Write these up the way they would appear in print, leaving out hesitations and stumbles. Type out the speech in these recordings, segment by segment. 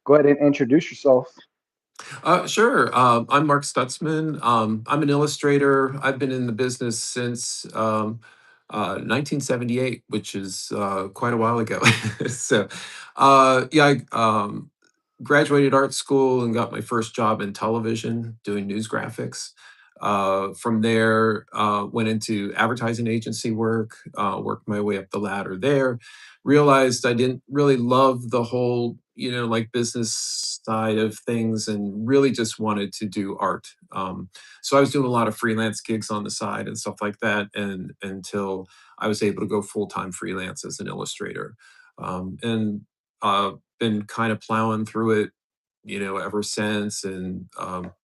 Go ahead and introduce yourself. Sure. I'm Mark Stutzman. I'm an illustrator. I've been in the business since 1978, which is quite a while ago. So, yeah, I graduated art school and got my first job in television doing news graphics. From there, went into advertising agency work, worked my way up the ladder there. Realized I didn't really love the whole, like business side of things and really just wanted to do art. So I was doing a lot of freelance gigs on the side and stuff like that, and until I was able to go full time freelance as an illustrator. And been kind of plowing through it, ever since, and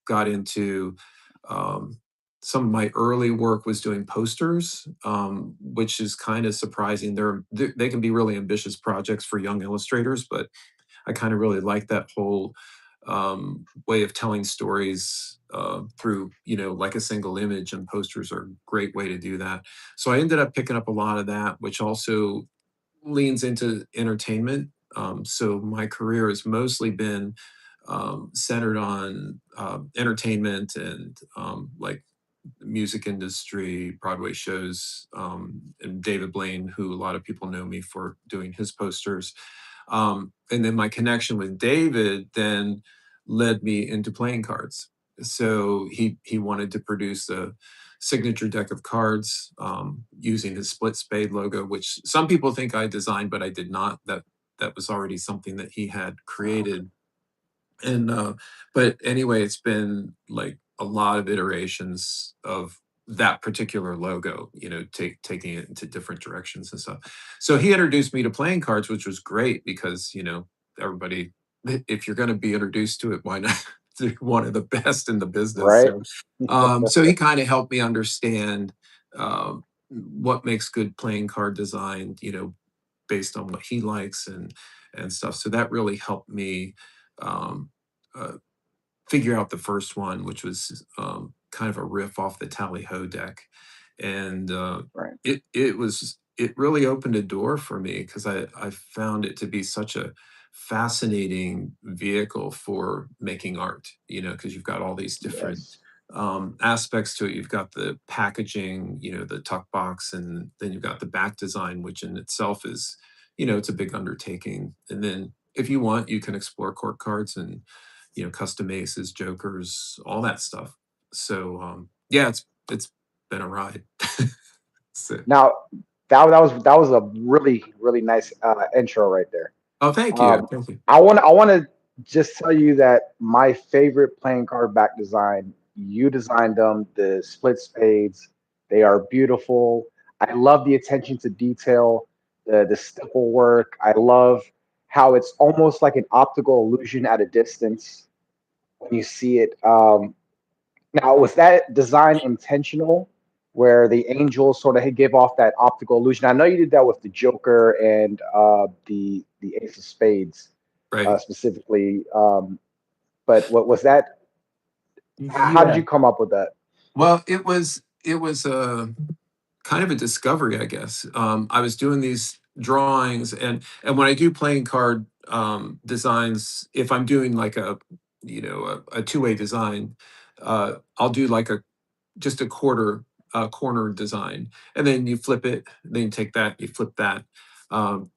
got into um, some of my early work was doing posters, which is kind of surprising. They can be really ambitious projects for young illustrators, but I kind of really like that whole way of telling stories through, like a single image, and posters are a great way to do that. So I ended up picking up a lot of that, which also leans into entertainment. So my career has mostly been centered on entertainment and like music industry, Broadway shows, and David Blaine, who a lot of people know me for doing his posters. And then my connection with David then led me into playing cards. So he wanted to produce a signature deck of cards using his split spade logo, which some people think I designed, but I did not. That was already something that he had Oh, okay. created. And but anyway, it's been like a lot of iterations of that particular logo, taking it into different directions and stuff. So he introduced me to playing cards, which was great because, everybody, if you're going to be introduced to it, why not? They're one of the best in the business. Right. So he kind of helped me understand what makes good playing card design, based on what he likes and stuff. So that really helped me um, uh, figure out the first one, which was kind of a riff off the Tally Ho deck, and Right. it really opened a door for me because I found it to be such a fascinating vehicle for making art. Because you've got all these different Yes. aspects to it. You've got the packaging, the tuck box, and then you've got the back design, which in itself is, it's a big undertaking. And then if you want, you can explore court cards and, custom aces, jokers, all that stuff. So yeah, it's been a ride. So, Now, that was a really nice intro right there. oh, thank you, Um, thank you. I want to just tell you that my favorite playing card back design. You designed them, the split spades. They are beautiful. I love the attention to detail, the stipple work. I love how it's almost like an optical illusion at a distance when you see it. Now, was that design intentional, where the angels sort of give off that optical illusion? I know you did that with the Joker and the Ace of Spades Right. specifically, but what was that? How did Yeah. you come up with that? Well, it was a kind of a discovery, I guess. I was doing these drawings, and when I do playing card designs, if I'm doing like a two-way design, I'll do like a just a quarter corner design, and then you flip it, then you take that, you flip that.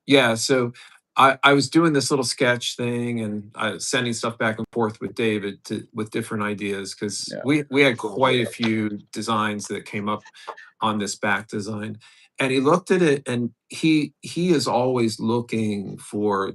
Yeah, so I was doing this little sketch thing, and I was sending stuff back and forth with David with different ideas because Yeah, we had cool. quite a few designs that came up on this back design. And he looked at it, and he is always looking for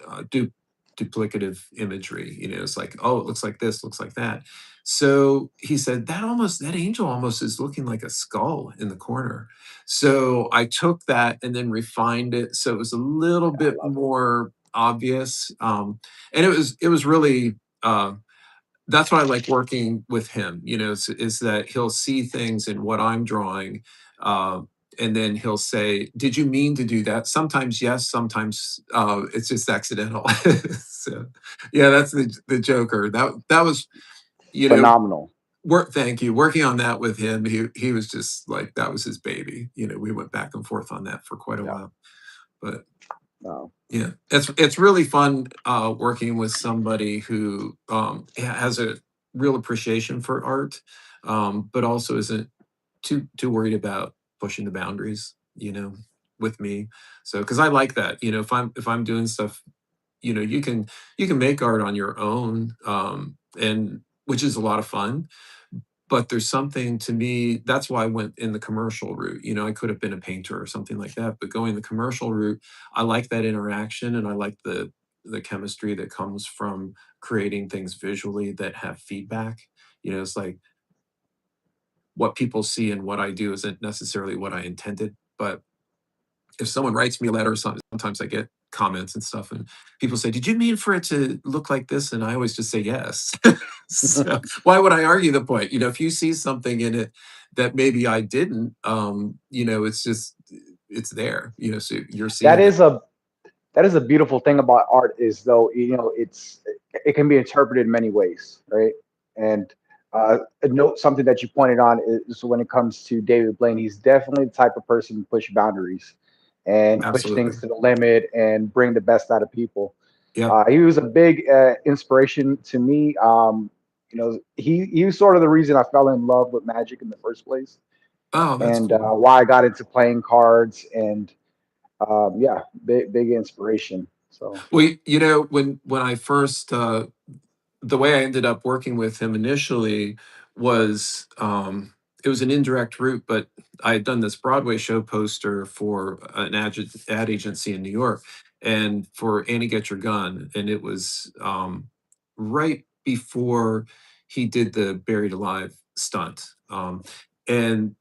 uh, du- duplicative imagery. It's like, oh, it looks like this, looks like that. So he said that angel almost is looking like a skull in the corner. So I took that and then refined it so it was a little I bit love it. more obvious. And it was really that's why I like working with him, is that he'll see things in what I'm drawing. Uh, and then he'll say, "Did you mean to do that?" Sometimes yes, sometimes it's just accidental. So, yeah, that's the Joker. That was, you know, Phenomenal. work. Thank you. Working on that with him, he was just like that was his baby. We went back and forth on that for quite a Yeah. while. But No. Yeah, it's really fun working with somebody who has a real appreciation for art, but also isn't too worried about pushing the boundaries, with me. So because I like that, if I'm doing stuff, you can make art on your own, and which is a lot of fun. But there's something to me that's why I went in the commercial route. I could have been a painter or something like that, but going the commercial route, I like that interaction and I like the chemistry that comes from creating things visually that have feedback. It's like what people see and what I do isn't necessarily what I intended, but if someone writes me a letter, sometimes I get comments and stuff, and people say, "Did you mean for it to look like this?" And I always just say, "Yes." So why would I argue the point? If you see something in it that maybe I didn't, it's just it's there. So you're That seeing it. is a that is a beautiful thing about art is though it can be interpreted in many ways, right? And a note something that you pointed on is when it comes to David Blaine, he's definitely the type of person to push boundaries and push things Absolutely. to the limit and bring the best out of people. Yep. He was a big inspiration to me. He was sort of the reason I fell in love with magic in the first place, Oh, that's and cool. why I got into playing cards. And yeah, big inspiration. So Well, when I first the way I ended up working with him initially was it was an indirect route, but I had done this Broadway show poster for an ad agency in New York and for Annie Get Your Gun. And it was right before he did the Buried Alive stunt. And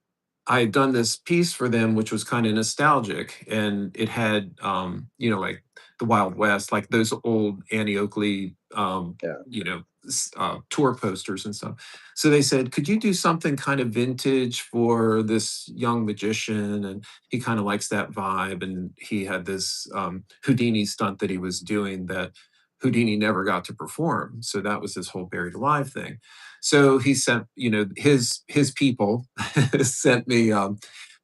I had done this piece for them, which was kind of nostalgic. And it had, like the Wild West, like those old Annie Oakley yeah, tour posters and stuff. So they said, "Could you do something kind of vintage for this young magician?" And he kind of likes that vibe. And he had this Houdini stunt that he was doing that Houdini never got to perform. So that was this whole Buried Alive thing. So he sent, his people sent me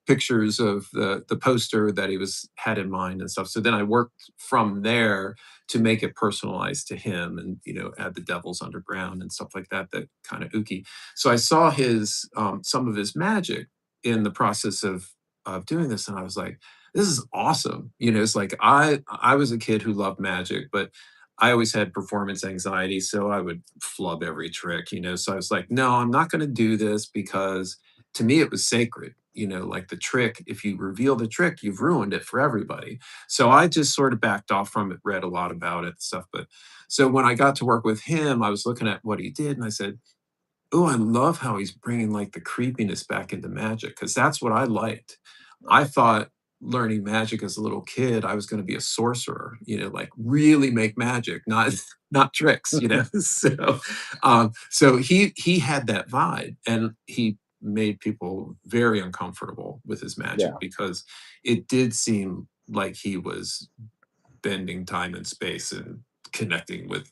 pictures of the poster that he was had in mind and stuff. So then I worked from there to make it personalized to him and add the devil's underground and stuff like that, that kind of ooky. So I saw his some of his magic in the process of doing this, and I was like, this is awesome. It's like I was a kid who loved magic, but I always had performance anxiety, so I would flub every trick. So I was like, no, I'm not going to do this because to me it was sacred. Like the trick, if you reveal the trick, you've ruined it for everybody. So I just sort of backed off from it, read a lot about it and stuff. But so when I got to work with him, I was looking at what he did and I said, "Oh, I love how he's bringing like the creepiness back into magic because that's what I liked." I right. thought learning magic as a little kid, I was going to be a sorcerer, like really make magic, not not tricks. So he had that vibe, and he made people very uncomfortable with his magic Yeah, because it did seem like he was bending time and space and connecting with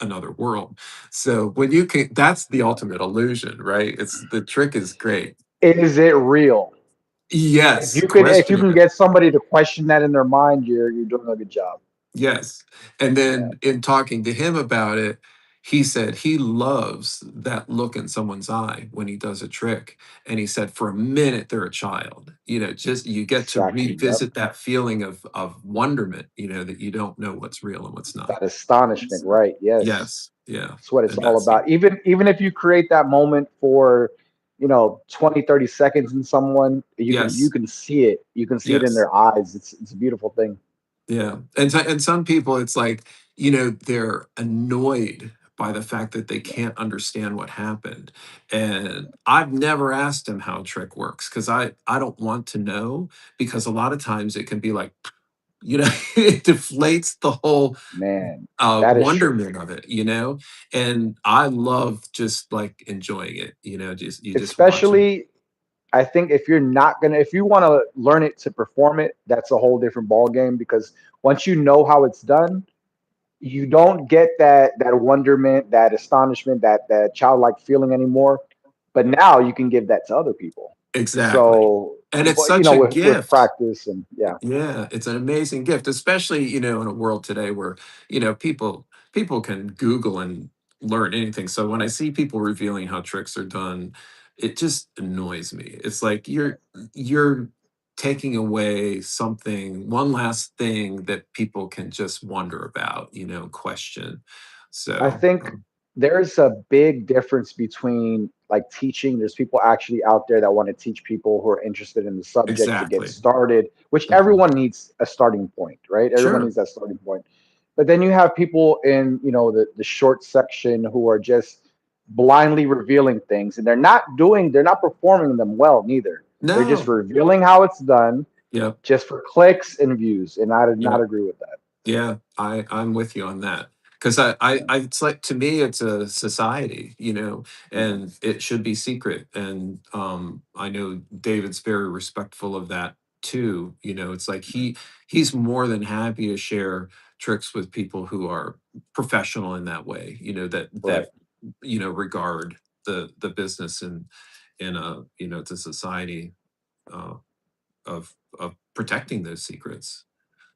another world. So when you can, that's the ultimate illusion, right? It's the trick is great. is it real? Yes, If you questioning can it. get somebody to question that in their mind, you're doing a good job. Yes. And Yeah, then in talking to him about it, he said he loves that look in someone's eye when he does a trick. And he said, for a minute, they're a child. Just you get to exactly. Yep. revisit that feeling of wonderment, that you don't know what's real and what's not. That astonishment, So, right? Yes, yes. Yeah. that's what it's And all that's, about. Even if you create that moment for 20, 30 seconds in someone, you yes. can see it. You can see it in Yes. their eyes. It's a beautiful thing. Yeah, and some people, it's like, they're annoyed by the fact that they Yeah, can't understand what happened, and I've never asked them how a trick works because I don't want to know because a lot of times it can be like, it deflates the whole, man, that is true. wonderment of it, and I love just, like, enjoying it, just you just watch them. Especially, I think if you want to learn it to perform it, that's a whole different ball game because once you know how it's done, you don't get that wonderment, that astonishment, that childlike feeling anymore. But now you can give that to other people. Exactly, So And it's you such know, a with gift. practice and yeah, Yeah, it's an amazing gift, especially, in a world today where, people can Google and learn anything. So when I right. see people revealing how tricks are done, it just annoys me. It's like you're taking away something, one last thing that people can just wonder about, question. I So, think there's a big difference between like teaching. There's people actually out there that want to teach people who are interested in the subject to get exactly. started, which Mhm. everyone needs a starting point, right? Everyone Sure. needs that starting point. But then you have people in, the short section who are just blindly revealing things and they're not performing them well neither. They're just No. revealing how it's done Yep. just for clicks and views. And I did not Yep. agree with that. Yeah, I'm with you on that. 'Cause it's like, to me, it's a society, Yeah. and it should be secret, and, I know David's very respectful of that too, it's like he's more than happy to share tricks with people who are professional in that way, Right. regard the business in a, it's a society, uh, of protecting those secrets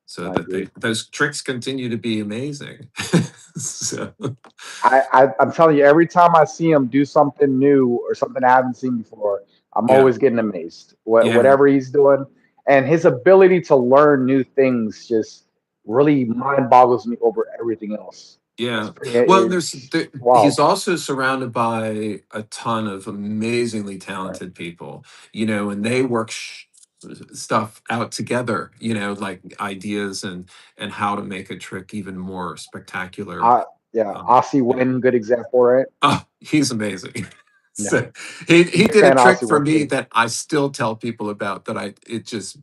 so I that agree. those tricks continue to be amazing. So, I'm telling you, every time I see him do something new or something I haven't seen before, I'm yeah, always getting amazed. yeah, Whatever he's doing, and his ability to learn new things just really mind boggles me over everything else. yeah. Well, It's he's wow. also surrounded by a ton of amazingly Right. talented people, and Yeah. they work stuff out together, like ideas and how to make a trick even more spectacular. I yeah. Um, Aussie yeah. Win, good example, right? Oh, he's amazing. Yeah. So he Big did a fan of trick Aussie for Win me too. that I still tell people about that it just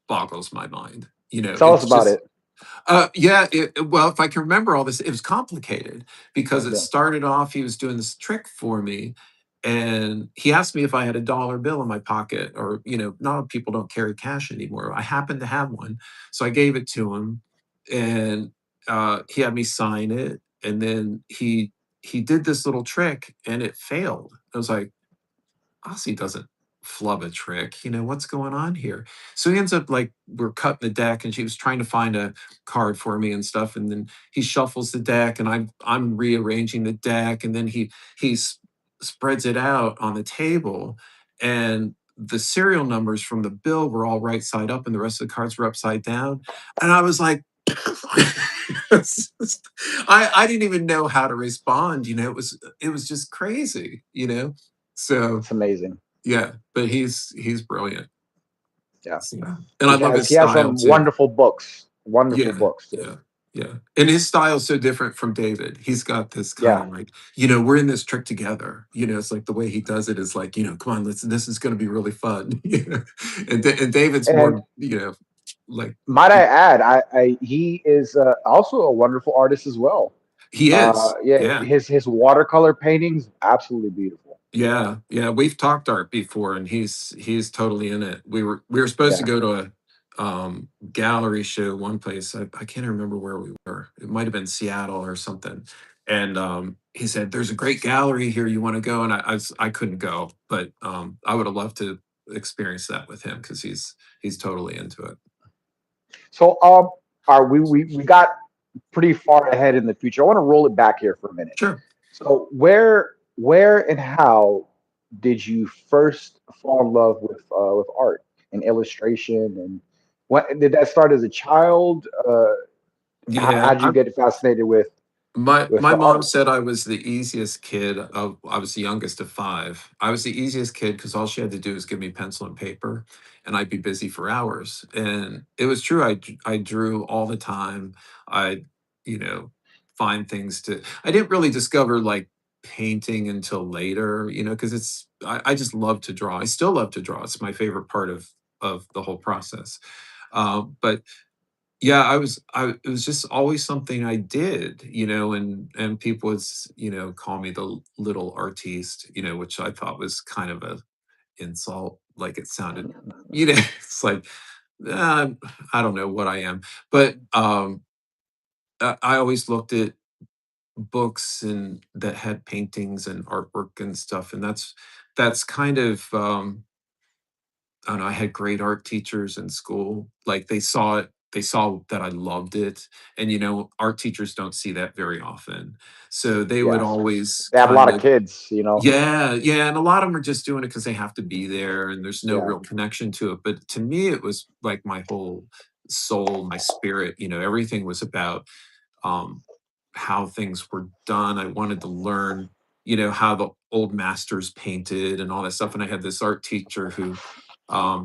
boggles my mind. Tell us It's about just it. yeah, well, if I can remember all this, it was complicated because it Yeah. started off, he was doing this trick for me, and he asked me if I had a dollar bill in my pocket, or, not people don't carry cash anymore. I happened to have one, so I gave it to him, and he had me sign it, and then he did this little trick, and it failed. I was like, Aussie doesn't flub a trick. What's going on here? So he ends up, like, we're cutting the deck, and she was trying to find a card for me and stuff. And then he shuffles the deck, and I'm rearranging the deck, and then he spreads it out on the table, and the serial numbers from the bill were all right side up, and the rest of the cards were upside down. And I was like, I didn't even know how to respond. It was just crazy. So It's amazing. yeah, but he's brilliant. Yeah. So, and I love his He has style some too. wonderful books. Wonderful Yeah, books too. yeah, yeah. And his style is so different from David. He's got this kind Yeah. of like, we're in this trick together. It's like the way he does it is like, come on, this is going to be really fun. And David's And more, like might I add, he is also a wonderful artist as well. he is. Yeah, Yeah. his watercolor paintings absolutely beautiful. Yeah, yeah, we've talked art before, and he's totally in it. We were supposed to Yeah, go to a gallery show one place. I can't remember where we were. It might have been Seattle or something. And he said, "There's a great gallery here. You want to go?" And I couldn't go, but I would have loved to experience that with him because he's totally into it. so are we got pretty far ahead in the future. I want to roll it back here for a minute. Sure. So where and how did you first fall in love with art and illustration, and what did that start as a child? Yeah, How'd you get fascinated with My the mom art? said I was the easiest kid of I was the youngest of 5. I was the easiest kid because all she had to do was give me pencil and paper, and I'd be busy for hours, and it was true. I drew all the time. I, you know, find things to I didn't really discover, like, painting until later, because I just love to draw. I still love to draw. It's my favorite part of the whole process. But yeah, it was just always something I did, and people would, call me the little artiste, which I thought was kind of a insult. Like, it sounded, it's like, uh, I don't know what I am. But I always looked at books and that had paintings and artwork and stuff, and that's kind of I don't know, I had great art teachers in school. Like they saw that I loved it. And art teachers don't see that very often. So they would Yes, always they have a lot kind of of kids, you know. yeah, yeah, and a lot of them are just doing it because they have to be there and there's no Yeah, real connection to it. But to me, it was like my whole soul, my spirit, everything was about um, how things were done. I wanted to learn, how the old masters painted and all that stuff. And I had this art teacher who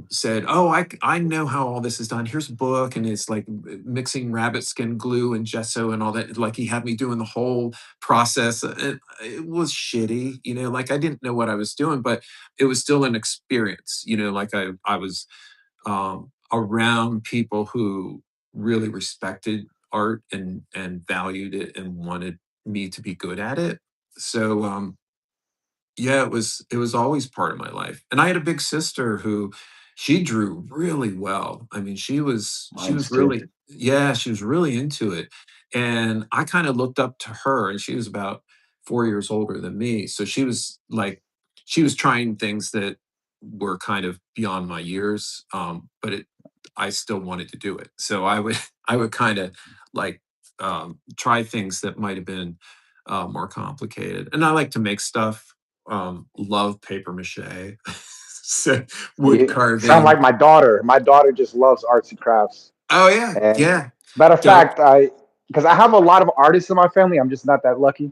said, "Oh, I know how all this is done. Here's a book, and it's like mixing rabbit skin glue and gesso and all that." Like he had me doing the whole process. It was shitty, like I didn't know what I was doing, but it was still an experience, like I was around people who really respected art and valued it and wanted me to be good at it. So yeah, it was always part of my life. And I had a big sister who she drew really well. I mean, she was mine's too. really yeah, she was really into it. And I kind of looked up to her and she was about 4 years older than me. So she was trying things that were kind of beyond my years. But I still wanted to do it. So I would I would kind of like try things that might have been more complicated. And I like to make stuff, love paper mache, so wood You sound carving. like my daughter. My daughter just loves arts and crafts. Oh yeah, And yeah. matter of Dope. fact, because I have a lot of artists in my family, I'm just not that lucky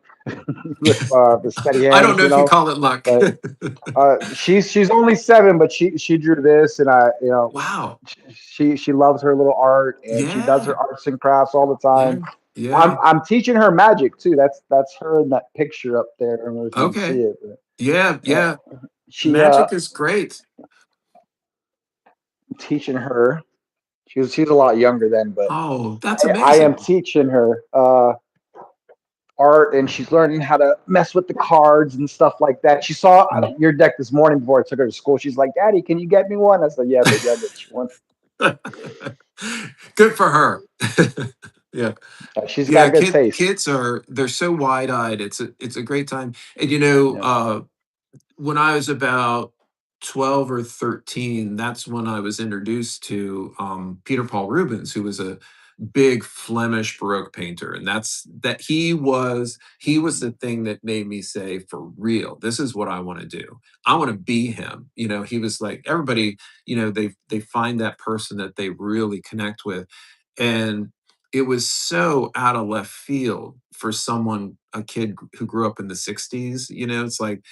with the steady I don't hands, know you if you know. call it luck. But she's only 7, but she drew this, and Wow. she loves her little art, and she does her Yeah. arts and crafts all the Yeah. time. I'm Yeah. I'm teaching her magic too. That's her in that picture up there. I don't know if you can see Okay. it, Yeah. but Yeah. she Magic is great. teaching her. She's a lot younger then, but Oh, that's I am amazing. teaching her art, and she's learning how to mess with the cards and stuff like that. She saw Mm. your deck this morning before I took her to school. She's like, "Daddy, can you get me one?" I said, "Yeah, baby, I'll get you one." Good for her. Yeah. She's Yeah, got good taste. kids they're so wide-eyed. It's a great time. And Yeah. when I was about 12 or 13, that's when I was introduced to Peter Paul Rubens, who was a big Flemish Baroque painter. And he was the thing that made me say, for real, this is what I want to do. I want to be him. He was like everybody, they find that person that they really connect with. And it was so out of left field for a kid who grew up in the 60s. It's like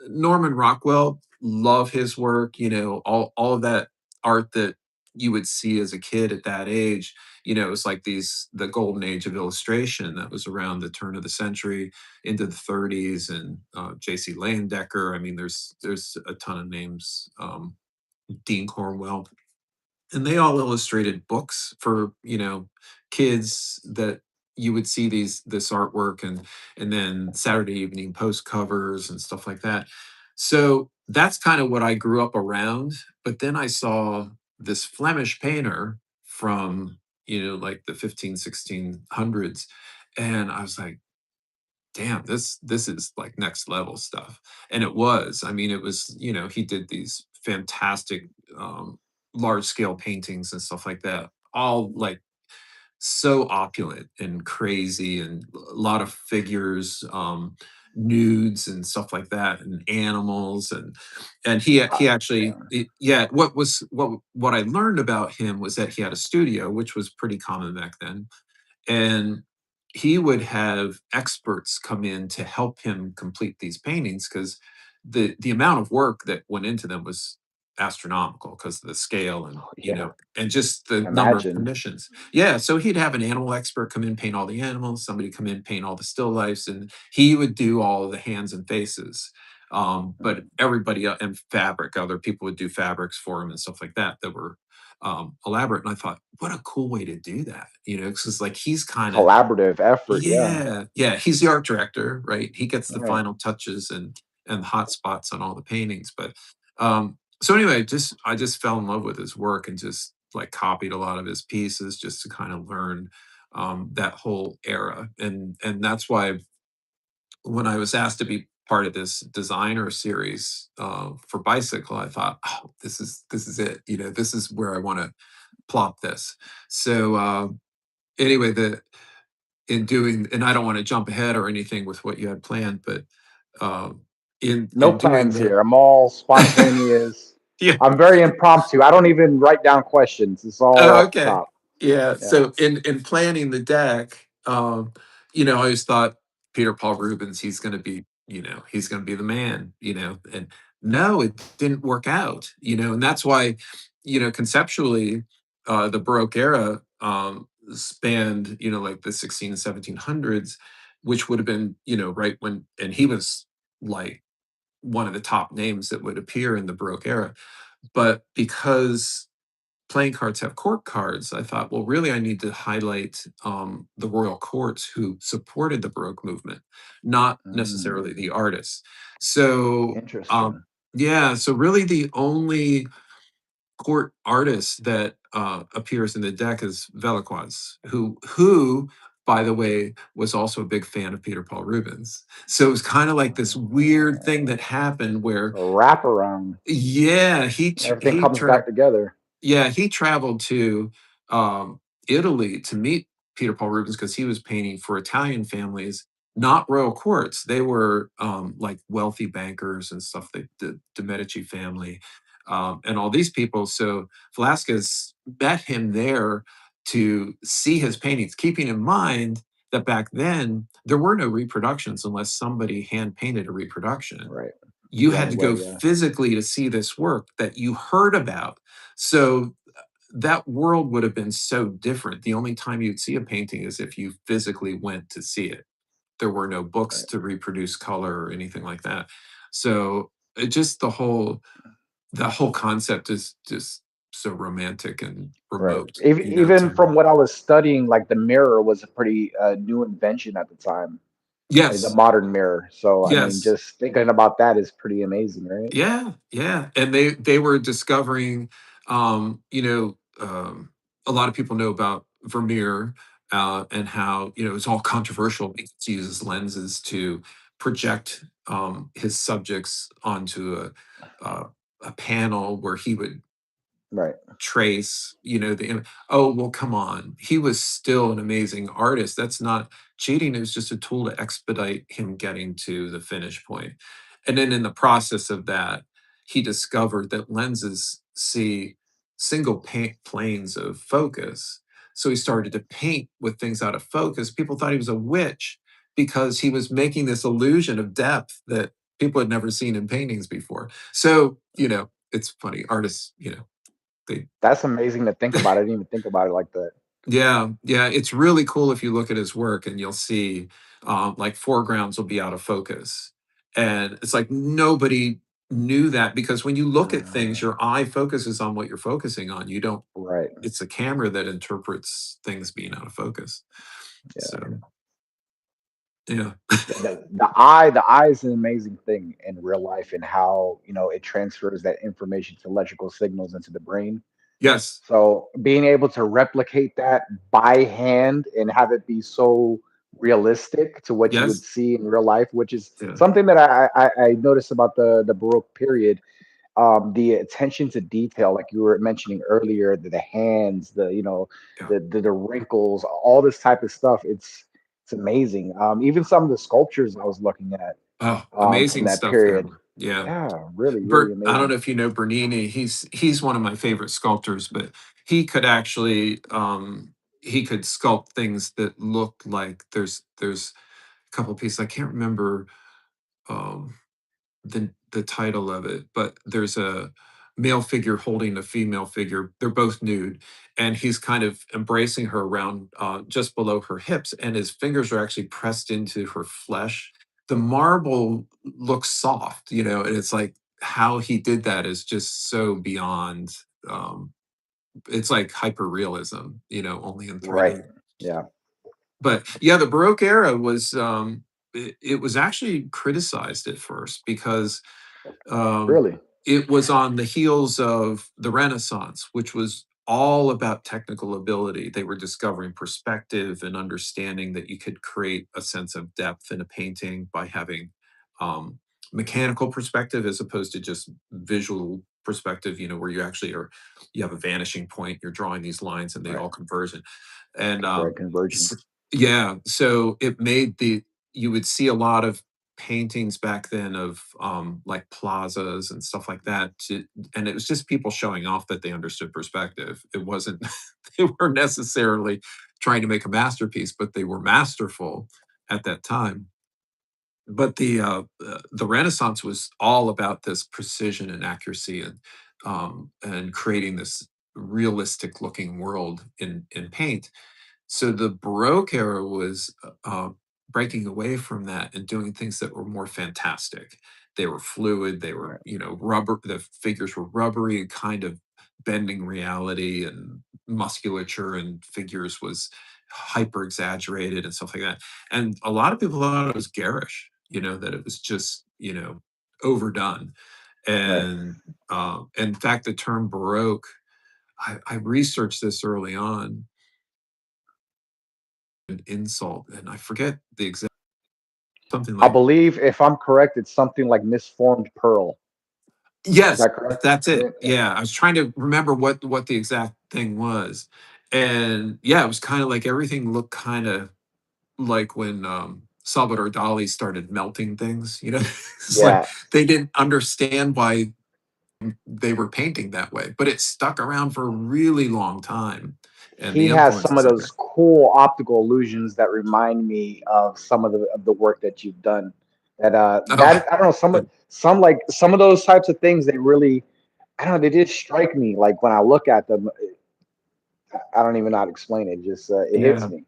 Norman Rockwell, love his work, all of that art that you would see as a kid at that age. It was like the golden age of illustration that was around the turn of the century into the 30s, and J.C. Leyendecker. I mean, there's a ton of names. Dean Cornwell, and they all illustrated books for kids that you would see this artwork, and then Saturday Evening Post covers and stuff like that. So that's kind of what I grew up around. But then I saw this Flemish painter from like the 1600s, and I was like, damn, this is like next level stuff. And it was. I mean, it was, he did these fantastic large scale paintings and stuff like that. All like so opulent and crazy, and a lot of figures, nudes and stuff like that, and animals. And he actually Yeah. yeah, what I learned about him was that he had a studio, which was pretty common back then. And he would have experts come in to help him complete these paintings, because the amount of work that went into them was astronomical, because of the scale, and Yeah. and just the number of Imagine. commissions. Yeah, so he'd have an animal expert come in, paint all the animals, somebody come in, paint all the still lifes, and he would do all of the hands and faces. But everybody and fabric, other people would do fabrics for him and stuff like that, that were elaborate. And I thought, what a cool way to do that, because it's like he's kind of Collaborative effort. Yeah. yeah, yeah, he's the art director, right? He gets the Right. final touches and the hot spots on all the paintings. But so anyway, just I just fell in love with his work and just like copied a lot of his pieces just to kind of learn that whole era. And that's why when I was asked to be part of this designer series for bicycle, I thought, oh, this is it. This is where I want to plop this. So anyway, the in doing, and I don't want to jump ahead or anything with what you had planned, but um, No in doing plans that, here. I'm all spontaneous. yeah. I'm very impromptu. I don't even write down questions. It's all Oh, off the okay. top. Yeah. Yeah. So in planning the deck, I always thought Peter Paul Rubens, he's gonna be the man, and no, it didn't work out, and that's why, conceptually, the Baroque era spanned, like the 16 and 1700s, which would have been, right when, and he was like one of the top names that would appear in the Baroque era. But because playing cards have court cards, I thought, well, really, I need to highlight the royal courts who supported the Baroque movement, not Mm, necessarily the artists. So, interesting. yeah, so really the only court artist that appears in the deck is Velazquez, who, by the way, was also a big fan of Peter Paul Rubens. So it was kind of like this weird thing that happened where, A wraparound. yeah, Everything comes back together. he traveled to, Italy to meet Peter Paul Rubens because he was painting for Italian families, not royal courts. They were, like, wealthy bankers and stuff, the Medici family, and all these people. So Velasquez met him there to see his paintings, keeping in mind that back then, there were no reproductions unless somebody hand painted a reproduction. Right. You The had only to way, go yeah. physically to see this work that you heard about. So that world would have been so different. The only time you'd see a painting is if you physically went to see it. There were no books Right. to reproduce color or anything like that. So it just the whole concept is just so romantic and Right. remote, Even to from what I was studying, like the mirror was a pretty new invention at the time, like the yes, modern mirror. So, I mean, yes. just thinking about that is pretty amazing, right? Yeah, yeah, and they were discovering, a lot of people know about Vermeer, and how, it's all controversial because he uses lenses to project, his subjects onto a panel where he would Right. trace, oh, well, come on. He was still an amazing artist. That's not cheating. It was just a tool to expedite him getting to the finish point. And then in the process of that, he discovered that lenses see single planes of focus. So he started to paint with things out of focus. People thought he was a witch because he was making this illusion of depth that people had never seen in paintings before. So, it's funny. Artists, they That's amazing to think about. I didn't even think about it like that. yeah, yeah, it's really cool if you look at his work and you'll see, like, foregrounds will be out of focus, and it's like nobody knew that because when you look at things, Uh, your eye focuses on what you're focusing on. You don't right. It's a camera that interprets things being out of focus. Yeah. So, yeah. Yeah, the eye is an amazing thing in real life and how, it transfers that information to electrical signals into the brain. Yes. So being able to replicate that by hand and have it be so realistic to what you would Yes. see in real life, which is Yeah. something that I noticed about the Baroque period, the attention to detail, like you were mentioning earlier, the hands, Yeah. the wrinkles, all this type of stuff. It's amazing. Even some of the sculptures I was looking at Oh, from amazing that stuff there. period. Yeah. Yeah, really, really I don't know amazing. if you know Bernini. He's one of my favorite sculptors, but he could actually, he could sculpt things that look like there's a couple pieces. I can't remember um, the title of it, but there's a male figure holding a female figure. They're both nude, and he's kind of embracing her around, just below her hips, and his fingers are actually pressed into her flesh. The marble looks soft, and it's like how he did that is just so beyond. Um, it's like hyper realism, only in Right. 3D. Yeah. But yeah, the Baroque era was, it was actually criticized at first because um, Really. it was on the heels of the Renaissance, which was all about technical ability. They were discovering perspective and understanding that you could create a sense of depth in a painting by having um, mechanical perspective as opposed to just visual perspective, where you have a vanishing point, you're drawing these lines and they Right. all converge. And Right. Converging. yeah, so it made you would see a lot of paintings back then of like plazas and stuff like that. And it was just people showing off that they understood perspective. It wasn't, they weren't necessarily trying to make a masterpiece, but they were masterful at that time. But the Renaissance was all about this precision and accuracy and creating this realistic looking world in paint. So the Baroque era was breaking away from that and doing things that were more fantastic. They were fluid. They were, Right. rubber. The figures were rubbery, kind of bending reality, and musculature and figures was hyper exaggerated and stuff like that. And a lot of people thought it was garish, that it was just, overdone. Right. And in fact, the term Baroque, I researched this early on, an insult, and I forget the exact something I like believe, if I'm correct, it's something like misformed pearl. Is yes, that correct? that's Yeah. it. Yeah. Yeah, I was trying to remember what the exact thing was, and yeah, it was kind of like everything looked kind of like when Salvador Dali started melting things. It's like Yeah. they didn't understand why they were painting that way, but it stuck around for a really long time, and He the has some influences of of it. those cool optical illusions that remind me of some of the work that you've done. That Oh, I don't know, some of those types of things, they really, I don't know, they just strike me like when I look at them. I don't even know how to explain it. Just it hits yeah. me,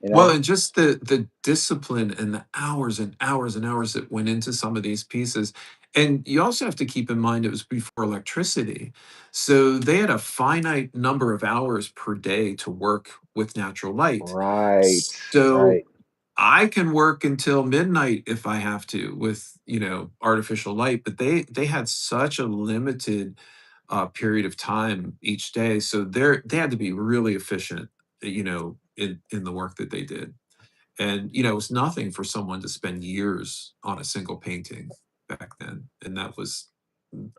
Well, and just the discipline and the hours and hours and hours that went into some of these pieces. And you also have to keep in mind it was before electricity. So they had a finite number of hours per day to work with natural light. Right, So right. I can work until midnight if I have to with, artificial light, but they had such a limited period of time each day. So they had to be really efficient, in the work that they did. And, it was nothing for someone to spend years on a single painting back then. And that was mm,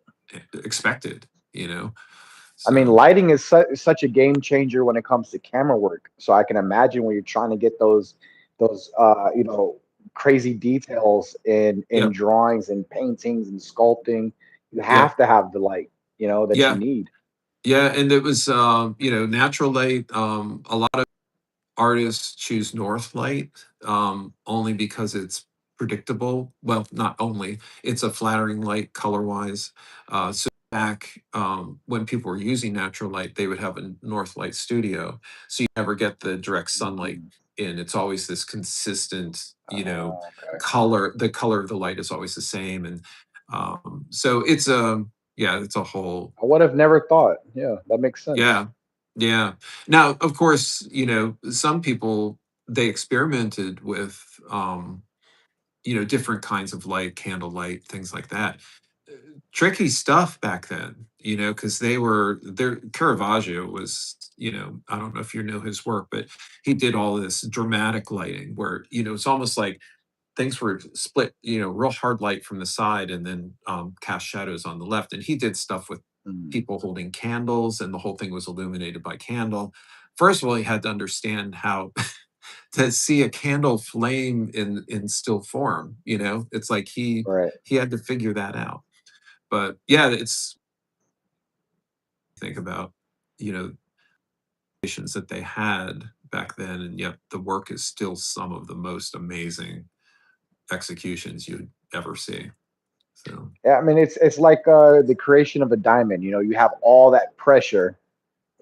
expected, you know? I mean, So, lighting is such a game changer when it comes to camera work. So I can imagine when you're trying to get those crazy details in yeah, drawings and paintings and sculpting, you yeah, have to have the light, that you yeah, need. yeah. And it was, natural light. A lot of artists choose north light only because it's predictable. Well, not only, it's a flattering light color wise. So back when people were using natural light, they would have a north light studio. So you never get the direct sunlight Mm, in. It's always this consistent, okay. color. The color of the light is always the same. And so yeah, it's a whole I would have never thought. Yeah, that makes sense. yeah. Yeah. Now, of course, some people they experimented with different kinds of light, candlelight, things like that. Uh, Tricky stuff back then, because Caravaggio was, I don't know if you know his work, but he did all this dramatic lighting where, it's almost like things were split, real hard light from the side and then cast shadows on the left. And he did stuff with Mm, people holding candles, and the whole thing was illuminated by candle. First of all, he had to understand how to see a candle flame in still form. It's like right. he had to figure that out. But yeah, it's think about patients that they had back then, and yet the work is still some of the most amazing executions you'd ever see. So Yeah, I mean, it's like the creation of a diamond. You have all that pressure,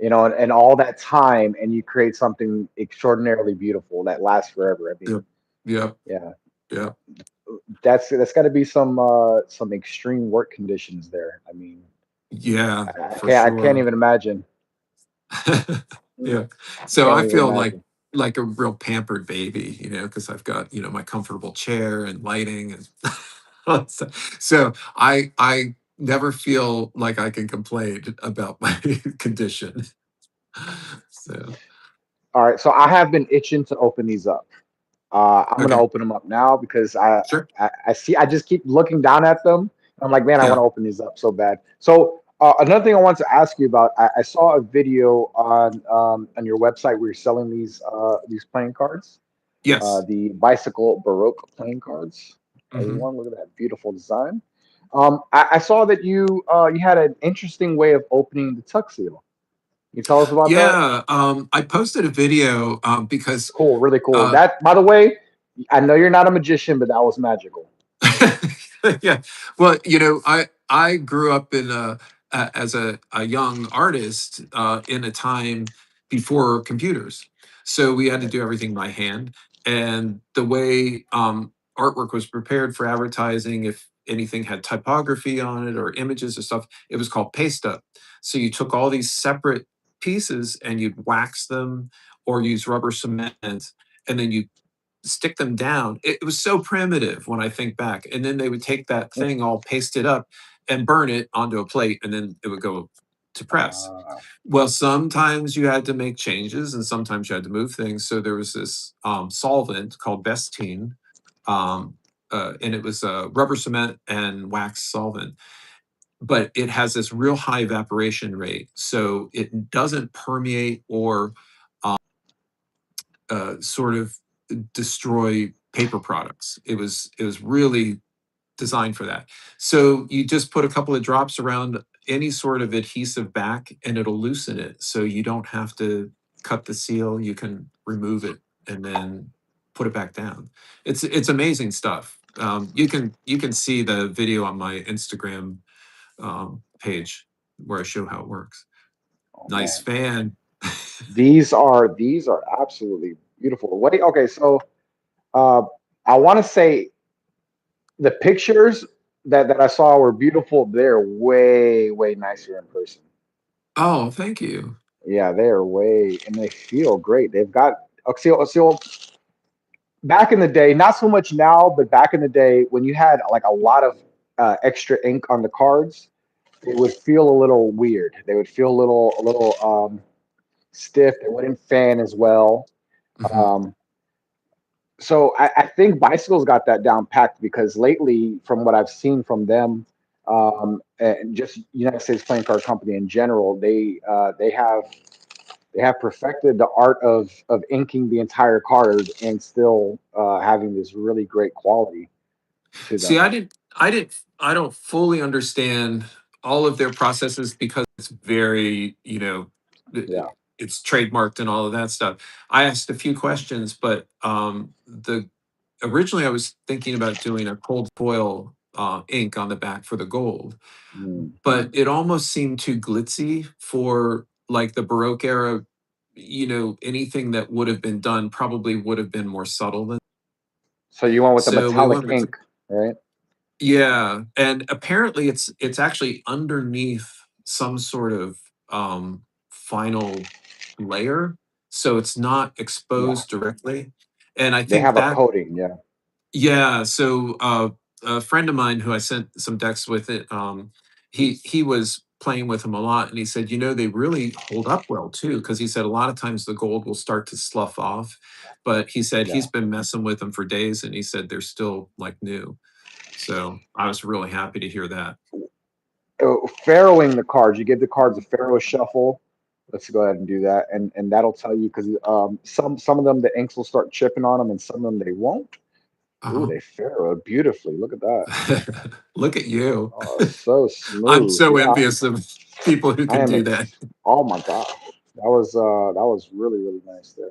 and all that time, and you create something extraordinarily beautiful that lasts forever. I mean, yep, yep, yeah, yep. that's got to be some extreme work conditions there. I mean, Yeah, I for can't sure. even imagine. Yeah. I So can't I even feel like imagine. a real pampered baby, because I've got, my comfortable chair and lighting and so I never feel like I can complain about my condition. So All right, so I have been itching to open these up. I'm gonna Okay. open them up now because Sure. I see I just keep looking down at them. I'm like, man, I want Yeah. to open these up so bad. So another thing I want to ask you about, I saw a video on your website where you're selling these playing cards, Yes. the bicycle Baroque playing cards. Hmm. Everyone, look at that beautiful design. I saw that you had an interesting way of opening the tuck seal. Can you tell us about that? Yeah. I posted a video because Cool, really cool. uh, That, by the way, I know you're not a magician, but that was magical. yeah. Well, I grew up as a young artist in a time before computers, so we had to Right. do everything by hand. And the way artwork was prepared for advertising, if anything had typography on it or images or stuff, it was called paste up. So you took all these separate pieces and you'd wax them or use rubber cement, and then you stick them down. It was so primitive when I think back. And then they would take that thing all pasted up and burn it onto a plate, and then it would go to press. Uh, Well, sometimes you had to make changes and sometimes you had to move things. So there was this solvent called Bestine, um, and it was rubber cement and wax solvent. But it has this real high evaporation rate. So it doesn't permeate or sort of destroy paper products. It was really designed for that. So you just put a couple of drops around any sort of adhesive back and it'll loosen it. So you don't have to cut the seal. You can remove it and then put it back down. It's amazing stuff. You can see the video on my Instagram page where I show how it works. oh Nice man, fan. these are absolutely beautiful. Wait, okay, so uh, I want to say the pictures that I saw were beautiful. They're way nicer in person. Oh, thank you. Yeah, they're way, and they feel great. They've got so back in the day, not so much now, but back in the day when you had like a lot of extra ink on the cards, it would feel a little weird. They would feel a little stiff. They wouldn't fan as well. Mhm. Um, so I think Bicycle's got that down packed because lately, from what I've seen from them, and just United States Playing Card Company in general, they have perfected the art of inking the entire card and still having this really great quality to See, them. I don't fully understand all of their processes because it's very, Yeah. it's trademarked and all of that stuff. I asked a few questions, but the originally I was thinking about doing a cold foil ink on the back for the gold, Mm. but it almost seemed too glitzy for like the Baroque era. Anything that would have been done probably would have been more subtle than. So you went with the So we metallic went with ink, right? yeah, and apparently it's actually underneath some sort of final layer, so it's not Yeah. exposed directly. And I They think have a that coating. Yeah. yeah, so a friend of mine who I sent some decks with it, he was playing with them a lot, and he said, they really hold up well too, because he said a lot of times the gold will start to slough off, but he said Yeah. he's been messing with them for days, and he said they're still like new. So I was really happy to hear that. Farrowing the cards. You give the cards a Faro shuffle. Let's go ahead and do that, and that'll tell you because some of them the inks will start chipping on them, and some of them they won't. Ooh, Uh-huh. they farrow beautifully. Look at that. Look at you. Oh, so I'm smooth. so Yeah, envious of people who I can am. do that. Oh my gosh, that was really nice there.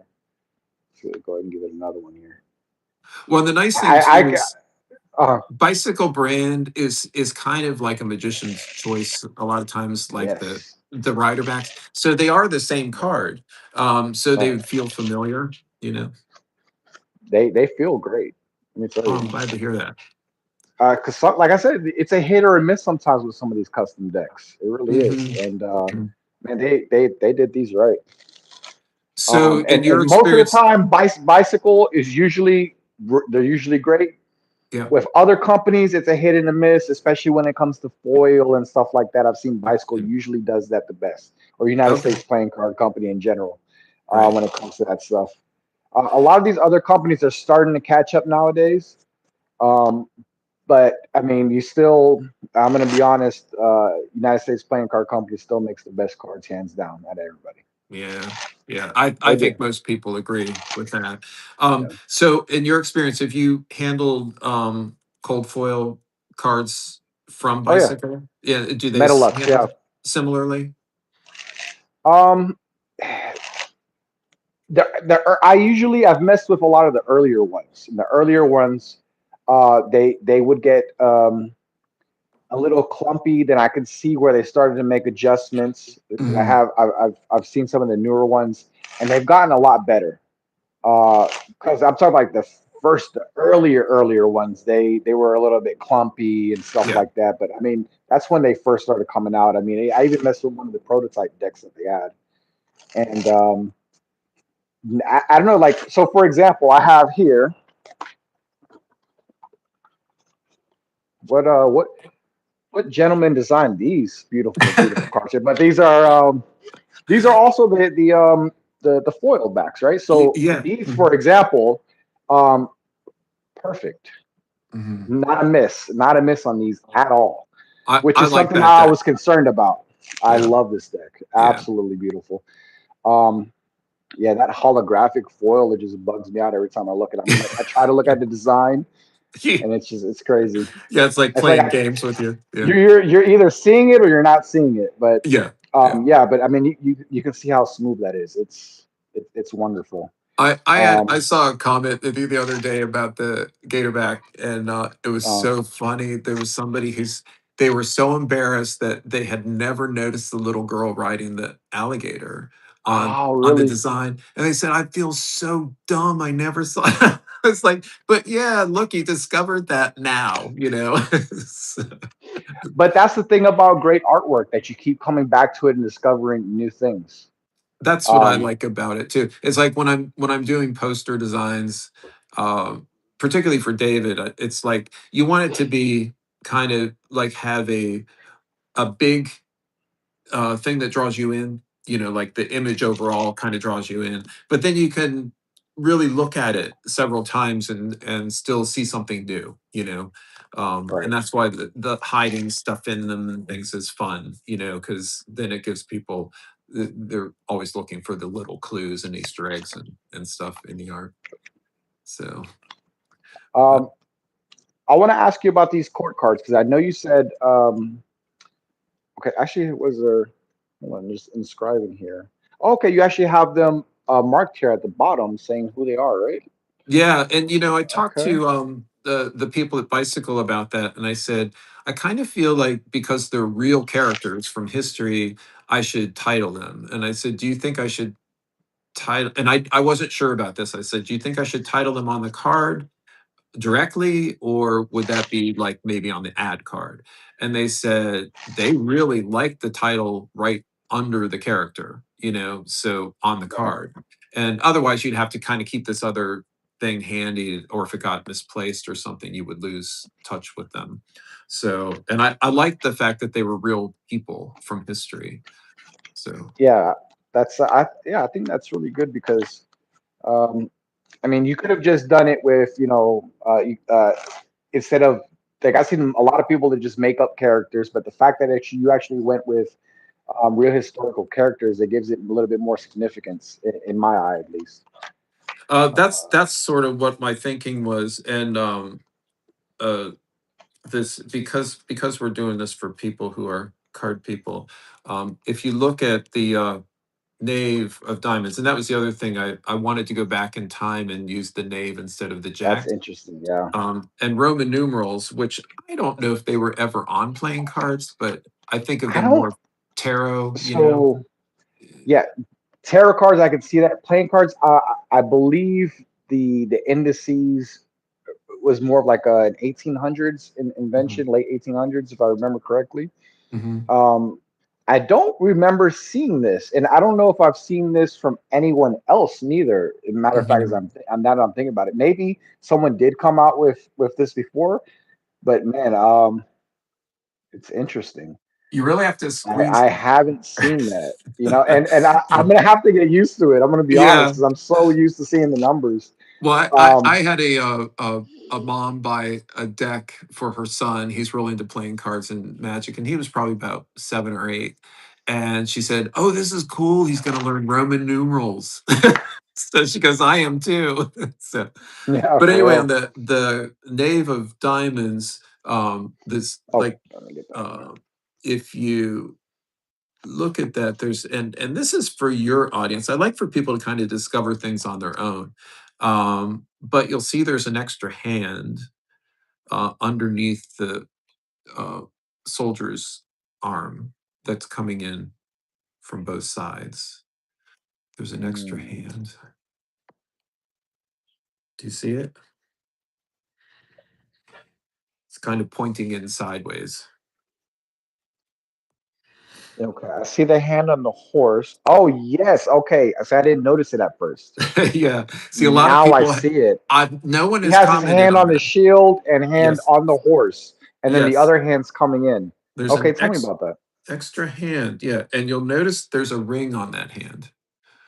So go ahead and give it another one here. Well, the nice thing too I is uh, bicycle brand is kind of like a magician's choice a lot of times, like the yes, the rider backs. So they are the same card. So they right. would feel familiar. They feel great. Let me tell Oh, you. I'm glad to hear that. Because like I said, it's a hit or a miss sometimes with some of these custom decks. It really is. Hmm. And man, they did these right. So in And your most of the experience, time, bicycle is usually they're usually great. yeah, With other companies, it's a hit and a miss, especially when it comes to foil and stuff like that. I've seen Bicycle yeah. usually does that the best, or United Okay, States Playing Card Company in general, right. when it comes to that stuff. A lot of these other companies are starting to catch up nowadays. Um, but I mean, you still, I'm going to be honest, United States Playing Card Company still makes the best cards, hands down, at everybody. Yeah, yeah. I They do. think most people agree with that. Yeah. So in your experience, have you handled cold foil cards from Oh yeah, Bicycle? Yeah, do they Metalux. handle Yeah. similarly? Um, I usually I've messed with a lot of the earlier ones. And the earlier ones, they would get a little clumpy. Then I could see where they started to make adjustments because Mhm. I've seen some of the newer ones, and they've gotten a lot better. Because I'm talking like the earlier ones, they were a little bit clumpy and stuff Yeah. like that. But I mean, that's when they first started coming out. I mean, I even messed with one of the prototype decks that they had, and I don't know, like so. For example, I have here what what gentleman designed these beautiful cards here, but these are also the foil backs, right? So Yeah. these, for example, um, perfect. Mhm. Not a miss on these at all, which I is like something that I deck. was concerned about. I Yeah. love this deck. Yeah. Absolutely beautiful. Um, yeah, that holographic foil, it just bugs me out every time I look at it. I try to look at the design, and it's crazy. Yeah, it's like It's like playing games with you. Yeah. you're either seeing it or you're not seeing it. But Yeah. Yeah. yeah, but I mean, you can see how smooth that is. It's wonderful. I Um, saw a comment the other day about the Gatorback, and it was uh, so funny. There was somebody they were so embarrassed that they had never noticed the little girl riding the alligator oh, on the really? design, and they said, "I feel so dumb. I never saw." It's like, but yeah, look, you discovered that now. You know. So, But that's the thing about great artwork that you keep coming back to it and discovering new things. that's what I Um, like about it too. It's like when I'm doing poster designs, uh, particularly for David, it's like you want it to be kind of like have a big thing that draws you in. You know, like the image overall kind of draws you in, but then you can really look at it several times and still see something new. You know, and right. that's why the hiding stuff in them and things is fun. You know, because then it gives people they're always looking for the little clues and Easter eggs and stuff in the art. So, uh, Um, I want to ask you about these court cards because I know you said okay. Actually, it was there. Hold on, just inscribing here. Okay, you actually have them marked here at the bottom, saying who they are, right? yeah, and I talked Okay. to the people at Bicycle about that, and I said I kind of feel like because they're real characters from history, I should title them. And I said, do you think I should title? And I wasn't sure about this. I said, do you think I should title them on the card directly, or would that be like maybe on the ad card? And they said they really like the title right under the character, so on the Okay. card. And otherwise, you'd have to kind of keep this other thing handy, or if it got misplaced or something, you would lose touch with them. So, and I like the fact that they were real people from history. So, Yeah, I think that's really good because um, I mean you could have just done it with instead of like I've seen a lot of people that just make up characters, but the fact that you actually went with real historical characters, it gives it a little bit more significance in my eye at least. that's sort of what my thinking was. And uh, this because we're doing this for people who are card people. If you look at the knave of diamonds, and that was the other thing, I wanted to go back in time and use the knave instead of the That's jack. interesting. Yeah, And Roman numerals, which I don't know if they were ever on playing cards, but I think of I them don't. more tarot. So yeah, tarot cards, I can see that. Playing cards, I believe the indices was more of like an 1800s Mhm, invention, late 1800s, if I remember correctly. mhm, Um, I don't remember seeing this, and I don't know if I've seen this from anyone else neither. Matter of fact, as mhm. I'm now that I'm thinking about it, maybe someone did come out with this before, but man, it's interesting. You really have to squeeze. I haven't seen that, I'm Yeah. gonna have to get used to it. I'm gonna be honest Yeah. because I'm so used to seeing the numbers. Well, I Um, had a mom buy a deck for her son. He's really into playing cards and Magic, and he was probably about 7 or 8. And she said, "Oh, this is cool. He's going to learn Roman numerals." So she goes, "I am too." So, yeah, but for anyway, on real. the Knave of Diamonds, this Oh, like let me get that. uh, if you look at that, there's and this is for your audience. I like for people to kind of discover things on their own. But you'll see there's an extra hand underneath the uh, soldier's arm that's coming in from both sides. There's an extra Mm, hand. Do you see it? It's kind of pointing in sideways. okay, I see the hand on the horse. Oh yes, okay. So I didn't notice it at first. Yeah. See, a lot of Now I people. see it. No one He has has his commented hand on on the that. shield and hand Yes. on the horse, and then the Yes. other hand's coming in. There's Okay, an tell me about that. extra hand. Yeah, and you'll notice there's a ring on that hand.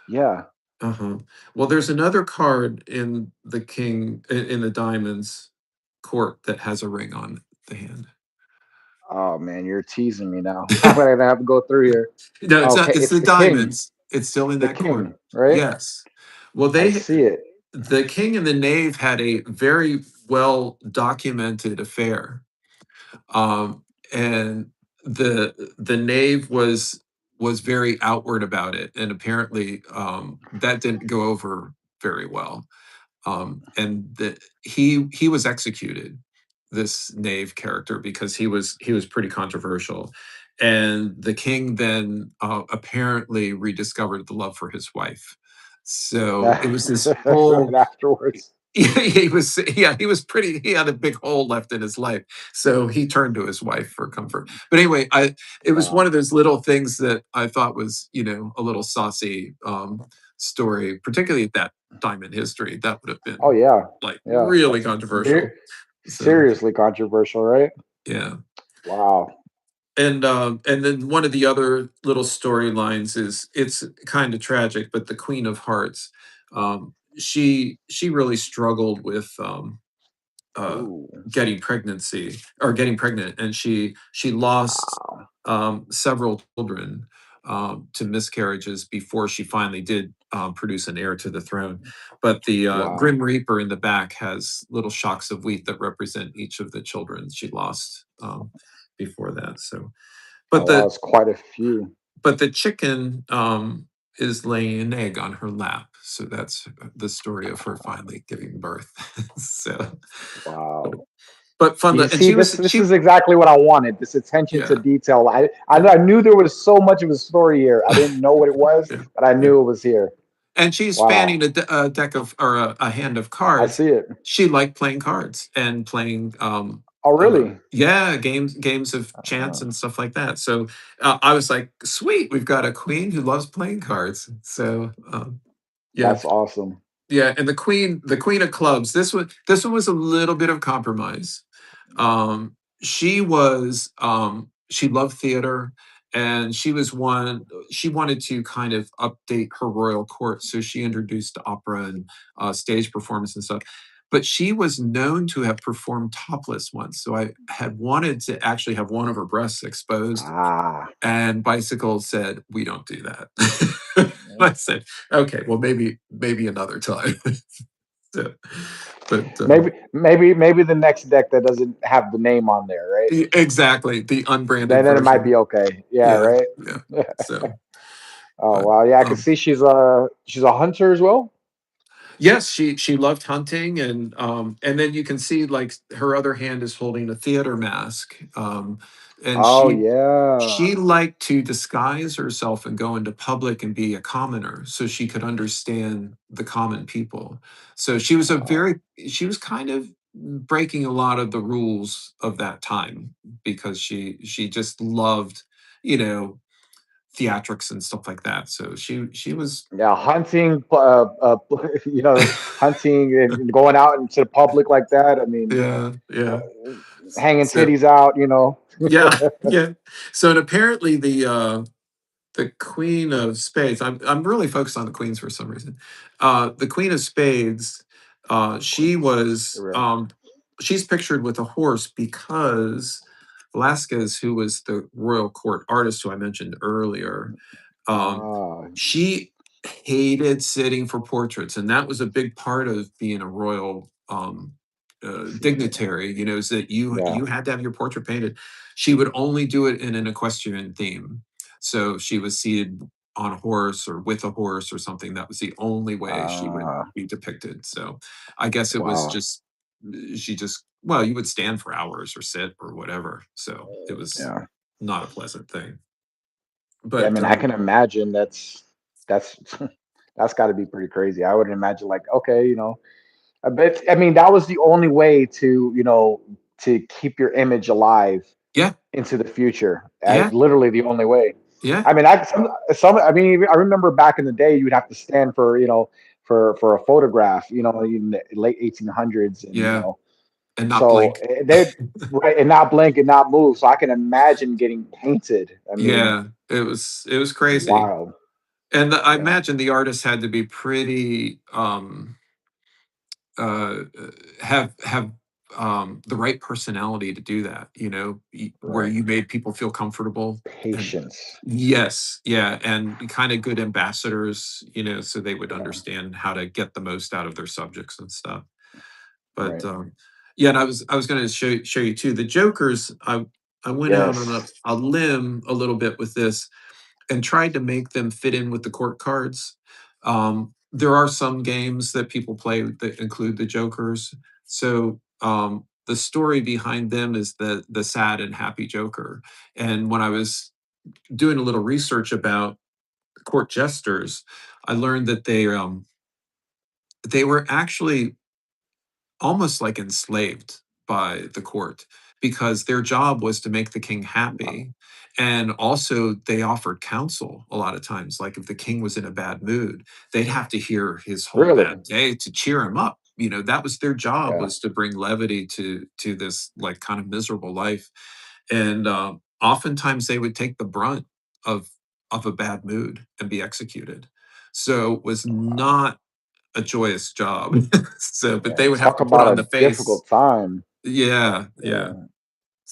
Yeah. Uh-huh. Well, there's another card in the king in the diamonds court that has a ring on the hand. Oh man, you're teasing me now. I'm gonna have to go through here. No, it's not. Okay, It's it's the the king. diamonds. It's still in The that court. king, right? Yes. Well, I see it. the king and the knave had a very well documented affair. Um, and the knave was very outward about it, and apparently that didn't go over very well. And he was executed, this knave character, because he was pretty controversial. And the king then apparently rediscovered the love for his wife. So it was this Right whole. afterwards. Yeah, he had a big hole left in his life, so he turned to his wife for comfort. But anyway, I it was one Wow. of those little things that I thought was, a little saucy story, particularly at that time in history. That would have Oh been yeah, like yeah. really That's very controversial. So seriously controversial, right? yeah. Wow. And then one of the other little storylines is, it's kind of tragic, but the Queen of Hearts, she really struggled with uh, Ooh. getting pregnant, and she lost Wow. several children to miscarriages before she finally did produce an heir to the throne. But the Wow. Grim Reaper in the back has little shocks of wheat that represent each of the children she lost before that. So, but Oh wow, the it's quite a few. chicken is laying an egg on her lap. So that's the story of her finally giving birth. So, Wow. but fun. You And see, she was this she is exactly what I wanted. This attention to yeah, detail. yeah, I knew there was so much of a story here. I didn't know what it was, yeah, but I yeah. knew it was here. And she's Wow. fanning a deck of, or a hand of I cards. see it. She liked playing cards and playing Oh really? yeah, games of chance Uh, and stuff like that. So I was like, sweet, we've got a queen who loves playing cards. So yeah. that's awesome. Yeah, and the queen of clubs. This one was a little bit of compromise. She loved theater, and she wanted to kind of update her royal court, so she introduced opera and stage performance and stuff. But she was known to have performed topless once, so I had wanted to actually have one of her breasts exposed, Ah. and Bicycle said, "We don't do that." I said, "Okay, well, maybe another time." So, but Maybe the next deck that doesn't have the name on there, right? exactly, the unbranded Then it might version. be okay. Yeah, Yeah, right. yeah. So, Oh but wow, yeah, I can see she's a hunter as well. yes, she loved hunting, and then you can see, like, her other hand is holding a theater mask, and Oh she yeah. liked to disguise herself and go into public and be a commoner, so she could understand the common people. So Oh, she was kind of breaking a lot of the rules of that time, because she just loved, you know, theatrics and stuff like that. So she was. yeah, hunting. Hunting and going out into the public like that. I mean, Yeah, uh, yeah. hanging So titties out, you know. yeah, yeah. So and apparently the Queen of Spades. I'm really focused on the queens for some reason. The Queen of Spades, she Queens. was Right. she's pictured with a horse because Velasquez, who was the royal court artist who I mentioned earlier, um, Ah, she hated sitting for portraits, and that was a big part of being a royal I see. dignitary. You know, is that Yeah. you had to have your portrait painted. She would only do it in an equestrian theme, so she was seated on a horse or with a horse or something. That was the only way she would Ah, be depicted. So I guess it was wow. just she just well, you would stand for hours or sit or whatever. So it was Yeah. not a pleasant thing. Yeah. I But mean, I can imagine that's that's got to be pretty crazy. I would imagine, like, okay, you know, but I mean, that was the only way to, you know, to keep your image alive yeah, into the future. yeah, Literally the only way. yeah, I mean, I mean, I remember back in the day, you would have to stand for, you know, for a photograph, you know, in the late 1800s, and you yeah, know, and not so blink. they right and not blink and not move. So I can imagine getting painted. I mean, Yeah, it was crazy. wild. I Yeah, imagine the artist had to be pretty, have, the right personality to do that, you know, where right. you made people feel comfortable and Patience. yes, yeah, and kind of good ambassadors, you know, so they would Yeah, understand how to get the most out of their subjects and stuff. But, right. yeah, and I was gonna show you too, the Jokers, I went out on Yes. a limb a little bit with this and tried to make them fit in with the court cards. There are some games that people play that include the Jokers. So, the story behind them is the sad and happy Joker. And when I was doing a little research about court jesters, I learned that they were actually almost like enslaved by the court because their job was to make the king Wow. happy. And also, they offered counsel a lot of times. Like if the king was in a bad mood, they'd have to hear his whole Really? bad day to cheer him up. You know, that was their job, Yeah. was to bring levity to this like kind of miserable life. And oftentimes they would take the brunt of a bad mood and be executed. So it was Wow. not a joyous job. So, but Yeah. they would have Talk to put about on a the face. difficult time. Yeah, yeah. Yeah.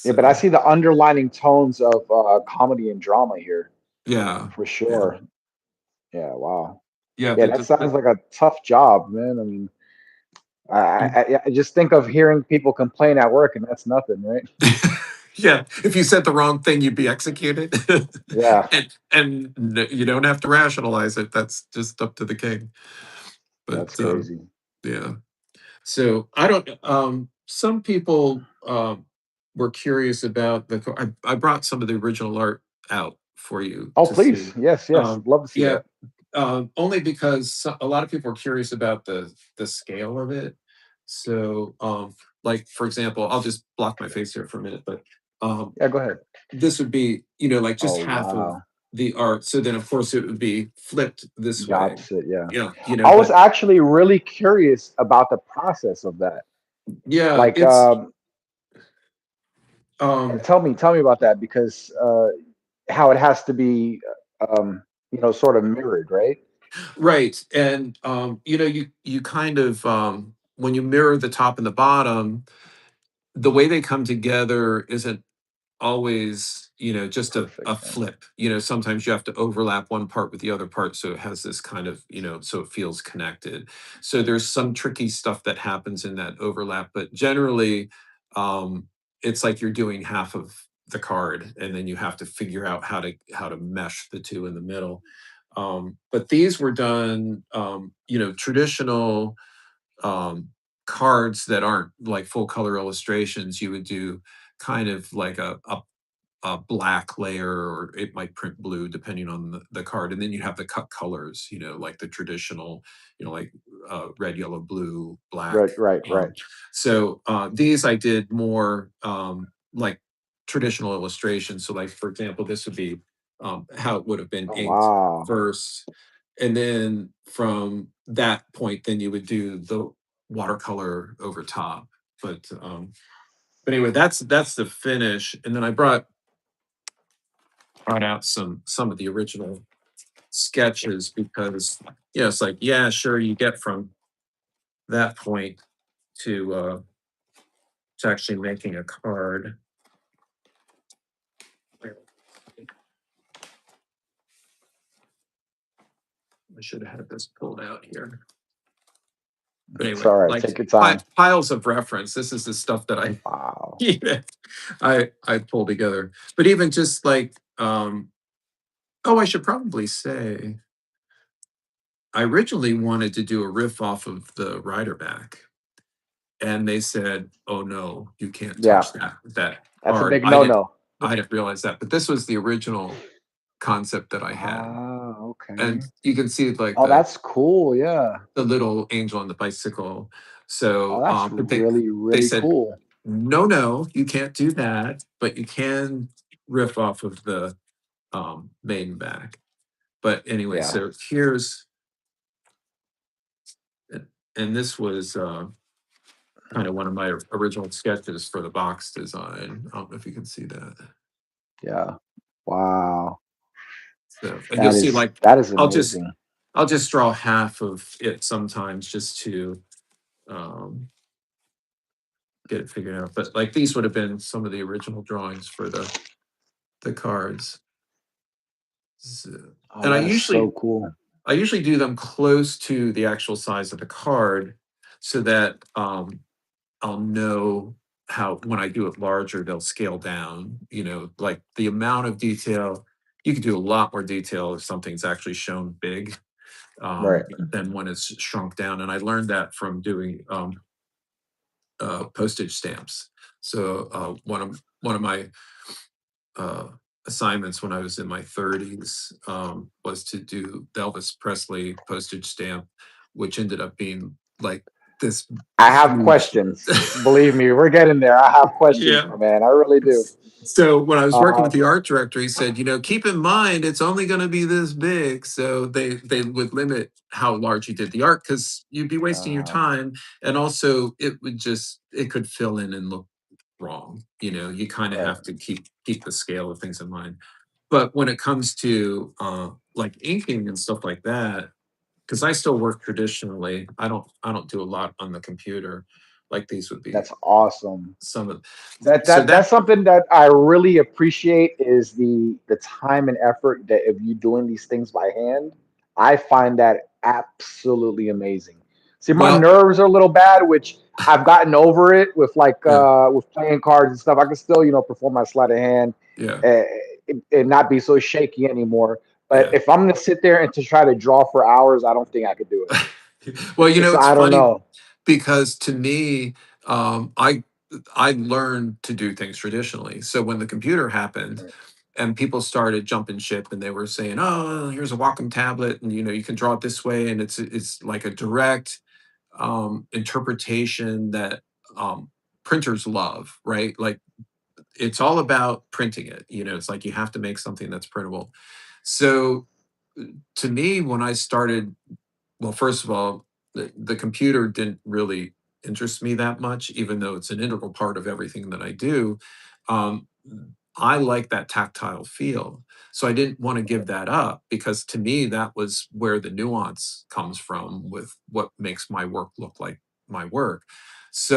Yeah, but I So, see the underlining tones of comedy and drama here yeah, for yeah, sure. Yeah, wow. yeah. Yeah, that sounds like a tough job, man. I mean, I just think of hearing people complain at work, and that's nothing, right? Yeah. If you said the wrong thing, you'd be executed, Yeah, you don't have to rationalize it. That's just up to the king. But that's crazy. yeah. So I don't. Some people were curious about I brought some of the original art out for you Oh, to see. please. Yes, yes. Love to see Yeah, that. only because a lot of people are curious about the scale of it. So, like for example, I'll just block my face here for a minute, but um, Yeah, go ahead. this would be like just Oh, half of wow. the art. So then, of course, it would be flipped this The way. opposite, yeah. I was But actually really curious about the process of that. yeah, Like, it's um, tell me about that because how it has to be, you know, sort of mirrored, right? right, and you kind of when you mirror the top and the bottom, the way they come together isn't always just a Perfect. Yeah. flip. Sometimes you have to overlap one part with the other part so it has this kind of so it feels connected. So there's some tricky stuff that happens in that overlap, but generally um it's like you're doing half of the card and then you have to figure out how to mesh the two in the middle. But these were done traditional um, cards that aren't like full color illustrations. You would do kind of like a black layer, or it might print blue depending on the card. And then you have the cut colors, like the traditional, like red, yellow, blue, black. Right, right, right. So these I did more like traditional illustrations. So, like, for example, this would be how it would have been Oh, inked wow. first. And then from that point, then you would do the watercolor over top. But But anyway, that's the finish, and then I brought out some of the original sketches because it's like, yeah, sure, you get from that point to actually making a card. I should have had this pulled out here. But It's anyway, all right. like Take your time. piles of reference. This is the stuff that I Wow. yeah, I pull together. But even just like oh, I should probably say I originally wanted to do a riff off of the Riderback, and they said, "Oh no, you can't Yeah, touch that that's a card." big no-no. I didn't realize that, but this was the original concept that I had, Ah, okay. and you can see like Oh, that's cool. Yeah. the little angel on the bicycle. Oh, So, that's but really, they really said, cool. "No, no, you can't do that, but you can riff off of the main back." But anyway, Yeah. so here's and this was kind of one of my original sketches for the box design. I don't know if you can see that. Yeah. Wow. So, and you'll see like That is I'll just amazing. I'll just draw half of it sometimes just to um, get it figured out. But like these would have been some of the original drawings for the cards. So, Oh, and that is so cool. I usually do them close to the actual size of the card so that I'll know how when I do it larger, they'll scale down. Like the amount of detail, you can do a lot more detail if something's actually shown big Right. than when it's shrunk down. And I learned that from doing postage stamps. So one of my uh, assignments when I was in my 30s was to do the Elvis Presley postage stamp, which ended up being like this I have huge. questions. Believe me, we're getting there. I have questions, Yeah. my man. I really do. So when I was working with Um, the art director, he said, keep in mind it's only going to be this big. So they would limit how large you did the art because you'd be wasting your uh, time, and also it could fill in and look wrong. You kind of right. have to keep the scale of things in mind. But when it comes to like inking and stuff like that, because I still work traditionally, I don't do a lot on the computer. Like these would be That's awesome. some of That so that that's that something that I really appreciate is the time and effort that if you doing these things by hand, I find that absolutely amazing. See, my well nerves are a little bad, which I've gotten over it with yeah with playing cards and stuff. I can still perform my sleight of hand yeah uh, and not be so shaky anymore. But yeah. if I'm gonna sit there and to try to draw for hours, I don't think I could do Well, it. So it's I don't funny know. because to me, I learned to do things traditionally. So when the computer happened and people started jumping ship and they were saying, "Oh, here's a Wacom tablet, and you can draw it this way," and it's like a direct interpretation that printers love, right? Like it's all about printing it. It's like you have to make something that's printable. So to me, when I started well, first of all, the computer didn't really interest me that much, even though it's an integral part of everything that I do. Um, I like that tactile feel. So I didn't want to give that up because to me, that was where the nuance comes from with what makes my work look like my work.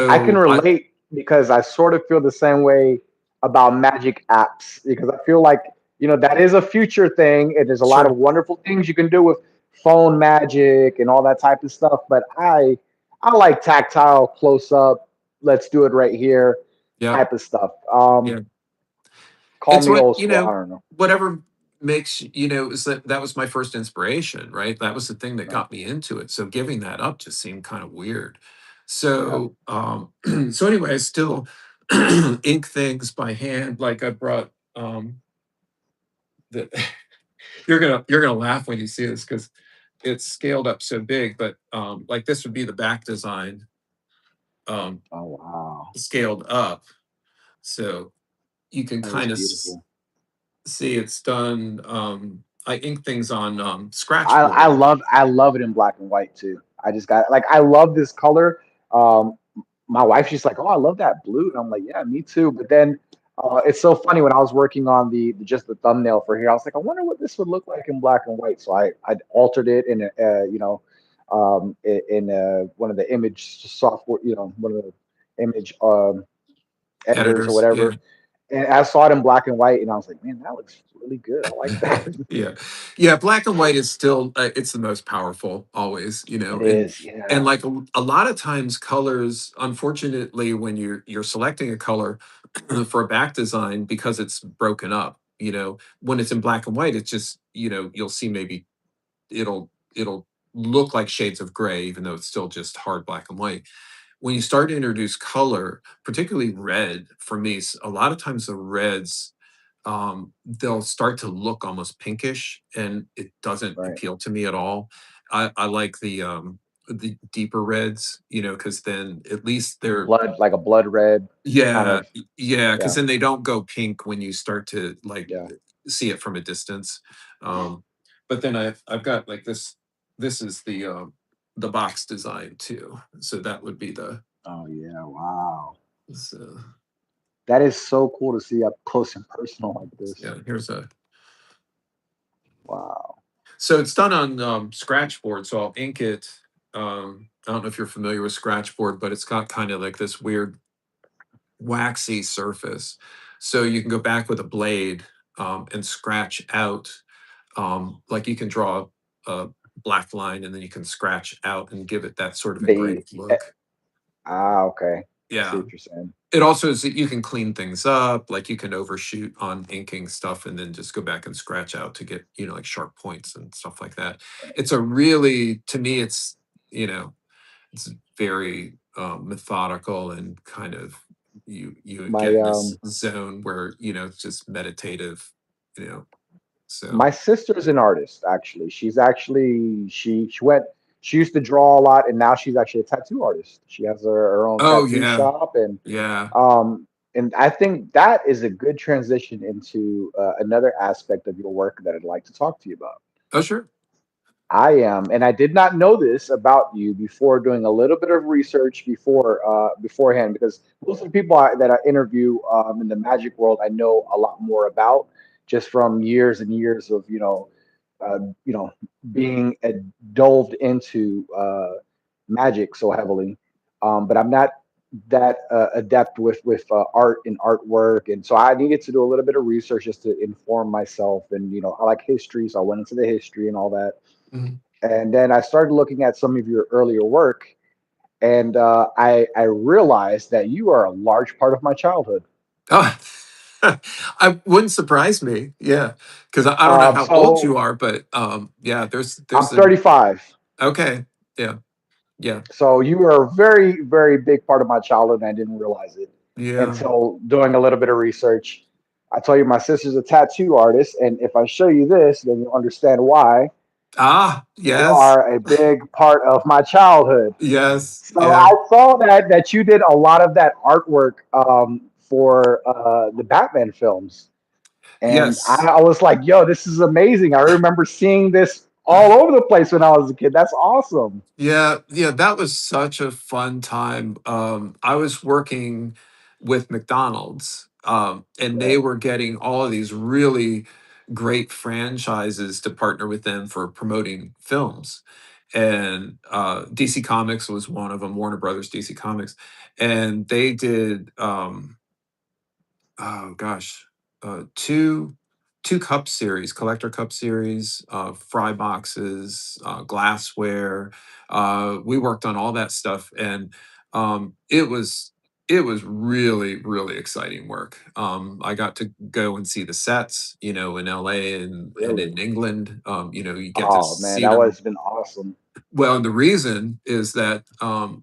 I can So relate because I sort of feel the same way about magic apps because I feel like that is a future thing and there's a lot of sure. wonderful things you can do with phone magic and all that type of stuff, but I like tactile close up, let's do it right here Yeah. type of stuff. Yeah. Call It's me what, old school, I don't know. whatever makes, is that was my first inspiration, right? That was the thing that Right. got me into it. So giving that up just seemed kind of weird. Yeah. So, so anyway, I still ink things by hand. Like I brought, the, you're gonna laugh when you see this because it's scaled up so big, but like this would be the back design, um, Oh wow. scaled up. So you can That is kind of beautiful. see it's done. I ink things on I scratch I board. love I love it in black and white too. I just got like I love this color. Um my wife, she's like, "Oh, I love that blue," and I'm like, "Yeah, me too." But then it's so funny when I was working on just the thumbnail for here, I was like, "I wonder what this would look like in black and white." So I altered it in one of the image software, one of the image editors or Editors, yeah. whatever, and I saw it in black and white, and I was like, "Man, that looks really good. I like that." Yeah. Yeah, black and white is still, it's the most powerful always, It and is, yeah, like a lot of times colors, unfortunately, when you're selecting a color for a back design because it's broken up, when it's in black and white, it's just, you'll see maybe it'll look like shades of gray, even though it's still just hard black and white. When you start to introduce color, particularly red, for me, a lot of times the reds, they'll start to look almost pinkish, and it doesn't right. appeal to me at all. I like the deeper reds, because then at least they're, Blood, like a blood red kind yeah, of, yeah, because yeah, then they don't go pink when you start to like yeah. see it from a distance. Um, but then I've got like this. This is the box design too. So that would be the Oh yeah, wow. so, That is so cool to see up close and personal like this. yeah. Here's a Wow. So it's done on Scratchboard. So I'll ink it. I don't know if you're familiar with Scratchboard, but it's got kind of like this weird waxy surface. So you can go back with a blade and scratch out. Like you can draw a black line and then you can scratch out and give it that sort of The engraved look. okay. I see Yeah. what you're saying. It also is that you can clean things up, like you can overshoot on inking stuff and then just go back and scratch out to get, like sharp points and stuff like that. It's a really, to me, you know, it's very methodical and kind of you get My in this zone where, it's just meditative, you know. my So, sister's an artist actually. She's actually she used to draw a lot and now she's actually a tattoo artist. She has her own oh tattoo yeah, shop yeah. um and I think that is a good transition into another aspect of your work that I'd like to talk to you about. Oh sure. I am, and I did not know this about you before doing a little bit of research beforehand, because most of the people that I interview in the magic world, I know a lot more about just from years and years of uh, you know, being delved into magic so heavily. But I'm not that adept with art and artwork, and so I needed to do a little bit of research just to inform myself. And I like history, so I went into the history and all that. Mhm. And then I started looking at some of your earlier work, and I realized that you are a large part of my childhood. Oh, I wouldn't surprise me. Yeah, because I don't know Um, how old so you are, but yeah, I'm there's a 35. okay. Yeah, yeah, So you are a very, very big part of my childhood, and I didn't realize it yeah. until doing a little bit of research. I told you my sister's a tattoo artist, and if I show you this, then you'll understand why Ah, you yes, are a big part of my childhood. yes, So yeah, I saw that you did a lot of that artwork for the Batman films, and yes. I was like, "Yo, this is amazing!" I remember seeing this all over the place when I was a kid. That's awesome. Yeah, yeah, that was such a fun time. I was working with McDonald's, and they Right. were getting all of these really great franchises to partner with them for promoting films. And DC Comics was one of them, Warner Brothers DC Comics. And they did oh gosh, two cup series, collector cup series, fry boxes, glassware. We worked on all that stuff, and it was really really exciting work. I got to go and see the sets, in LA and in Really? England. You get to Oh man, see that them. was been awesome. Well, and the reason is that,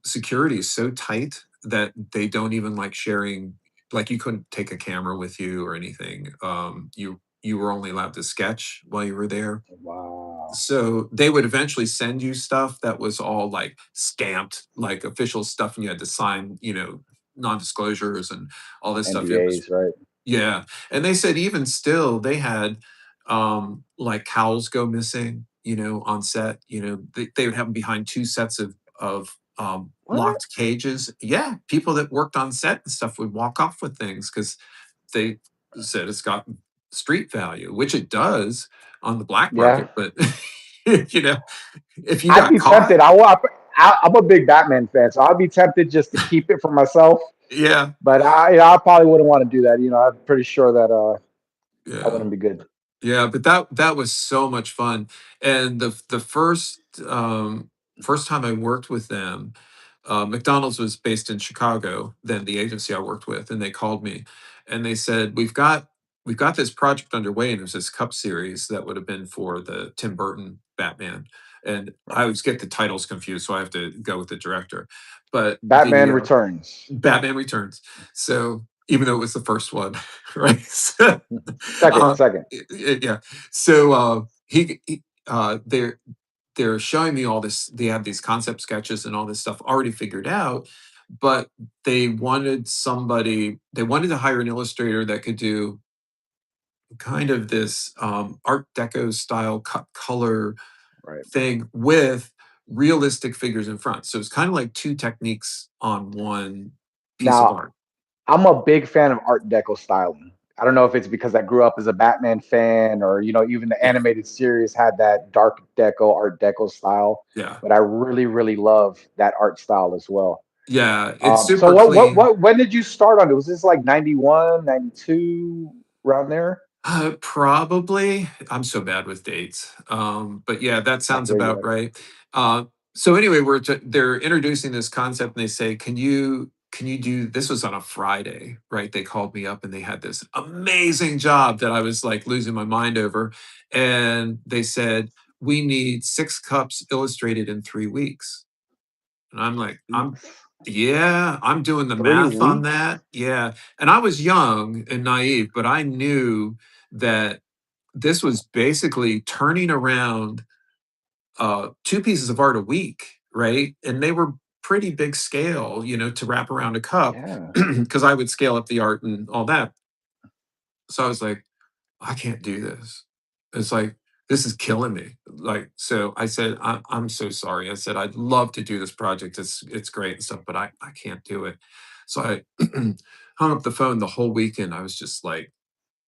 security is so tight that they don't even like sharing, like, you couldn't take a camera with you or anything. You were only allowed to sketch while you were there. Wow. So, they would eventually send you stuff that was all, like, stamped, like, official stuff, and you had to sign, non-disclosures and all this stuff. It was NDAs, right? yeah, and they said even still, they had, like, cows go missing, on set, they would have them behind 2 sets of What? locked cages. Yeah, people that worked on set and stuff would walk off with things because they said it's got street value, which it does on the black Yeah. market. But you know, if you I'd got be caught, tempted. I'm a big Batman fan, so I'd be tempted just to keep it for myself. yeah, But I probably wouldn't want to do that. I'm pretty sure that that yeah. wouldn't be good. Yeah, but that was so much fun. And the first time I worked with them, McDonald's was based in Chicago, then the agency I worked with, and they called me and they said, we've got this project underway, and it was this cup series that would have been for the Tim Burton Batman. And I Right. always get the titles confused, so I have to go with the director. But Batman Returns. Batman Returns. So even though it was the first one, right? So, Second, uh, second. yeah. So they're showing me all this. They had these concept sketches and all this stuff already figured out, but they wanted somebody. They wanted to hire an illustrator that could do kind of this Art Deco style cut color Right. thing with realistic figures in front. So it's kind of like two techniques on one piece of Now, art. I'm a big fan of Art Deco styling. I don't know if it's because I grew up as a Batman fan, or even the Yeah, animated series had that dark deco, Art Deco style. yeah, But I really, really love that art style as well. yeah. It's So super clean. when did you start on it? Was this like 91, 92, around there? Probably. I'm so bad with dates. But yeah, that I sounds hear you. about right. So anyway, they're introducing this concept and they say, can you do this was on a Friday, right? They called me up and they had this amazing job that I was like losing my mind over. And they said, we need 6 cups illustrated in 3 weeks. And I'm like, Weeks. yeah, I'm doing the Three math on weeks? that. Yeah. And I was young and naive, but I knew that this was basically turning around 2 pieces of art a week, right? And they were pretty big scale, to wrap around a cup Yeah. because I would scale up the art and all that. So I was like, I can't do this. It's like, this is killing me. Like, so I said, I'm so sorry. I said, I'd love to do this project. It's great and stuff, but I can't do it. So I hung up the phone the whole weekend. I was just like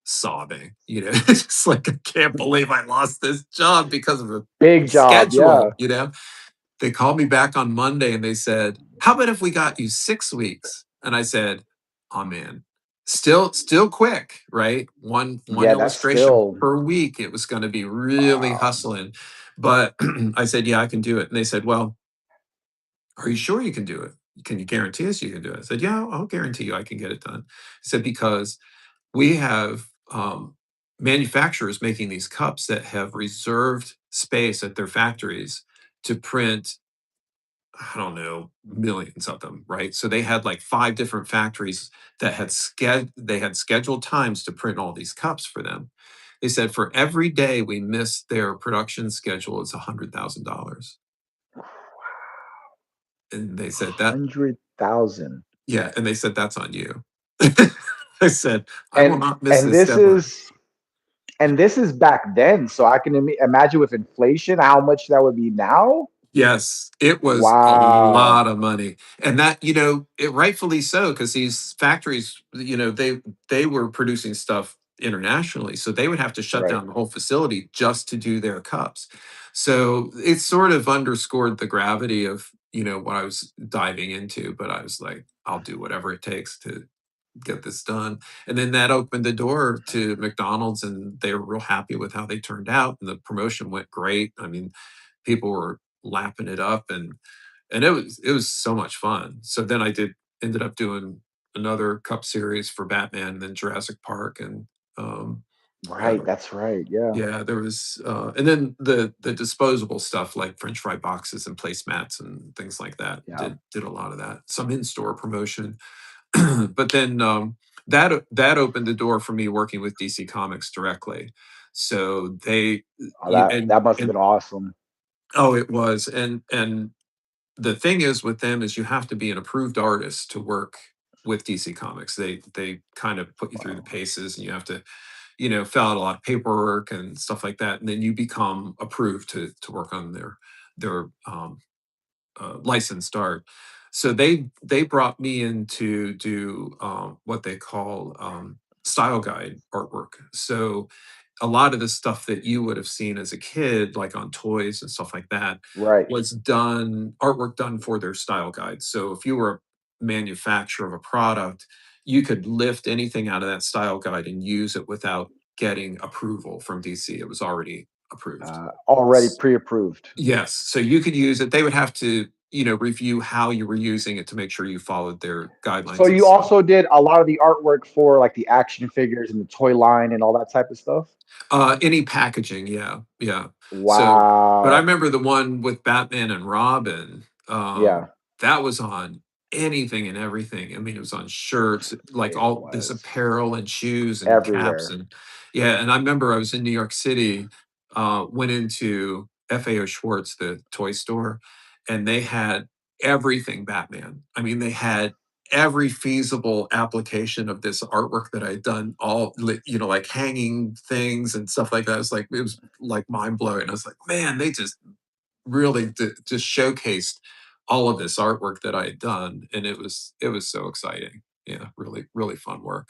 sobbing, just like, I can't believe I lost this job because of a Big job. Yeah. schedule. They called me back on Monday and they said, "How about if we got you 6 weeks?" And I said, "I'm in." Still quick, right? One Yeah, that's illustration still per week. It was going to be really wow. hustling, but I said, "Yeah, I can do it." And they said, "Well, are you sure you can do it? Can you guarantee us you can do it?" I said, "Yeah, I'll guarantee you I can get it done." I said, "Because we have manufacturers making these cups that have reserved space at their factories to print, I don't know, millions of them, right? So they had like 5 different factories that they had scheduled times to print all these cups for them. They said for every day we miss their production schedule, it's $100,000. And they said that, 100,000. yeah, and they said that's on you. I said, I will And not miss and this this deadline. is and this is back then, so I can imagine with inflation how much that would be now. Yes, it was a Wow. lot of money. And that, it rightfully so, because these factories, they were producing stuff internationally. So they would have to shut Right. down the whole facility just to do their cups. So it sort of underscored the gravity of, what I was diving into. But I was like, I'll do whatever it takes to get this done. And then that opened the door to McDonald's and they were real happy with how they turned out. And the promotion went great. I mean, people were lapping it up and it was so much fun. So then I did ended up doing another cup series for Batman and then Jurassic Park and um Right. uh, That's right. Yeah. yeah, there was and then the disposable stuff like French fry boxes and placemats and things like that. Yeah. Did a lot of that. Some in-store promotion. But then that opened the door for me working with DC Comics directly. So they Oh, that must have and been awesome. oh, it was. And the thing is with them is you have to be an approved artist to work with DC Comics. They kind of put you through the Wow. paces and you have to, fill out a lot of paperwork and stuff like that. And then you become approved to work on their licensed art. So they brought me in to do what they call style guide artwork. So a lot of the stuff that you would have seen as a kid, like on toys and stuff like that, Right. was done artwork done for their style guide. So if you were a manufacturer of a product, you could lift anything out of that style guide and use it without getting approval from DC. It was already approved. Already pre-approved. Yes, so you could use it. They would have to, review how you were using it to make sure you followed their So guidelines and you stuff. also did a lot of the artwork for like the action figures and the toy line and all that type of stuff. Any packaging, yeah, yeah. So, but I Wow. remember the one with Batman and Robin, Yeah, that was on anything and everything. I mean, it was on shirts, like it all this was apparel and shoes and caps everywhere. and yeah, and I remember I was in New York City, went into FAO Schwartz, the toy store, and they had everything Batman. I mean, they had every feasible application of this artwork that I'd done, all like hanging things and stuff like that. It was like mind blowing. I was like, man, they just really just showcased all of this artwork that I had done, and it was so exciting. Yeah, really, really fun work.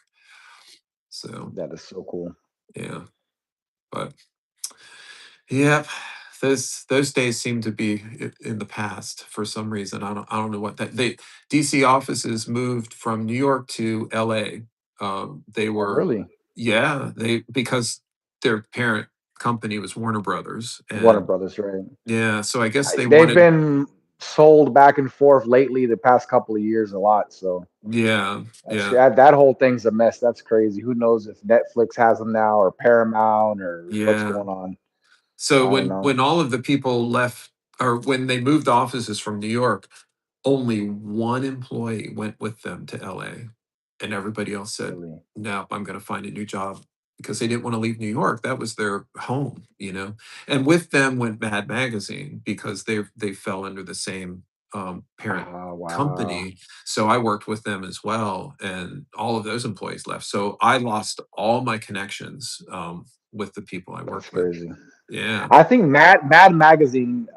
So That is so cool. yeah, but yeah, those days seem to be in the past for some reason. I don't know what that they DC offices moved from New York to LA. They Oh, were really? yeah, they because their parent company was Warner Brothers Warner and Brothers, right? yeah, so I guess they They've wanted been sold back and forth lately the past couple of years a lot. So yeah, yeah, that whole thing's a mess. That's crazy. Who knows if Netflix has them now or Paramount or what's yeah. going on? So I don't when know. all of the people left or when they moved offices from New York, only one employee went with them to LA, and everybody else said, Really? "No, I'm gonna find a new job," because they didn't wanna leave New York, that was their home, you know? And with them went Mad Magazine because they fell under the same, parent Ah, wow. company, so I worked with them as well, and all of those employees left, so I lost all my connections, with the people I That's worked with. crazy. Yeah. I think Mad Magazine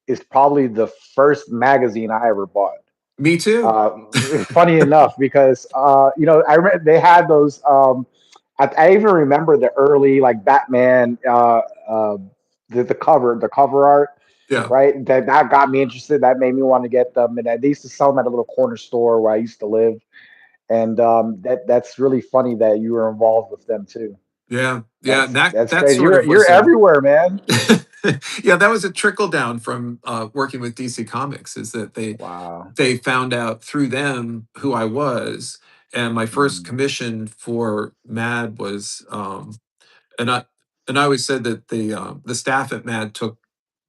is probably the first magazine I ever bought. Me too. Funny enough, because they had those. I even remember the early like Batman, the cover art, Yeah. right? That got me interested. That made me want to get them, and they used to sell them at a little corner store where I used to live. And that's really funny that you were involved with them too. Yeah, yeah, That's that's that crazy. sort You're of you're was a everywhere, man. yeah, that was a trickle down from, working with DC Comics, is that Wow. they found out through them who I was, and my first Mm, commission for Mad was, and I always said that the staff at Mad took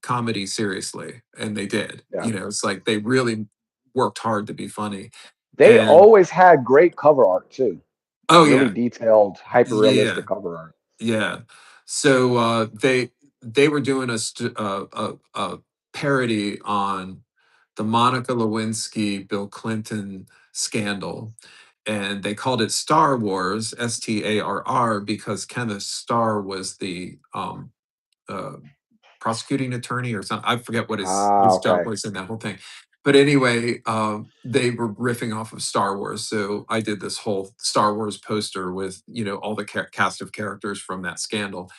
comedy seriously, and they did, yeah. it's like they really worked hard to be funny, They and always had great cover art too. Like oh, really yeah, detailed, hyper yeah. realistic cover art. Yeah. So, they were doing a parody on the Monica Lewinsky, Bill Clinton scandal, and they called it Star Wars, STARR, because Kenneth Starr was the, uh prosecuting attorney or something. I forget what Ah, his job okay. was in that whole thing. But anyway, they were riffing off of Star Wars. So I did this whole Star Wars poster with, all the cast of characters from that scandal.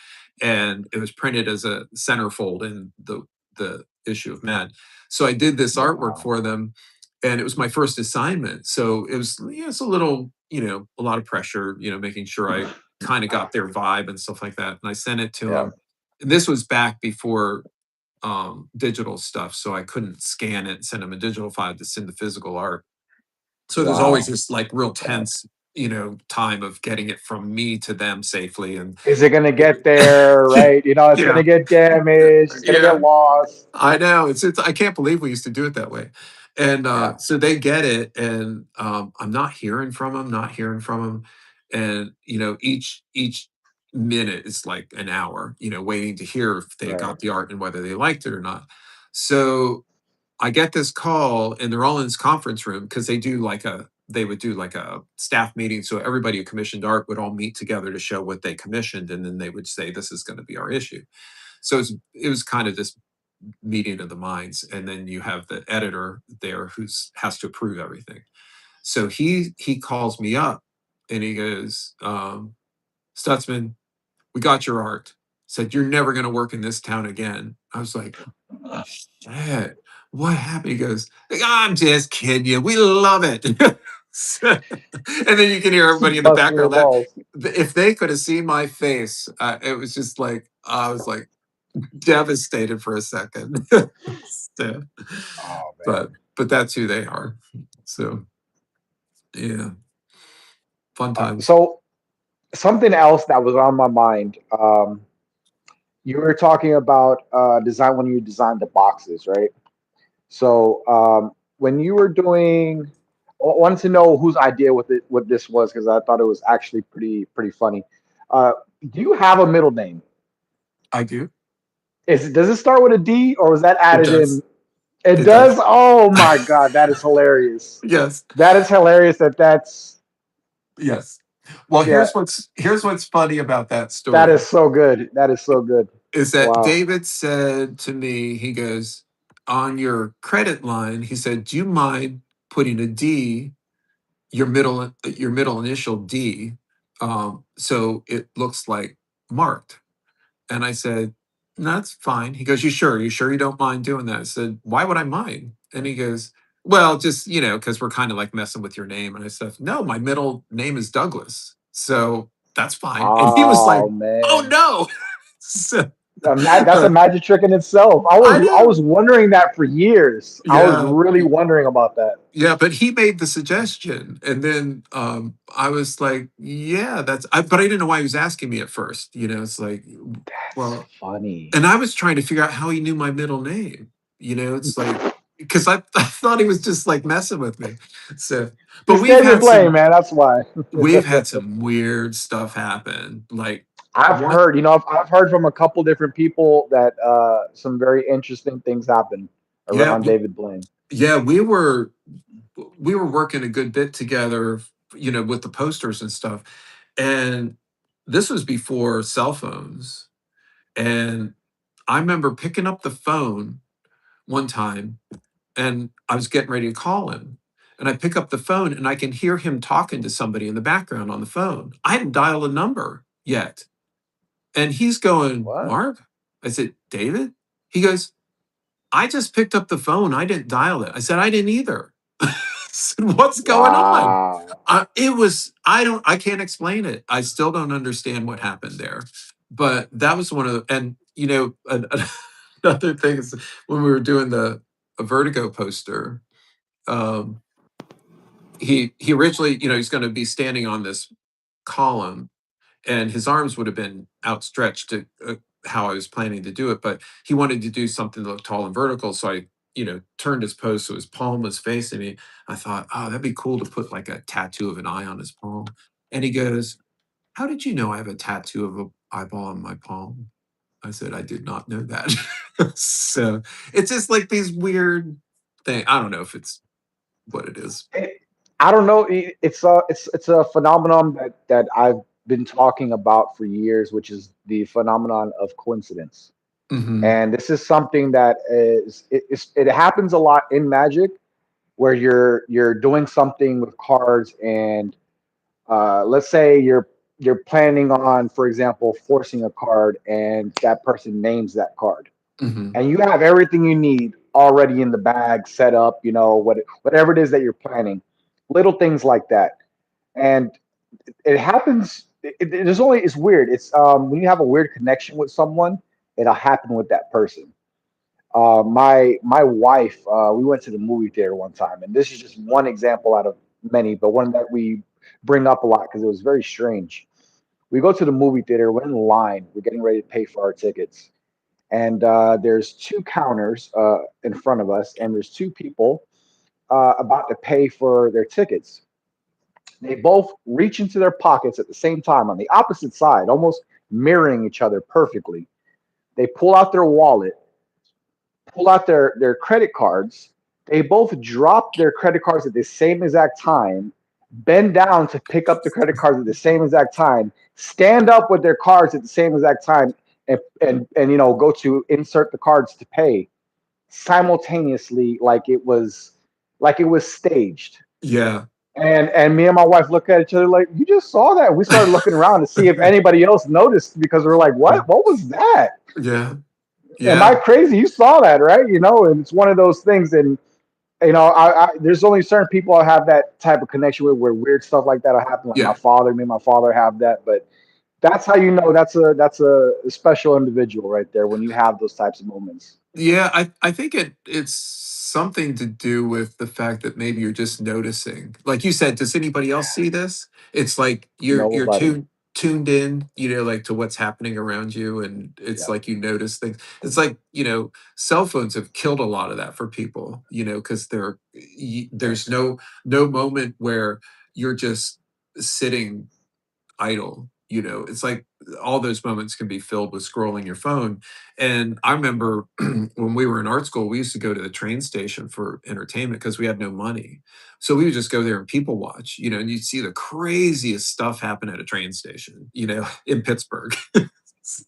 And it was printed as a centerfold in the issue of Mad. So I did this artwork Wow. for them, and it was my first assignment. So it was, it's a little, a lot of pressure, making sure I kind of got their vibe and stuff like that. And I sent it to Yeah. them. This was back before digital stuff, so I couldn't scan it and send them a digital file to send the physical art. So there's always Wow. this like real Yeah. tense, time of getting it from me to them safely. And Is it gonna get there? Right. It's yeah, gonna get damaged. It's gonna yeah, get lost. I know. It's I can't believe we used to do it that way. And Yeah. so they get it, and I'm not hearing from them, not hearing from them, and each minute is like an hour, waiting to hear if they Right. got the art and whether they liked it or not. So I get this call, and they're all in this conference room because they would do like a staff meeting. So everybody who commissioned art would all meet together to show what they commissioned, and then they would say, "This is going to be our issue." So it was kind of this meeting of the minds, and then you have the editor there who's has to approve everything. So he calls me up and he goes, Stutzman, we got your art. Said, you're never going to work in this town again. I was like, shit, what happened? He goes, I'm just kidding you. We love it. And then you can hear everybody in the Busting your background laugh. balls. If they could have seen my face, it was just like, I was like devastated for a second. So, Oh but, man. but that's who they are. So, yeah, fun times. So something else that was on my mind. You were talking about design when you designed the boxes, right? So when you were doing, I wanted to know whose idea what this was because I thought it was actually pretty funny. Uh, do you have a middle name? I do. Does it start with a D or was that It added in? does. It It does. does. Oh my God, that is hilarious. Yes. That is hilarious. That's Yes. Well, yeah. here's what's funny about that That story is so good. That is so good. is that Wow. David said to me, he goes, on your credit line, he said, do you mind putting a D, your middle initial D, so it looks like marked? And I said, "No, that's fine." He goes, "You sure? You sure you don't mind doing that?" I said, "Why would I mind?" And he goes, "Well, just, because we're kind of like messing with your name." And I said, "No, my middle name is Douglas. So that's fine." And he was Oh like, "Oh man. no." So, That's a but magic trick in itself. I I was know. wondering that for years. I was Yeah. really wondering about that. Yeah, but he made the suggestion, and then I was like, "Yeah, but I didn't know why he was asking me at first. It's like, That's well, funny. and I was trying to figure out how he knew my middle name. It's like because I thought he was just like messing with me. So, You but stay in your lane, man. That's why. we've had some weird stuff happen. Like I've what? heard, I've heard from a couple different people that some very interesting things happen Yeah, around David Blaine. yeah. We were working a good bit together, with the posters and stuff. And this was before cell phones. And I remember picking up the phone one time and I was getting ready to call him. And I pick up the phone and I can hear him talking to somebody in the background on the phone. I hadn't dialed a number yet. And he's going, What? Mark? I said, David? He goes, I just picked up the phone. I didn't dial it. I said, I didn't either. I said, what's going on? Wow. I can't explain it. I still don't understand what happened there. But that was one of the, and another thing is when we were doing a Vertigo poster, um, he originally, he's going to be standing on this column, and his arms would have been outstretched to how I was planning to do it, but he wanted to do something that looked tall and vertical. So I, turned his pose so his palm was facing me. I thought, oh, that'd be cool to put like a tattoo of an eye on his palm. And he goes, "How did you know I have a tattoo of an eyeball on my palm?" I said, "I did not know that." So it's just like these weird things. I don't know if it's what it is. It, I don't know. It's a phenomenon that I've been talking about for years, which is the phenomenon of coincidence. Hmm. And this is something that it happens a lot in Magic, where you're doing something with cards, and let's say you're planning on, for example, forcing a card, and that person names that card, Hmm. and you have everything you need already in the bag set up. Whatever it is that you're planning, little things like that, and it happens. It's weird. It's when you have a weird connection with someone, it'll happen with that person. My wife, we went to the movie theater one time, and this is just one example out of many, but one that we bring up a lot because it was very strange. We go to the movie theater, we're in line, we're getting ready to pay for our tickets, and there's two counters in front of us, and there's two people about to pay for their tickets. They both reach into their pockets at the same time on the opposite side, almost mirroring each other perfectly. They pull out their wallet, pull out their credit cards. They both drop their credit cards at the same exact time, bend down to pick up the credit cards at the same exact time, stand up with their cards at the same exact time, and go to insert the cards to pay. simultaneously like it was staged. Yeah. And me and my wife look at each other like, you just saw that. We started looking around to see if anybody else noticed because we're like, Yeah. what was that? Yeah. Am Yeah. I crazy? You saw that, right? And it's one of those things. And there's only certain people I have that type of connection with where weird stuff like that will happen. Like my Yeah. father, me and my father have that. But that's how you know that's a special individual right there when you have those types of moments. Yeah, I think it's something to do with the fact that maybe you're just noticing. Like you said, does anybody else see this? It's like you're Nobody. tuned in, like to what's happening around you, and it's Yep. like you notice things. It's like, cell phones have killed a lot of that for people, because there's Yes. no moment where you're just sitting idle. It's like all those moments can be filled with scrolling your phone. And I remember when we were in art school, we used to go to the train station for entertainment because we had no money. So we would just go there and people watch, and you'd see the craziest stuff happen at a train station, in Pittsburgh.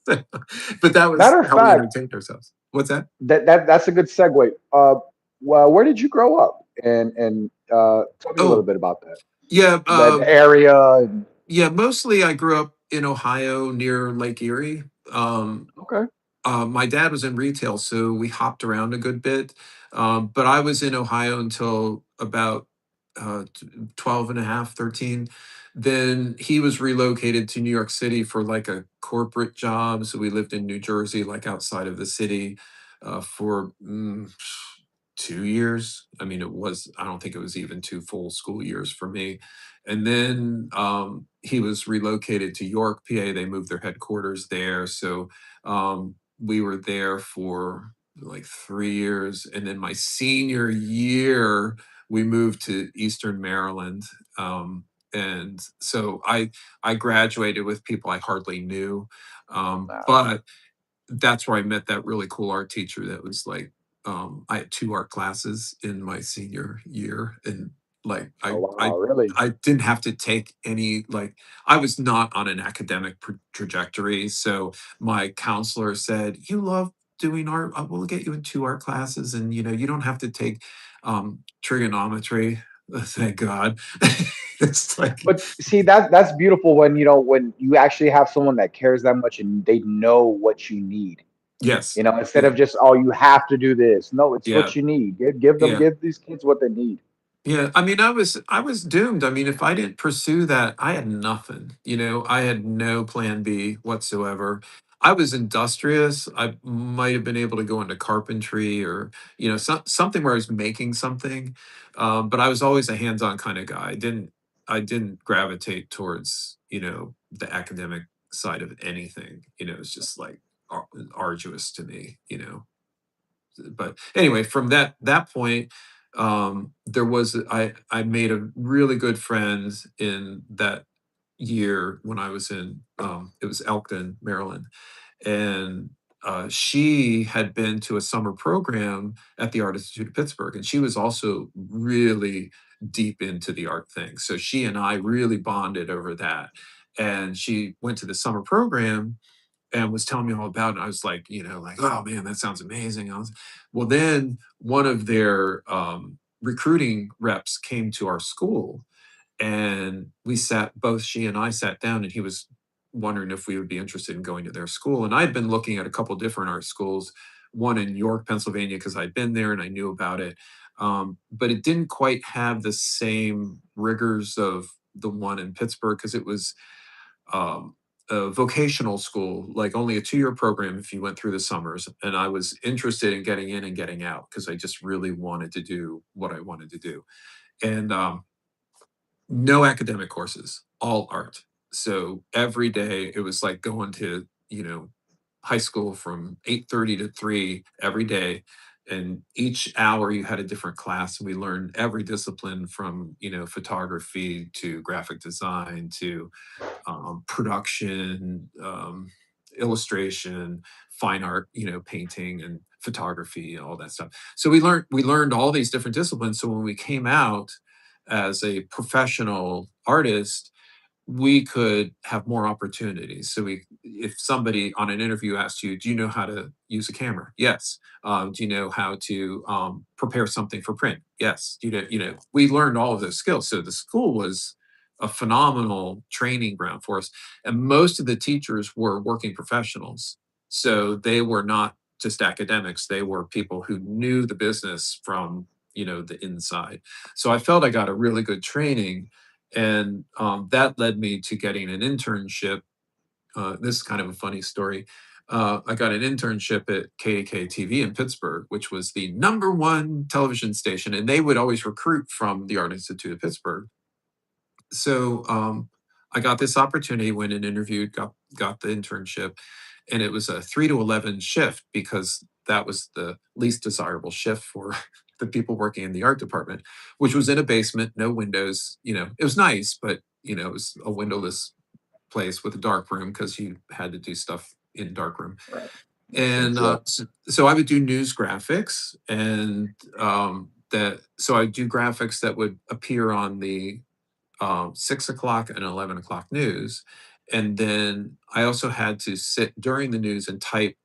But that was Matter of how we fact, entertained ourselves. What's that? that's a good segue. Well, where did you grow up? And tell me a little Oh, bit about that. yeah. The area. And, Yeah, mostly I grew up in Ohio near Lake Erie. okay. My dad was in retail, so we hopped around a good bit. But I was in Ohio until about 12 and a half, 13. Then he was relocated to New York City for like a corporate job. So we lived in New Jersey, like outside of the city, for 2 years. I mean, I don't think it was even 2 full school years for me. And then he was relocated to York, PA. They moved their headquarters there. So we were there for like 3 years. And then my senior year, we moved to Eastern Maryland. And so I graduated with people I hardly knew. Wow. But that's where I met that really cool art teacher that was like, I had two art classes in my senior year, and like Oh I I wow, really? I didn't have to take any, like, I was not on an academic trajectory. So my counselor said, "You love doing art. We'll get you in two art classes, and you don't have to take trigonometry." Thank God. It's like, But see, that's beautiful when when you actually have someone that cares that much and they know what you need. yes, Instead yeah, of just, oh, you have to do this. No, it's yeah, what you need. yeah. Give these kids what they need. Yeah, I mean, I was doomed. I mean, if I didn't pursue that, I had nothing. I had no plan B whatsoever. I was industrious. I might have been able to go into carpentry or, something where I was making something. But I was always a hands-on kind of guy. I didn't gravitate towards, the academic side of anything. It's just like arduous to me. But anyway, from that point, there was I made a really good friend in that year when I was in, it was Elkton, Maryland, and she had been to a summer program at the Art Institute of Pittsburgh, and she was also really deep into the art thing. So she and I really bonded over that, and she went to the summer program and was telling me all about it. And I was like, like, oh man, that sounds amazing. Well, then one of their recruiting reps came to our school, and both she and I sat down, and he was wondering if we would be interested in going to their school. And I'd been looking at a couple different art schools, one in York, Pennsylvania, because I'd been there and I knew about it. But it didn't quite have the same rigors of the one in Pittsburgh because it was a vocational school, like only a 2-year program if you went through the summers. And I was interested in getting in and getting out because I just really wanted to do what I wanted to do. And no academic courses, all art. So every day it was like going to, high school from 8:30 to 3 every day. And each hour you had a different class. And we learned every discipline from, photography to graphic design to production, illustration, fine art, painting and photography, all that stuff. So we learned all these different disciplines. So when we came out as a professional artist, we could have more opportunities. So if somebody on an interview asked you, "Do you know how to use a camera?" Yes. Do you know how to prepare something for print? Yes. We learned all of those skills. So the school was a phenomenal training ground for us, and most of the teachers were working professionals. So they were not just academics; they were people who knew the business from the inside. So I felt I got a really good training, and that led me to getting an internship. This is kind of a funny story. I got an internship at KDK TV in Pittsburgh, which was the number one television station, and they would always recruit from the Art Institute of Pittsburgh. So I got this opportunity, went and interviewed, got the internship, and it was a 3 to 11 shift because that was the least desirable shift for the people working in the art department, which was in a basement, no windows. It was nice, but it was a windowless place with a dark room because you had to do stuff in dark room. Right. Makes And sense. Yeah. so I would do news graphics, and that so I do graphics that would appear on the 6 o'clock and 11 o'clock news. And then I also had to sit during the news and type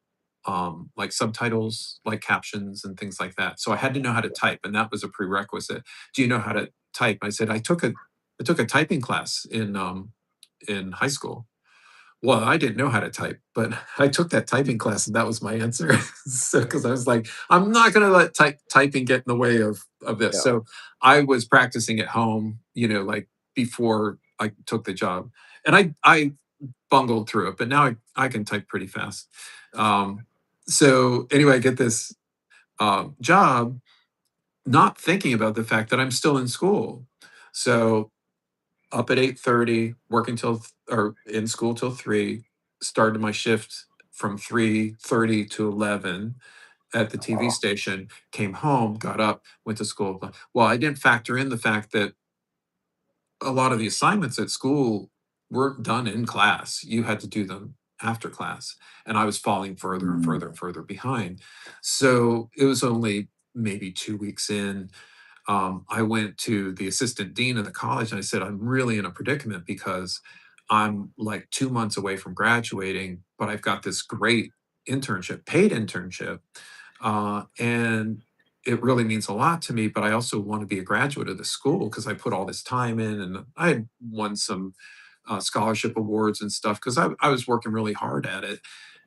like subtitles, like captions and things like that. So I had to know how to type, and that was a prerequisite. Do you know how to type? I said I took a typing class in high school. Well, I didn't know how to type, but I took that typing class, and that was my answer. So, because I was like, I'm not going to let typing get in the way of this. Yeah. So, I was practicing at home, like before I took the job, and I bungled through it, but now I can type pretty fast. So anyway, I get this job, not thinking about the fact that I'm still in school. So up at 8:30, working till or in school till 3, started my shift from 3:30 to 11 at the TV Wow. station, came home, got up, went to school. Well, I didn't factor in the fact that a lot of the assignments at school weren't done in class. You had to do them after class, and I was falling further and Mm, further and further behind. So it was only maybe 2 weeks in, I went to the assistant dean of the college and I said, I'm really in a predicament because I'm like 2 months away from graduating, but I've got this great internship, paid internship. And it really means a lot to me, but I also want to be a graduate of the school because I put all this time in, and I had won some scholarship awards and stuff because I was working really hard at it.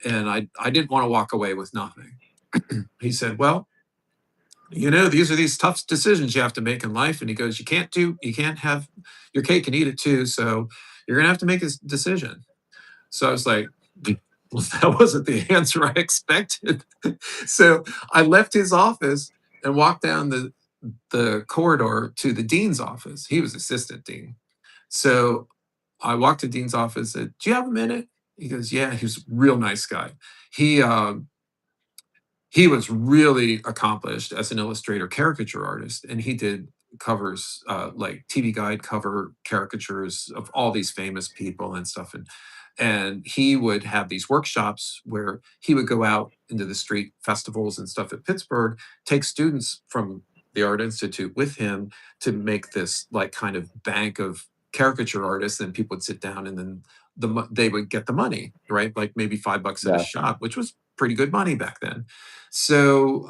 And I didn't want to walk away with nothing. He said, well, these are these tough decisions you have to make in life. And he goes, you can't have your cake and eat it too. So you're going to have to make a decision. So I was like, well, that wasn't the answer I expected. So I left his office and walked down the corridor to the dean's office. He was assistant dean. So I walked to dean's office and said, do you have a minute? He goes, yeah. He was a real nice guy. He, he was really accomplished as an illustrator caricature artist, and he did covers, like TV Guide cover caricatures of all these famous people and stuff. And he would have these workshops where he would go out into the street festivals and stuff at Pittsburgh, take students from the Art Institute with him to make this like kind of bank of caricature artists, and people would sit down, and then they would get the money, right? Like maybe $5 at a yeah. shop, which was pretty good money back then. So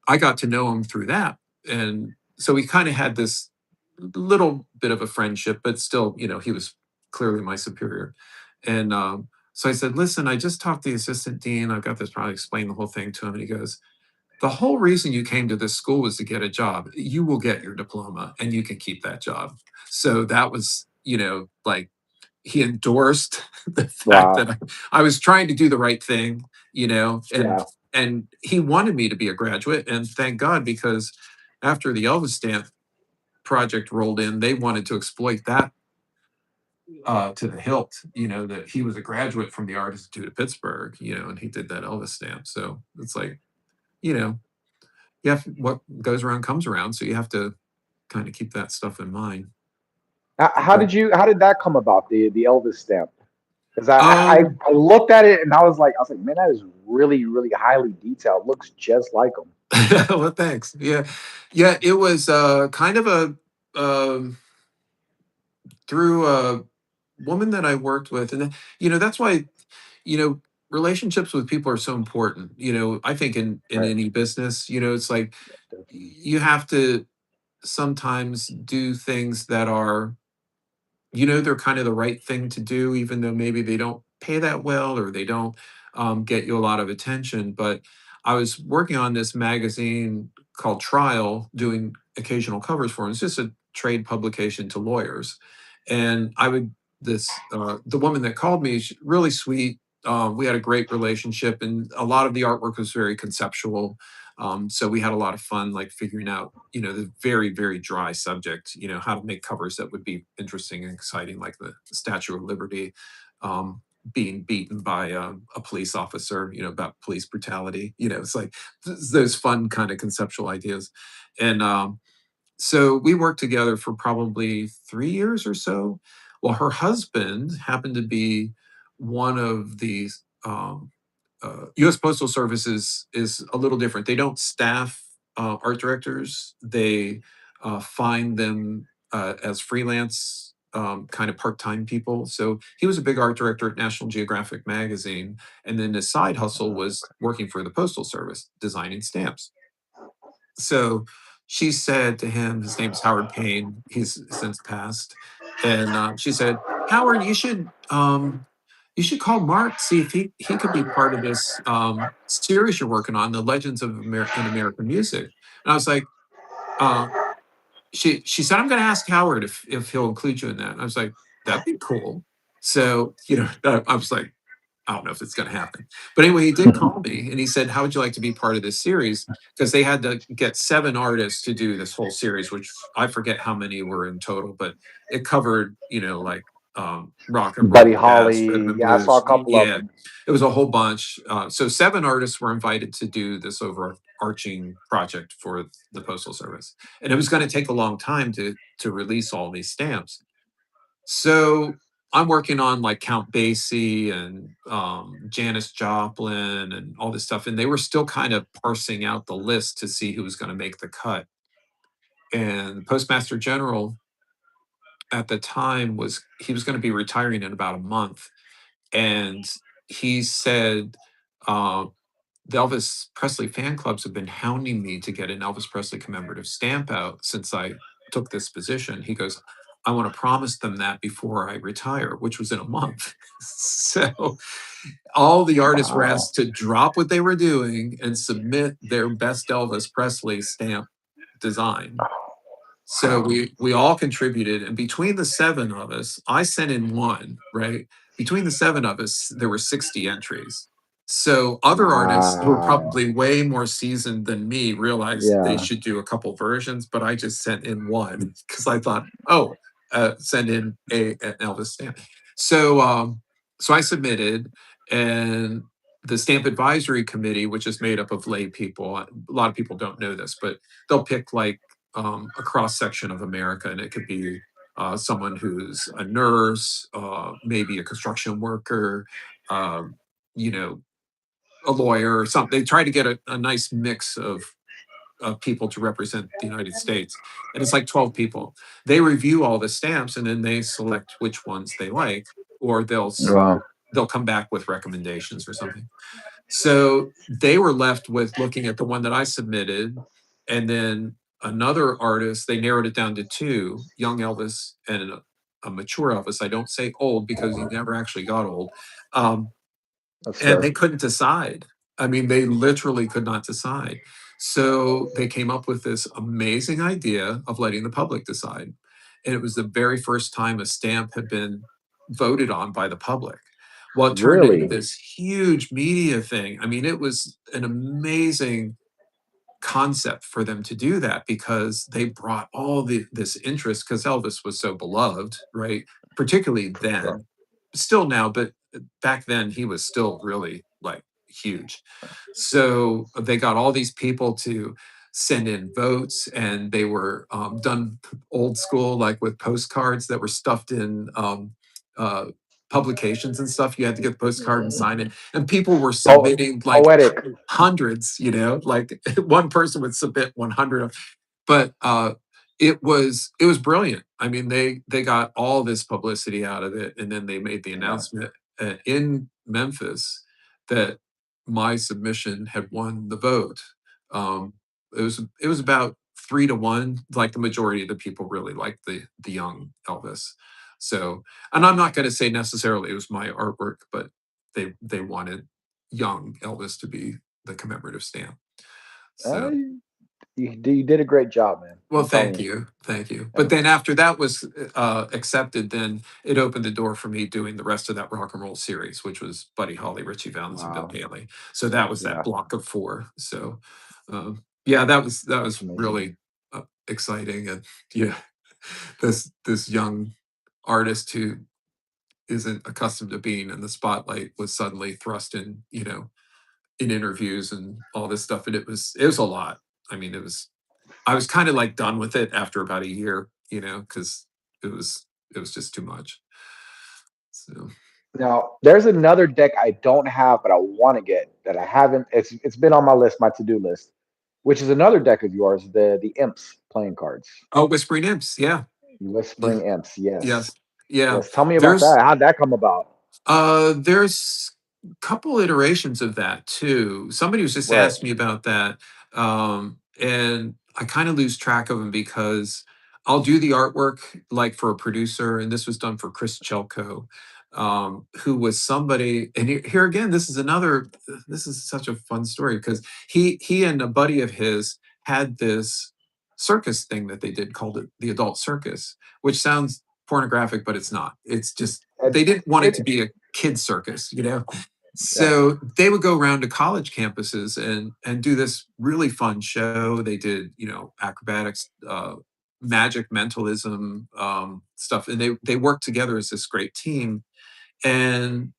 I got to know him through that. And so we kind of had this little bit of a friendship, but still, he was clearly my superior. And so I said, listen, I just talked to the assistant dean. I've got this, probably explained the whole thing to him. And he goes, the whole reason you came to this school was to get a job. You will get your diploma and you can keep that job. So that was, like he endorsed the fact Wow. that I was trying to do the right thing, Yeah. and he wanted me to be a graduate, and thank God, because after the Elvis stamp project rolled in, they wanted to exploit that to the hilt. That he was a graduate from the Art Institute of Pittsburgh, and he did that Elvis stamp. So it's like, you know, what goes around comes around. So you have to kind of keep that stuff in mind. But How did that come about, the Elvis stamp? Because um, I looked at it and I was like, man, that is really, really highly detailed. Looks just like him. well, thanks. Yeah, yeah. It was kind of a um through a woman that I worked with, and that's why you know relationships with people are so important. I think in Right. any business, it's like Definitely. you have to sometimes do things that are they're kind of the right thing to do, even though maybe they don't pay that well or they don't get you a lot of attention. But I was working on this magazine called Trial, doing occasional covers for them. It's just a trade publication to lawyers. And the woman that called me, she's really sweet. We had a great relationship, and a lot of the artwork was very conceptual. So we had a lot of fun, like figuring out, the very, very dry subject, how to make covers that would be interesting and exciting, like the Statue of Liberty um, being beaten by a police officer, about police brutality. It's like those fun kind of conceptual ideas. And so we worked together for probably 3 years or so. Well, her husband happened to be one of these. U.S. Postal Service is a little different. They don't staff art directors. They find them as freelance kind of part-time people. So he was a big art director at National Geographic magazine, and then his side hustle was working for the Postal Service, designing stamps. So she said to him, his name's Howard Payne. He's since passed, and she said, "Howard, you should call Mark, see if he could be part of this series you're working on, the Legends of in American Music." And I was like, uh, she said, "I'm going to ask Howard if he'll include you in that." And I was like, "That'd be cool." So I was like, I don't know if it's going to happen. But anyway, he did call me and he said, "How would you like to be part of this series?" Because they had to get 7 artists to do this whole series, which I forget how many were in total, but it covered, like rock and Buddy roll, jazz, rhythm Holly. and Yeah, I saw a blues. couple of Yeah, them. it was a whole bunch. So 7 artists were invited to do this overarching project for the Postal Service. And it was going to take a long time to release all these stamps. So I'm working on like Count Basie and Janis Joplin and all this stuff, and they were still kind of parsing out the list to see who was going to make the cut. And the Postmaster General at the time was going to be retiring in about a month, and he said, uh, the Elvis Presley fan clubs have been hounding me to get an Elvis Presley commemorative stamp out since I took this position. He goes, "I want to promise them that before I retire," which was in a month. So all the artists were Wow. asked to drop what they were doing and submit their best Elvis Presley stamp design. So Wow. we all contributed, and between the 7 of us, I sent in one, right? Between the 7 of us, there were 60 entries. So other artists who were Wow. probably way more seasoned than me realized they Yeah. should do a couple versions, but I just sent in one because I thought, oh, send in an Elvis stamp. So so I submitted, and the stamp advisory committee, which is made up of lay people, a lot of people don't know this, but they'll pick like a cross section of America, and it could be someone who's a nurse, maybe a construction worker, um, you know, a lawyer or something. They try to get a nice mix of people to represent the United States, and it's like 12 people. They review all the stamps, and then they select which ones they like, or Wow. they'll come back with recommendations or something. So they were left with looking at the one that I submitted, and then another artist. They narrowed it down to two: young Elvis and a mature Elvis. I don't say old because he never actually got old. Um, That's and fair. they couldn't decide. I mean, they literally could not decide. So they came up with this amazing idea of letting the public decide. And it was the very first time a stamp had been voted on by the public. Well, it turned into Really? this huge media thing. I mean, it was an amazing concept for them to do that because they brought all this interest because Elvis was so beloved, right? Particularly For sure. then, still now, but back then he was still really like huge. So they got all these people to send in votes, and they were done old school, like with postcards that were stuffed in uh, publications and stuff. You had to get the postcard and sign it, and people were submitting like Poetic. hundreds. Like one person would submit 100, but it was brilliant. I mean, they got all this publicity out of it, and then they made the Yeah. announcement in Memphis that my submission had won the vote. Um, it was about 3 to 1. Like the majority of the people really liked the young Elvis. So, and I'm not going to say necessarily it was my artwork, but they wanted young Elvis to be the commemorative stamp. Uh, So you did a great job, man. well, I'm telling thank you. you, thank you. But Yeah. then after that was, accepted, then it opened the door for me doing the rest of that rock and roll series, which was Buddy Holly, Richie Valens, and Bill Wow. Haley. So that was that Yeah. block of 4. So, yeah, that was That's amazing. really, exciting, and yeah, this young artist who isn't accustomed to being in the spotlight was suddenly thrust in interviews and all this stuff, and it was a lot. I mean, I was kind of like done with it after about a year, because it was it was just too much. So, Now, there's another deck I don't have, but I want to get that I haven't. It's been on my list, my to do list, which is another deck of yours, the Imps playing cards. oh, Whispering Imps, yeah, yeah, Whispering Imps. Yes. yes, yeah. Yes. Tell me about There's that. How'd that come about? there's a couple iterations of that too. Somebody was just Right. asked me about that, and I kind of lose track of them because I'll do the artwork like for a producer, and this was done for Chris Chelko, who was somebody. And here again, this is another. This is such a fun story because he and a buddy of his had this circus thing that they did called it the Adult Circus, which sounds pornographic, but it's not. It's just It, they didn't want it to it, be a kid circus. yeah. So they would go around to college campuses and do this really fun show. They did, acrobatics, magic, mentalism, stuff, and they worked together as this great team. And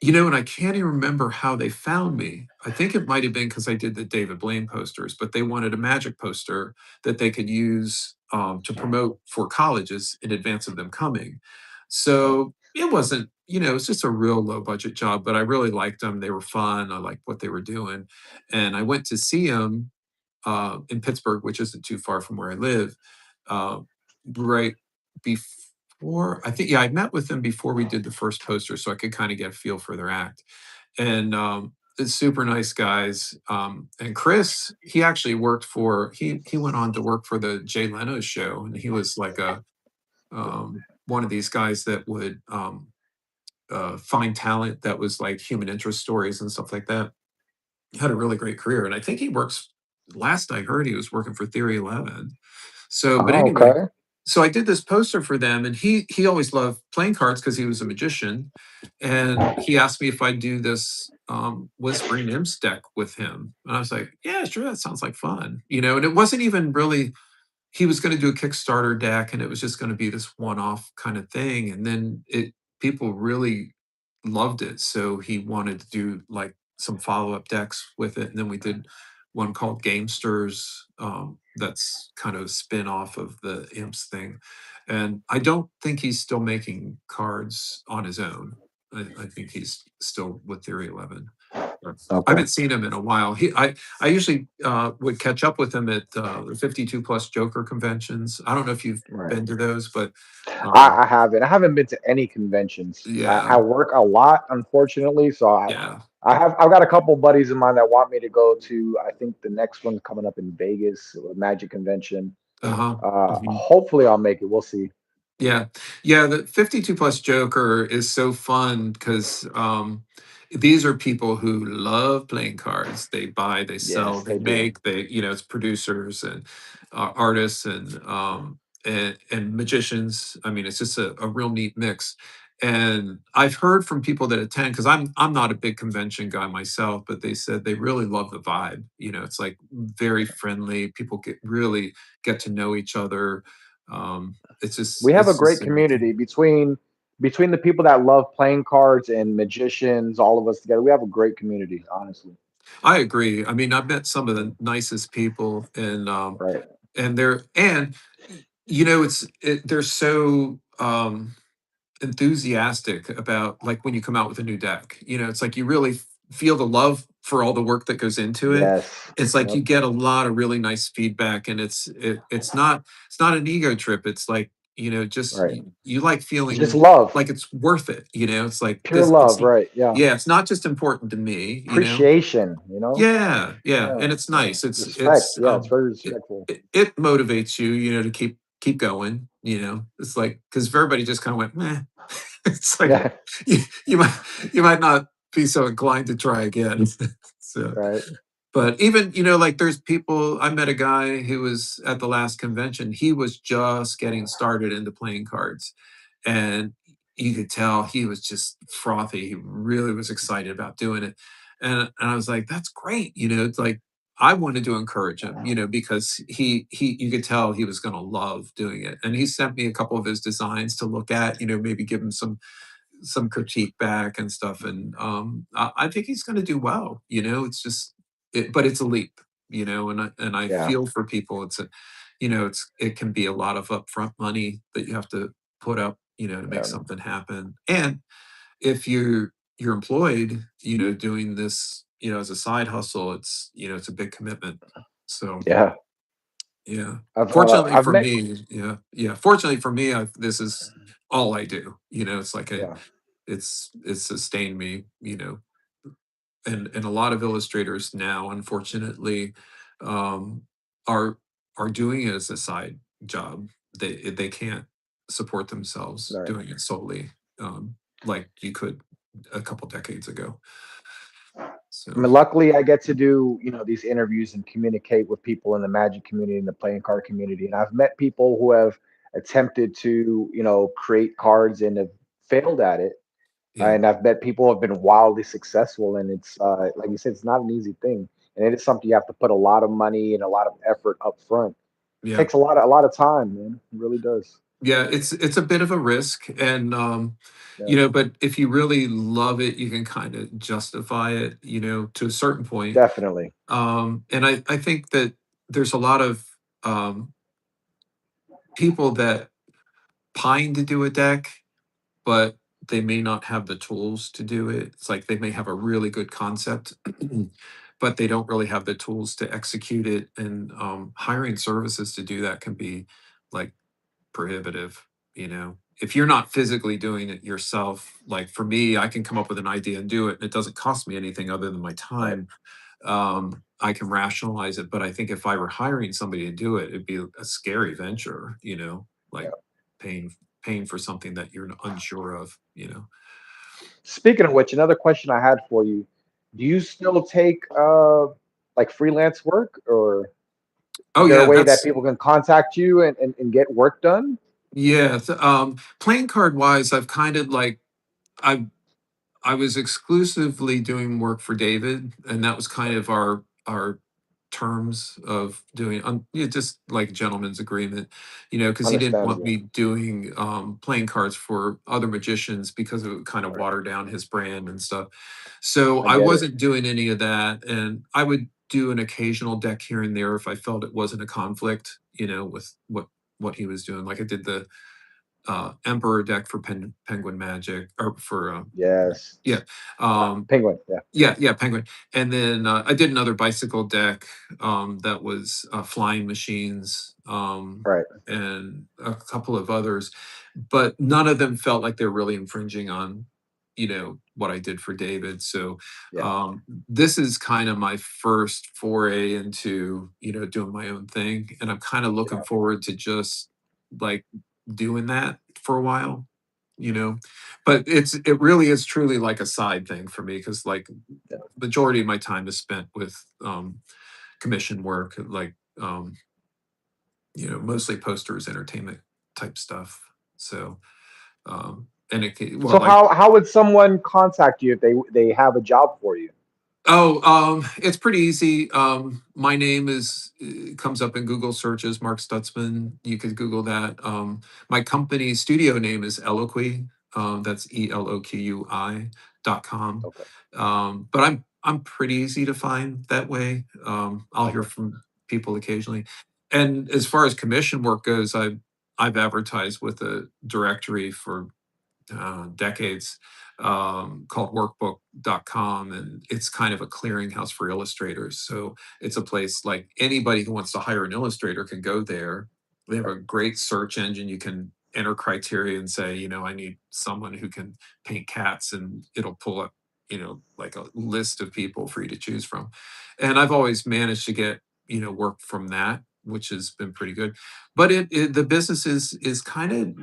and I can't even remember how they found me. I think it might have been because I did the David Blaine posters, but they wanted a magic poster that they could use, to promote for colleges in advance of them coming. So it wasn't, it's just a real low budget job, but I really liked them. They were fun. I liked what they were doing. And I went to see them, in Pittsburgh, which isn't too far from where I live, uh, right before. I think, yeah, I met with them before we did the first poster, so I could kind of get a feel for their act. And it's super nice guys. And Chris, he actually worked for he went on to work for the Jay Leno show, and he was like a one of these guys that would, find talent that was like human interest stories and stuff like that. He had a really great career, and I think he works. Last I heard, he was working for Theory 11. So, but Oh, anyway, okay. so I did this poster for them, and he always loved playing cards because he was a magician, and he asked me if I'd do this, Whispering Imps deck with him, and I was like, "Yeah, sure, that sounds like fun," and it wasn't even really. He was going to do a Kickstarter deck, and it was just going to be this one-off kind of thing, and then it people really loved it, so he wanted to do like some follow-up decks with it, and then we did one called Gamesters, that's kind of a spin-off of the Imps thing, and I don't think he's still making cards on his own. I think he's still with Theory 11. I Okay. haven't seen him in a while. I usually, would catch up with him at, the 52 plus Joker conventions. I don't know if you've Right. been to those, but, I haven't. I haven't been to any conventions. I yeah, work a lot, unfortunately, so yeah, I've got a couple buddies of mine that want me to go to. I think the next one's coming up in Vegas, a Magic Convention. uh-huh, mhm. Hopefully, I'll make it. We'll see. Yeah. Yeah, the 52 plus Joker is so fun because, these are people who love playing cards. They buy, they sell, Yes, they they do. make, it's producers and, artists and magicians. I mean, it's just a real neat mix. And I've heard from people that attend because I'm not a big convention guy myself, but they said they really love the vibe. It's like very friendly. People get to know each other. It's just We have a it's just great so neat. community between the people that love playing cards and magicians. All of us together, we have a great community. Honestly, I agree. I mean, I've met some of the nicest people, right? and they're so, enthusiastic about like when you come out with a new deck. It's like you really feel the love for all the work that goes into it, Yes. it's like you Yep. get a lot of really nice feedback, and it's not an ego trip. It's like, just Right. you like It's just feeling love, like it's worth it. It's like pure this. love. Right. Yeah. Yeah, it's not just important to me. Appreciation. Yeah, yeah, Yeah. and it's Yeah. nice. It's Respect. it's Yeah. It's very it, respectful. it motivates you, to keep going. It's like because if everybody just kind of went, meh, it's like Yeah. you, you might you might not be so inclined to try again. So, Right. but even, like there's people, I met a guy who was at the last convention. He was just getting started into playing cards. And you could tell he was just frothy. He really was excited about doing it. And I was like, that's great. It's like I wanted to encourage him, because he you could tell he was gonna love doing it. And he sent me a couple of his designs to look at, maybe give him some critique back and stuff. And I think he's going to do well. It's just, but it's a leap. And I Yeah. feel for people. It can be a lot of upfront money that you have to put up, to make Yeah. something happen. And if you're employed, doing this, as a side hustle, it's a big commitment. So Yeah. yeah. Fortunately I've for met. me, yeah, yeah. Fortunately for me, this is all I do. It's like Yeah. it's sustained me, and a lot of illustrators now, unfortunately, um, are are doing it as a side job. They can't support themselves Right. doing it solely, like you could a couple decades ago. I So mean, luckily, I get to do these interviews and communicate with people in the Magic community and the playing card community, and I've met people who have attempted to create cards and have failed at it, yeah, and I've met people who have been wildly successful, and it's like you said, it's not an easy thing, and it is something you have to put a lot of money and a lot of effort up front. It yeah. takes a lot of time, man. It really does. Yeah, it's a bit of a risk, and Yeah, but if you really love it, you can kind of justify it, to a certain point. definitely. And I think that there's a lot of um, people that pine to do a deck, but they may not have the tools to do it. It's like they may have a really good concept, but they don't really have the tools to execute it. And hiring services to do that can be like prohibitive. If you're not physically doing it yourself, like for me, I can come up with an idea and do it, and it doesn't cost me anything other than my Right. time. I can rationalize it, but I think if I were hiring somebody to do it, it'd be a scary venture, Yeah. like paying paying for something that you're unsure of. Speaking of which, another question I had for you: do you still take like freelance work, or Oh is there a yeah, way that that's people can contact you and get work done? yeah. Playing card wise, I've kind of like I've I was exclusively doing work for David, and that was kind of our terms of doing, just like gentleman's agreement, because he didn't want Understandable. me doing playing cards for other magicians because it would kind of Right. water down his brand and stuff. So I I get it. wasn't doing any of that, and I would do an occasional deck here and there if I felt it wasn't a conflict, with what he was doing. Like I did the Emperor deck for Penguin Magic, or for Yes. yeah. Um, Penguin. Yeah. yeah, yeah, Penguin. And then I did another bicycle deck that was flying machines, Right. and a couple of others, but none of them felt like they're really infringing on, what I did for David. So Yeah. this is kind of my first foray into, doing my own thing. And I'm kind of looking Yeah. forward to just like doing that for a while, you know but it really is truly like a side thing for me, because like Yeah. majority of my time is spent with commission work, like mostly posters, entertainment type stuff. So and well, So like, how would someone contact you if they have a job for you? oh, it's pretty easy. My name comes up in Google searches, Mark Stutzman. You could Google that. My company studio name is Eloqui. That's ELOQUI.com. Okay. But I'm pretty easy to find that way. I'll hear Okay. from people occasionally. And as far as commission work goes, I've advertised with a directory for decades, called workbook.com, and it's kind of a clearinghouse for illustrators. So it's a place like anybody who wants to hire an illustrator can go there. They have a great search engine. You can enter criteria and say, I need someone who can paint cats, and it'll pull up, like a list of people for you to choose from. And I've always managed to get, work from that, which has been pretty good. But the business is kind of,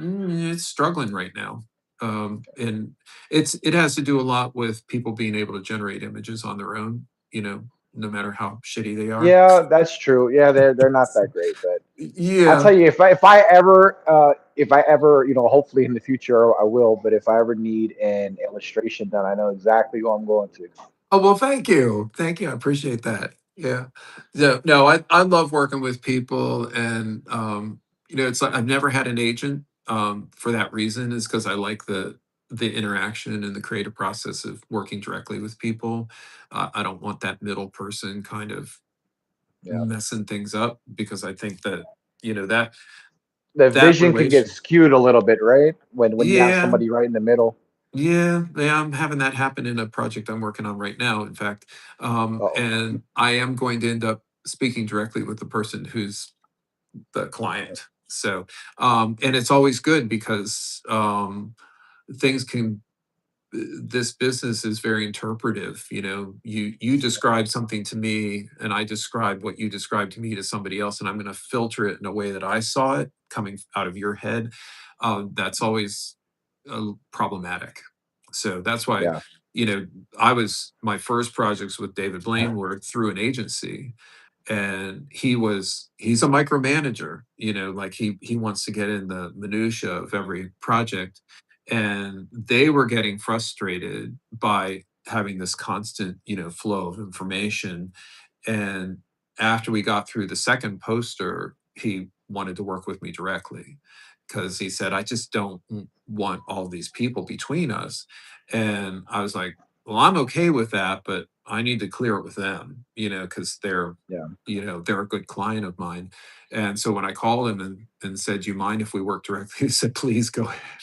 it's struggling right now. And it has to do a lot with people being able to generate images on their own, no matter how shitty they are. Yeah, that's true. Yeah, they're not that great, but I'll Yeah. tell you, if I ever, hopefully in the future I will, but if I ever need an illustration done, I know exactly who I'm going to. Oh, well, thank you. Thank you. I appreciate that. Yeah. No, I love working with people, and it's like I've never had an agent, for that reason, is because I like the interaction and the creative process of working directly with people. I don't want that middle person kind of Yeah, messing things up, because I think that, that the that vision can get relation. skewed a little bit, right? When you have Yeah. somebody right in the middle. Yeah, I'm having that happen in a project I'm working on right now, in fact. Oh, And I am going to end up speaking directly with the person who's the client. So, and it's always good because, things can this business is very interpretive. You describe something to me, and I describe what you described to me to somebody else, and I'm going to filter it in a way that I saw it coming out of your head. That's always problematic. So that's why, yeah, you know I was my first projects with David Blaine were through an agency, and he's a micromanager. Like he wants to get in the minutia of every project, and they were getting frustrated by having this constant, flow of information. And after we got through the second poster, he wanted to work with me directly, because he said, I just don't want all these people between us. And I was like, well, I'm okay with that, but I need to clear it with them, because yeah. they're a good client of mine. And so when I called him and said, "Do you mind if we work directly?" He said, "Please go ahead."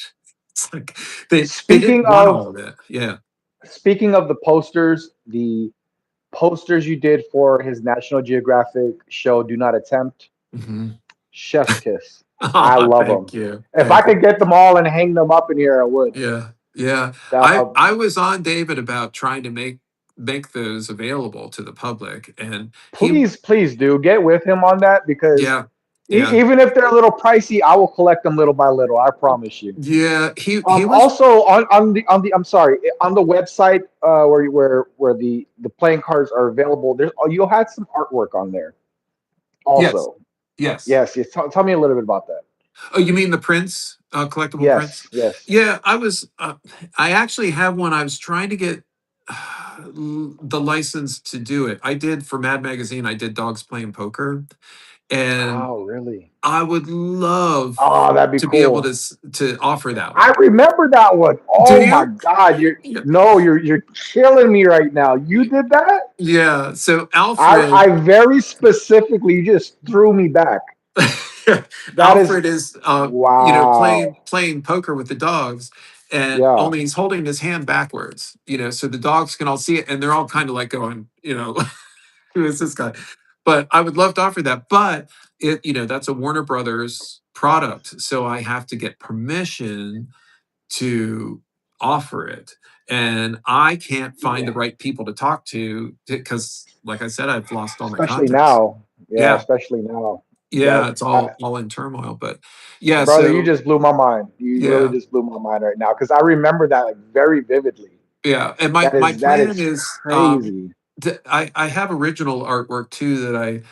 It's like they Speaking didn't want of all of that. Yeah. speaking of the posters you did for his National Geographic show, Do Not Attempt, Mhm. Chef's Kiss. I Aw, love them. thank you. If I Thank you. could get them all and hang them up in here, I would. Yeah. Yeah. I Uh, I was on David about trying to make those available to the public, and he please do get with him on that because yeah. Yeah. even if they're a little pricey, I will collect them little by little. I promise you. Yeah, he was. Also on the I'm sorry, on the website where the playing cards are available, there's you'll have some artwork on there Yes. also. Yes. Yes, yes. Tell me a little bit about that. Oh, you mean the prints, collectible prints? Yes, yes. Yeah, I actually have one. I was trying to get the license to do it. I did for Mad Magazine. I did Dogs Playing Poker, and Oh, really? I would love Oh, that'd be to be able cool. to offer that I one. remember that one. Do Oh my you? God, you're Yeah. no, you're killing me right now. You did that? Yeah. So I Alfred, very specifically, you just threw me back. That is Alfred is, wow. playing poker with the dogs, and Yeah, only he's holding his hand backwards, so the dogs can all see it, and they're all kind of like going, who is this guy? But I would love to offer that, but that's a Warner Brothers product, so I have to get permission to offer it, and I can't find the yeah. right people to talk to, because, like I said, I've lost all my Especially contacts. now. Yeah, Yeah, especially now. yeah, That it's all in turmoil, but yeah, brother, you so just blew my mind. You really yeah, just blew my mind right now because I remember that like very vividly. yeah, and my That my is that plan is is, crazy. I have original artwork too that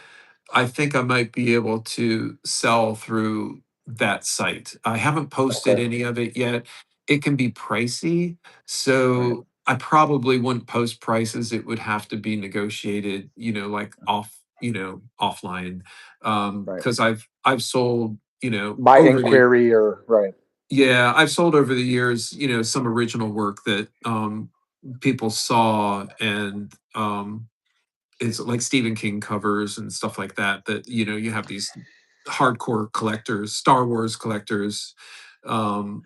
I think I might be able to sell through that site. I haven't posted Okay, any of it yet. It can be pricey, right, so I probably wouldn't post prices. It would have to be negotiated, like offline. right. Because I've sold, By over the inquiry or right. yeah, I've sold over the years, some original work that, people saw, and, it's like Stephen King covers and stuff like that, that, you have these hardcore collectors, Star Wars collectors, um,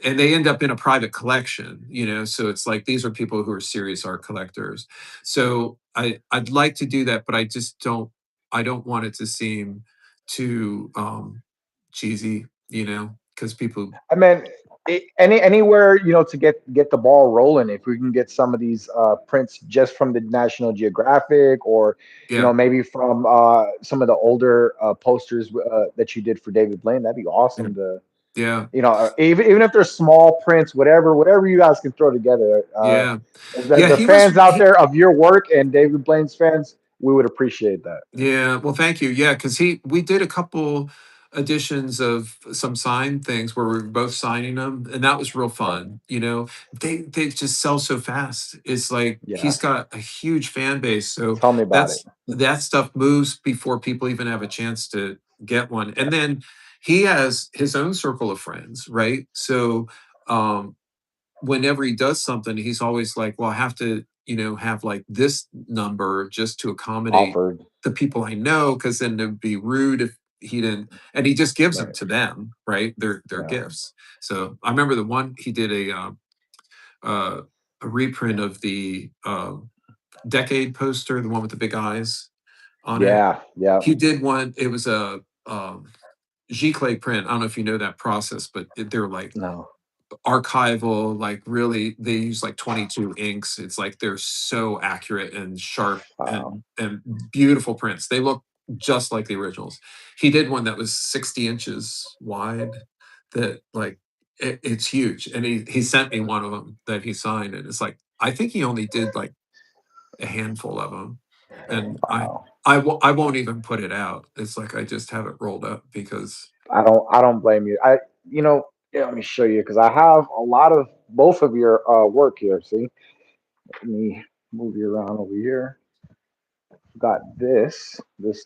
and they end up in a private collection, so it's like these are people who are serious art collectors. So I'd like to do that, but I don't want it to seem too cheesy, because people. I mean, anywhere to get the ball rolling. If we can get some of these prints just from the National Geographic, or Yeah, maybe from some of the older posters that you did for David Blaine, that'd be yeah, awesome to yeah, even if they're small prints, whatever you guys can throw together. yeah, The, yeah. the fans out there of your work and David Blaine's fans, we would appreciate that. Yeah, well, thank you. Yeah, because we did a couple editions of some signed things where we were both signing them, and that was real Right. fun. They just sell so fast. It's like Yeah. he's got a huge fan base, so Tell me about it. that stuff moves before people even have a chance to get one. And then he has his own circle of friends, right? So um, whenever he does something, he's always like, "Well, I have to, have like this number just to accommodate Offered. the people I know, because then it'd be rude if he didn't." And he just gives them Right. to them, right? They're Yeah. gifts. So I remember the one he did uh, a reprint of the Decade poster, the one with the big eyes on it. Yeah. Yeah. He did one. It was a Giclée print. I don't know if you know that process, but they're like No. archival, like really they use like 22 inks. It's like they're so accurate and sharp Wow. and beautiful prints. They look just like the originals. He did one that was 60 inches wide, that like it's huge. And he sent me one of them that he signed, and it's like I think he only did like a handful of them. And Wow. I won't even put it out. It's like I just have it rolled up because. I don't blame you. Yeah, let me show you because I have a lot of both of your work here. See, let me move you around over here. Got this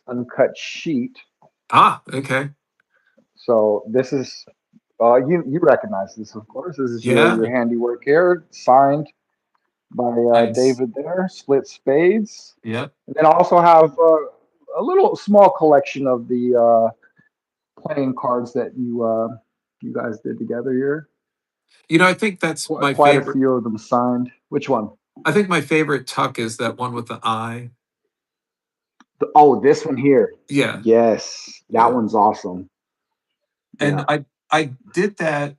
uncut sheet. Okay. So this is you recognize this, of course. This is your Yeah. handiwork here, signed by Nice. David there. Split spades. Yep. And then I also have a little small collection of the playing cards that you guys did together here. I think that's my Quite a favorite. few of them signed. Which one? I think my favorite tuck is that one with the eye. Oh, this one here. Yeah. Yes, that Yeah. one's awesome. And Yeah. I did that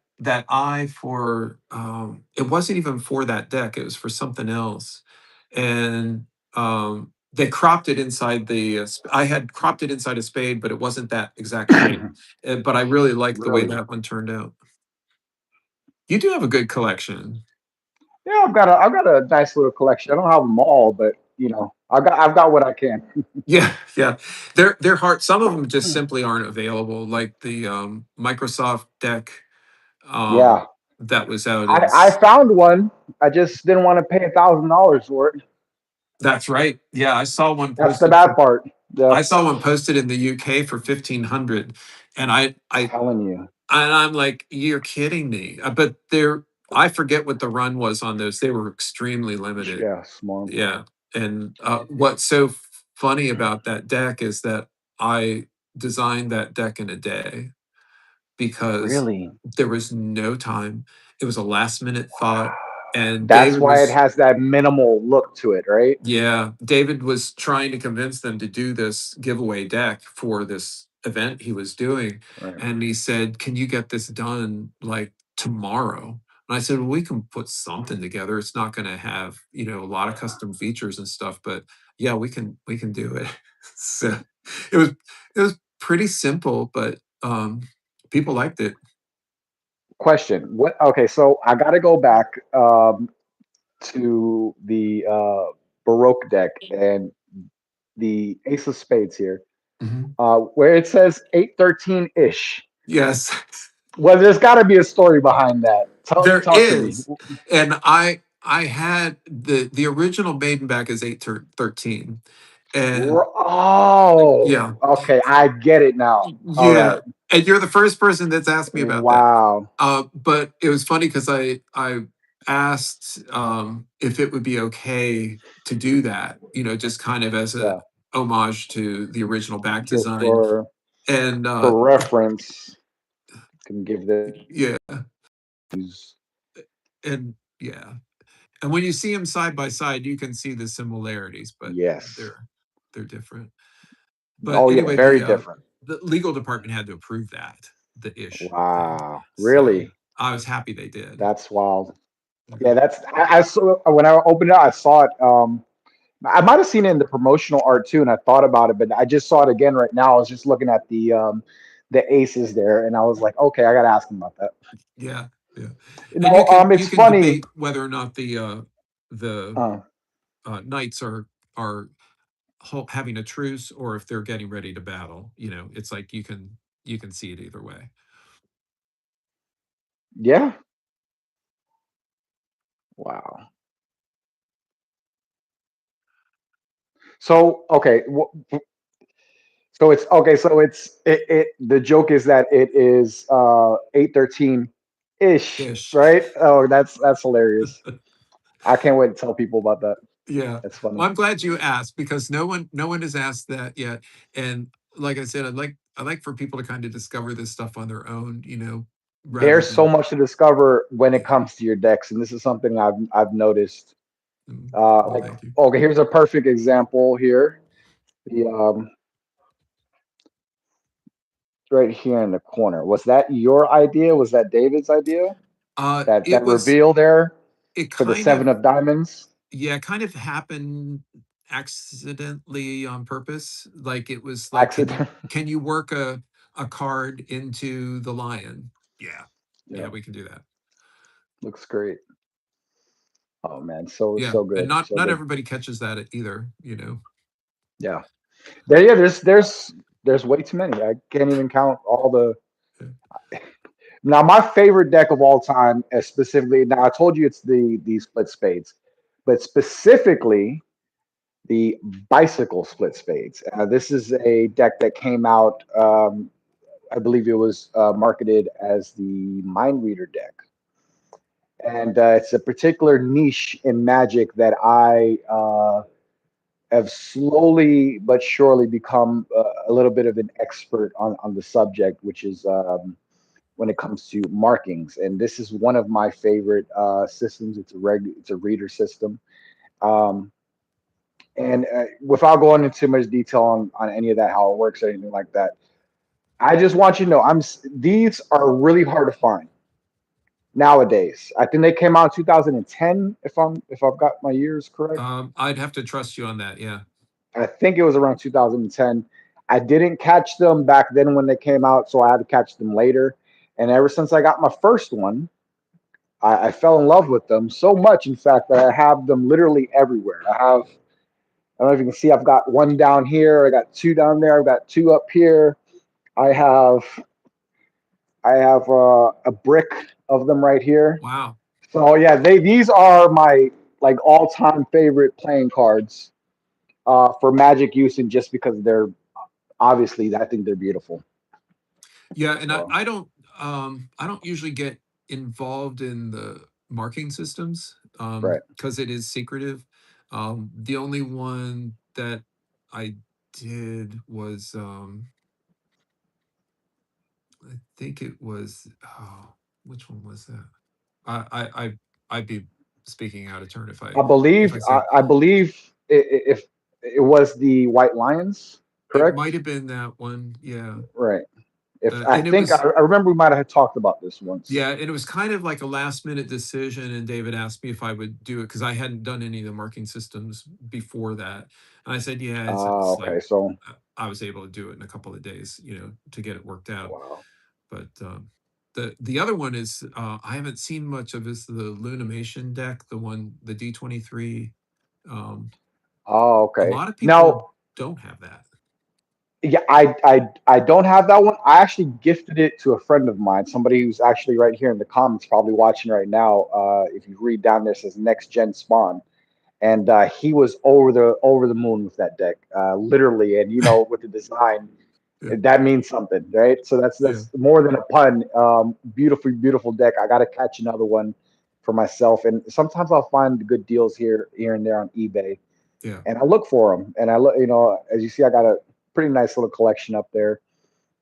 eye for it wasn't even for that deck, it was for something else. And they cropped it inside I had cropped it inside a spade, but it wasn't that exact shape. But I really liked the way Really? that one turned out. You do have a good collection. Yeah, I've got a nice little collection. I don't have them all, but I've got what I can. Yeah, yeah. They're hard. Some of them just simply aren't available, like the Microsoft deck um Yeah, that was out in I found one. I just didn't want to pay $1,000 for it. That's right. Yeah, That's the bad part. Yeah, I saw one posted in the UK for 1,500, and telling you. I'm like, you're kidding me. But I forget what the run was on those. They were extremely limited. Yeah, smart. Yeah. And what's so funny about that deck is that I designed that deck in a day because Really? there was no time. It was a last minute thought. And That's why it has that minimal look to it, right? David was trying to convince them to do this giveaway deck for this event he was doing. Right. And he said, "Can you get this done like tomorrow?" And I said, "Well, we can put something together. It's not going to have, a lot of custom features and stuff, but yeah, we can do it." So it was it was pretty simple, but people liked it. Question. What? Okay, so I got to go back to the Baroque deck and the Ace of Spades here, Mhm. where it says 813 ish. Yes. Well, there's got to be a story behind that. There Talk to me. is, and I had the original Maiden back is 813, and Oh, yeah, okay. I get it now. All yeah, right. and you're the first person that's asked me about that. Wow. But it was funny because I asked if it would be okay to do that, just kind of as a Yeah. homage to the original back Just design, and for reference, can give this yeah, use. And yeah, and when you see them side by side, you can see the similarities, but Yes. they're different. But Oh yeah, anyway, very different. the legal department had to approve that, the ish thing. Wow, So really? I was happy they did. That's wild. Yeah. Yeah, I saw when I opened it up, I saw it. I might have seen it in the promotional art too, and I thought about it, but I just saw it again right now. I was just looking at the aces there, and I was like, okay, I gotta ask him about that. Yeah, yeah. You And know, you it's can funny. debate whether or not the Uh, knights are having a truce or if they're getting ready to battle. You know, it's like you can see it either way. yeah. Wow. So okay, so it's okay. So it. The joke is that it is 813 ish, Ish. right? Oh, that's hilarious. I can't wait to tell people about that. Yeah. That's funny. Well, I'm glad you asked because no one has asked that yet. And like I said, I like for people to kind of discover this stuff on their own, you know, rather There's so than much to discover when it yeah. comes to your decks, and this is something I've noticed. Well, Like thank you. okay, here's a perfect example here. The right here in the corner. Was that your idea? Was that David's idea? That It was reveal there it for the kind seven of of diamonds yeah, it kind of happened accidentally on purpose. Like it was like, accident. can you work a card into the lion? Yeah. Yeah, Yeah, we can do that. looks great. Oh man, so Yeah. so And good, so not good. everybody catches that either, you know. Yeah, there. Yeah, there's way too many. I can't even count all the. Yeah. Now, my favorite deck of all time, is specifically. Now, I told you it's the split spades, but specifically the bicycle split spades. This is a deck that came out. I believe it was marketed as the Mind Reader deck, and it's a particular niche in Magic that I have slowly but surely become a little bit of an expert on the subject, which is when it comes to markings. And this is one of my favorite systems. It's a reader system. Um, and without going into too much detail on any of that, how it works or anything like that, I just want you to know these are really hard to find nowadays. I think they came out in 2010, if I've got my years correct. I'd have to trust you on that. Yeah. I think it was around 2010. I didn't catch them back then when they came out, so I had to catch them later. And ever since I got my first one, I fell in love with them so much, in fact, that I have them literally everywhere. I don't know if you can see, I've got one down here, I got two down there, I've got two up here. I have I have a brick of them right here. Wow. So yeah, these are my like all time favorite playing cards for Magic use, and just because they're obviously I think they're beautiful. Yeah, and So I don't usually get involved in the marking systems right. because it is secretive. The only one that I did was I think it was oh, which one was that? I'd be speaking out of turn if I said I believe if it was the White Lions, it might correct? have been that one. Yeah. Right. If I And it think was I remember we might have talked about this once. yeah, and it was kind of like a last minute decision. And David asked me if I would do it because I hadn't done any of the marking systems before that. And I said, yeah, it's like Okay, so I was able to do it in a couple of days, you know, to get it worked out. wow. But the other one is I haven't seen much of is the Lunamation deck, the one the D23. Um, Oh, a okay. lot of people Now, don't have that. yeah, I don't have that one. I actually gifted it to a friend of mine, somebody who's actually right here in the comments, probably watching right now. If you read down there, it says next gen spawn, and he was over the moon with that deck, literally. And with the design, Yeah, that means something, right? So yeah, that's more than a pun. Beautiful, beautiful deck. I got to catch another one for myself, and sometimes I'll find good deals here and there on eBay, yeah. and I look for them. And I look, as you see, I got a pretty nice little collection up there,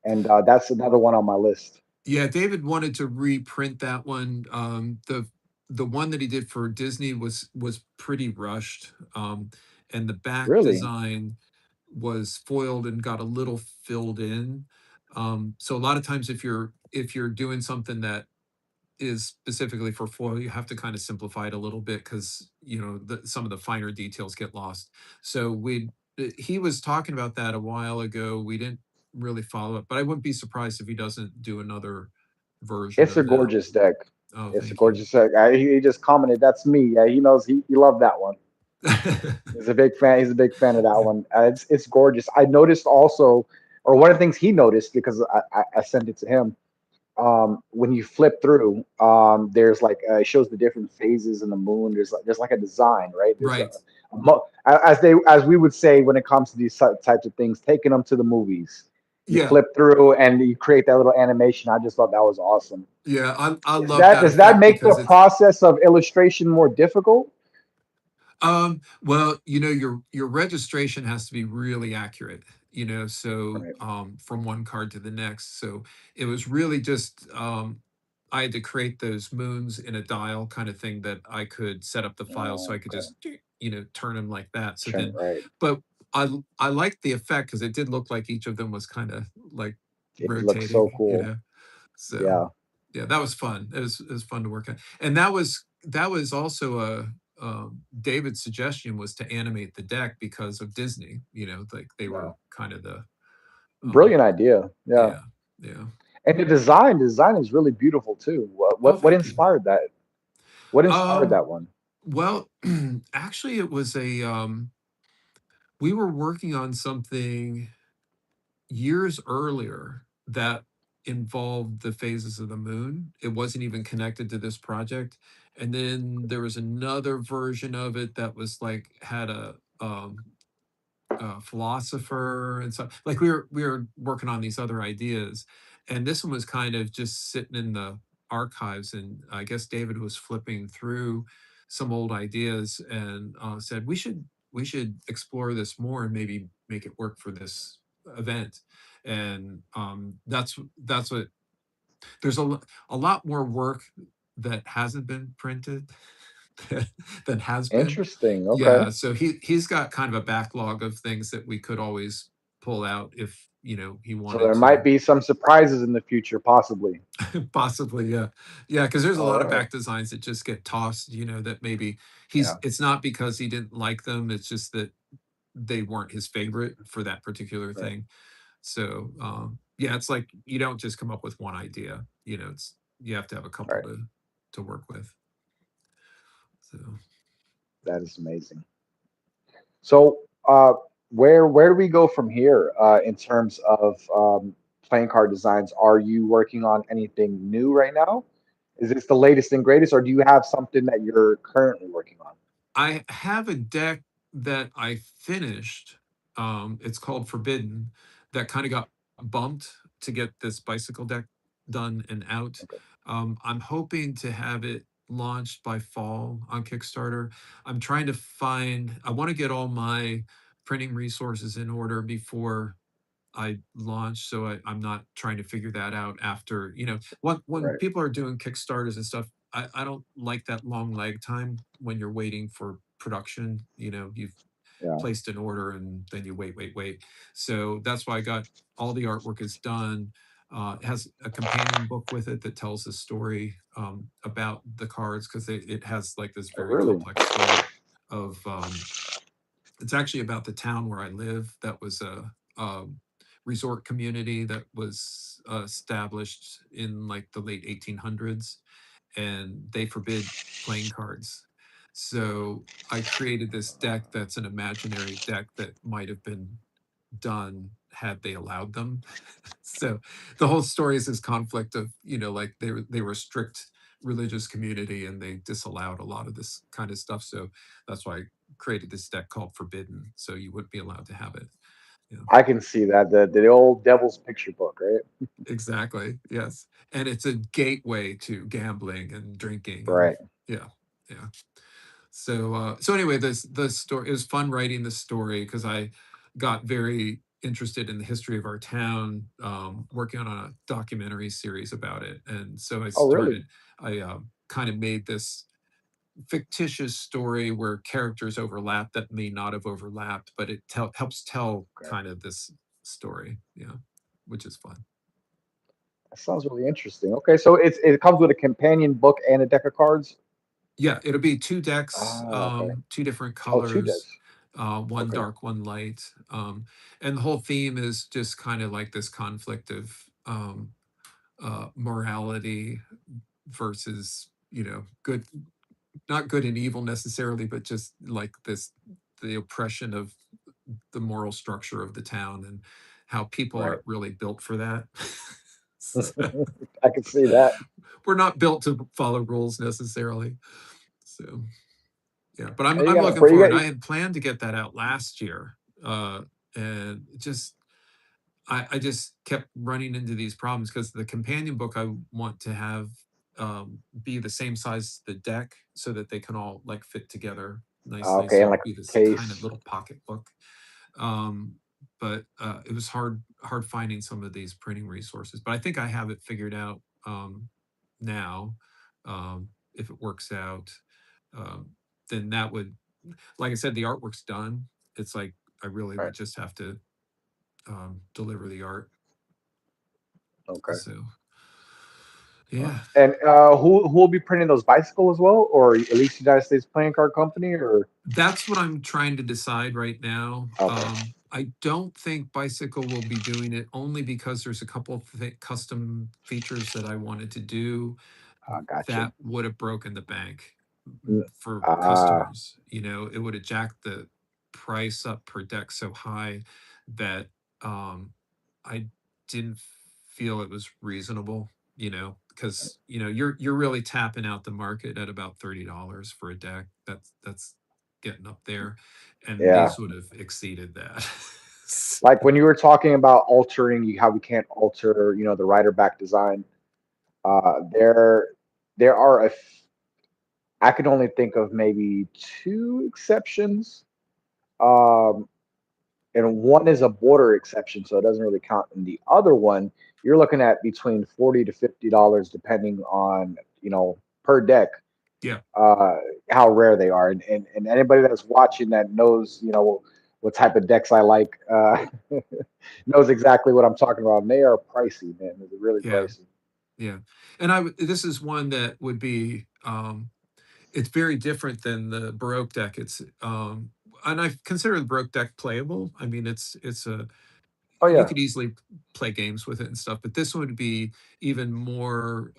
and that's another one on my list. Yeah, David wanted to reprint that one. The one that he did for Disney was pretty rushed, and the back Really? design was foiled and got a little filled in. So a lot of times, if you're doing something that is specifically for foil, you have to kind of simplify it a little bit because some of the finer details get lost. So he was talking about that a while ago. We didn't really follow up, but I wouldn't be surprised if he doesn't do another version It's a of that. gorgeous deck. Oh, It's a thank you. gorgeous deck. He just commented, "That's me." Yeah, he knows he loved that one. He's a big fan. He's a big fan of that Yeah. one. It's gorgeous. I noticed also, or one of the things he noticed because I sent it to him. When you flip through, there's like it shows the different phases in the moon. There's like a design, right? There's Right. as we would say when it comes to these types of things, taking them to the movies. You Yeah. flip through and you create that little animation. I just thought that was awesome. Yeah. I Is love that that does that effect make the because process of illustration more difficult? well, your registration has to be really accurate, so Right. from one card to the next. So it was really just I had to create those moons in a dial kind of thing that I could set up the file so I could Okay. just turn them like that. So Trent, then, right. but I liked the effect because it did look like each of them was kind of like It looks so cool. rotating. So Yeah. yeah, that was fun. It was fun to work on, and that was also a David's suggestion was to animate the deck because of Disney. Like they Yeah. were kind of the Brilliant um, idea. Yeah. yeah, yeah. And the design is really beautiful too. What Oh, what what thank you. inspired that? What inspired Um, that one? well, actually, it was a we were working on something years earlier that involved the phases of the moon. It wasn't even connected to this project. And then there was another version of it that was like had a philosopher and stuff. Like we were working on these other ideas, and this one was kind of just sitting in the archives. And I guess David was flipping through some old ideas and said we should explore this more and maybe make it work for this event. And that's what a lot more work that hasn't been printed than has been. Interesting. Okay. Yeah, so he's got kind of a backlog of things that we could always pull out if he So wanted there to. might be some surprises in the future, possibly. Possibly, yeah. Yeah, because there's a All lot of right. back designs that just get tossed, that maybe Yeah. it's not because he didn't like them, it's just that they weren't his favorite for that particular Right. thing. So, yeah, it's like you don't just come up with one idea, it's you have to have a couple Right. to work with. So, That is amazing. So, where do we go from here in terms of playing card designs? Are you working on anything new right now? Is this the latest and greatest, or do you have something that you're currently working on? I have a deck that I finished. It's called Forbidden, that kind of got bumped to get this bicycle deck done and out. Okay. I'm hoping to have it launched by fall on Kickstarter. I want to get all my printing resources in order before I launched, so I'm not trying to figure that out after, when Right. people are doing Kickstarters and stuff, I don't like that long lag time when you're waiting for production. You've Yeah. placed an order and then you wait, wait, wait. So that's why I got all the artwork is done. It has a companion book with it that tells the story about the cards because it has like this Oh, very really? complex story of it's actually about the town where I live. That was a resort community that was established in like the late 1800s, and they forbid playing cards. So I created this deck that's an imaginary deck that might have been done had they allowed them. So the whole story is this conflict of, like they were a strict religious community and they disallowed a lot of this kind of stuff. So that's why I created this deck called Forbidden. So you wouldn't be allowed to have it. Yeah, I can see that the old Devil's Picture book, right? exactly. Yes. And it's a gateway to gambling and drinking and Right. yeah, yeah. So anyway, this the story, it was fun writing the story because I got very interested in the history of our town, working on a documentary series about it. And so Oh, really? I kind of made this fictitious story where characters overlap that may not have overlapped, but helps tell Okay. kind of this story. Yeah, which is fun. That sounds really interesting. Okay, so it comes with a companion book and a deck of cards. Yeah, it'll be 2 decks, Ah, okay. 2 different Oh, two colors, decks. one Okay. dark, one light, and the whole theme is just kinda like this conflict of, morality versus, good, not good and evil necessarily, but just like this, the oppression of the moral structure of the town and how people Right. aren't really built for that. So, I can see that. we're not built to follow rules necessarily. So, yeah, but I'm You I'm got to looking pray. You forward. got. I had planned to get that out last year, and just I just kept running into these problems because the companion book I want to have, be the same size as the deck so that they can all like fit together nicely. Okay, So and like it'd be this a kind of case. little pocket book. But it was hard finding some of these printing resources. But I think I have it figured out, now. If it works out, um, then that would, like I said, the artwork's done. It's like I really Right. would just have to, deliver the art. Okay. So All right. yeah, And who will be printing those bicycles as well, or at least United States Playing Card Company, or that's what I'm trying to decide right now. okay, I don't think Bicycle will be doing it only because there's a couple of custom features that I wanted to do I got you. that would have broken the bank Mm, for Ah, customers. It would have jacked the price up per deck so high that, I didn't feel it was reasonable, because you're really tapping out the market at about $30 for a deck. That's getting up there, and yeah. these would have exceeded that. Like when you were talking about altering, how we can't alter, the rider back design. There, there are I can only think of maybe two exceptions. Um, and one is a border exception, so it doesn't really count. And the other one, you're looking at between $40 to $50, depending on per deck, Yeah, uh, how rare they are. And anybody that's watching that knows what type of decks I like, knows exactly what I'm talking about. And they are pricey, man. They're really yeah, pricey. yeah. And this is one that would be, it's very different than the Baroque deck. And I consider the Baroque deck playable. I mean, Oh you yeah. could easily play games with it and stuff, but this would be even more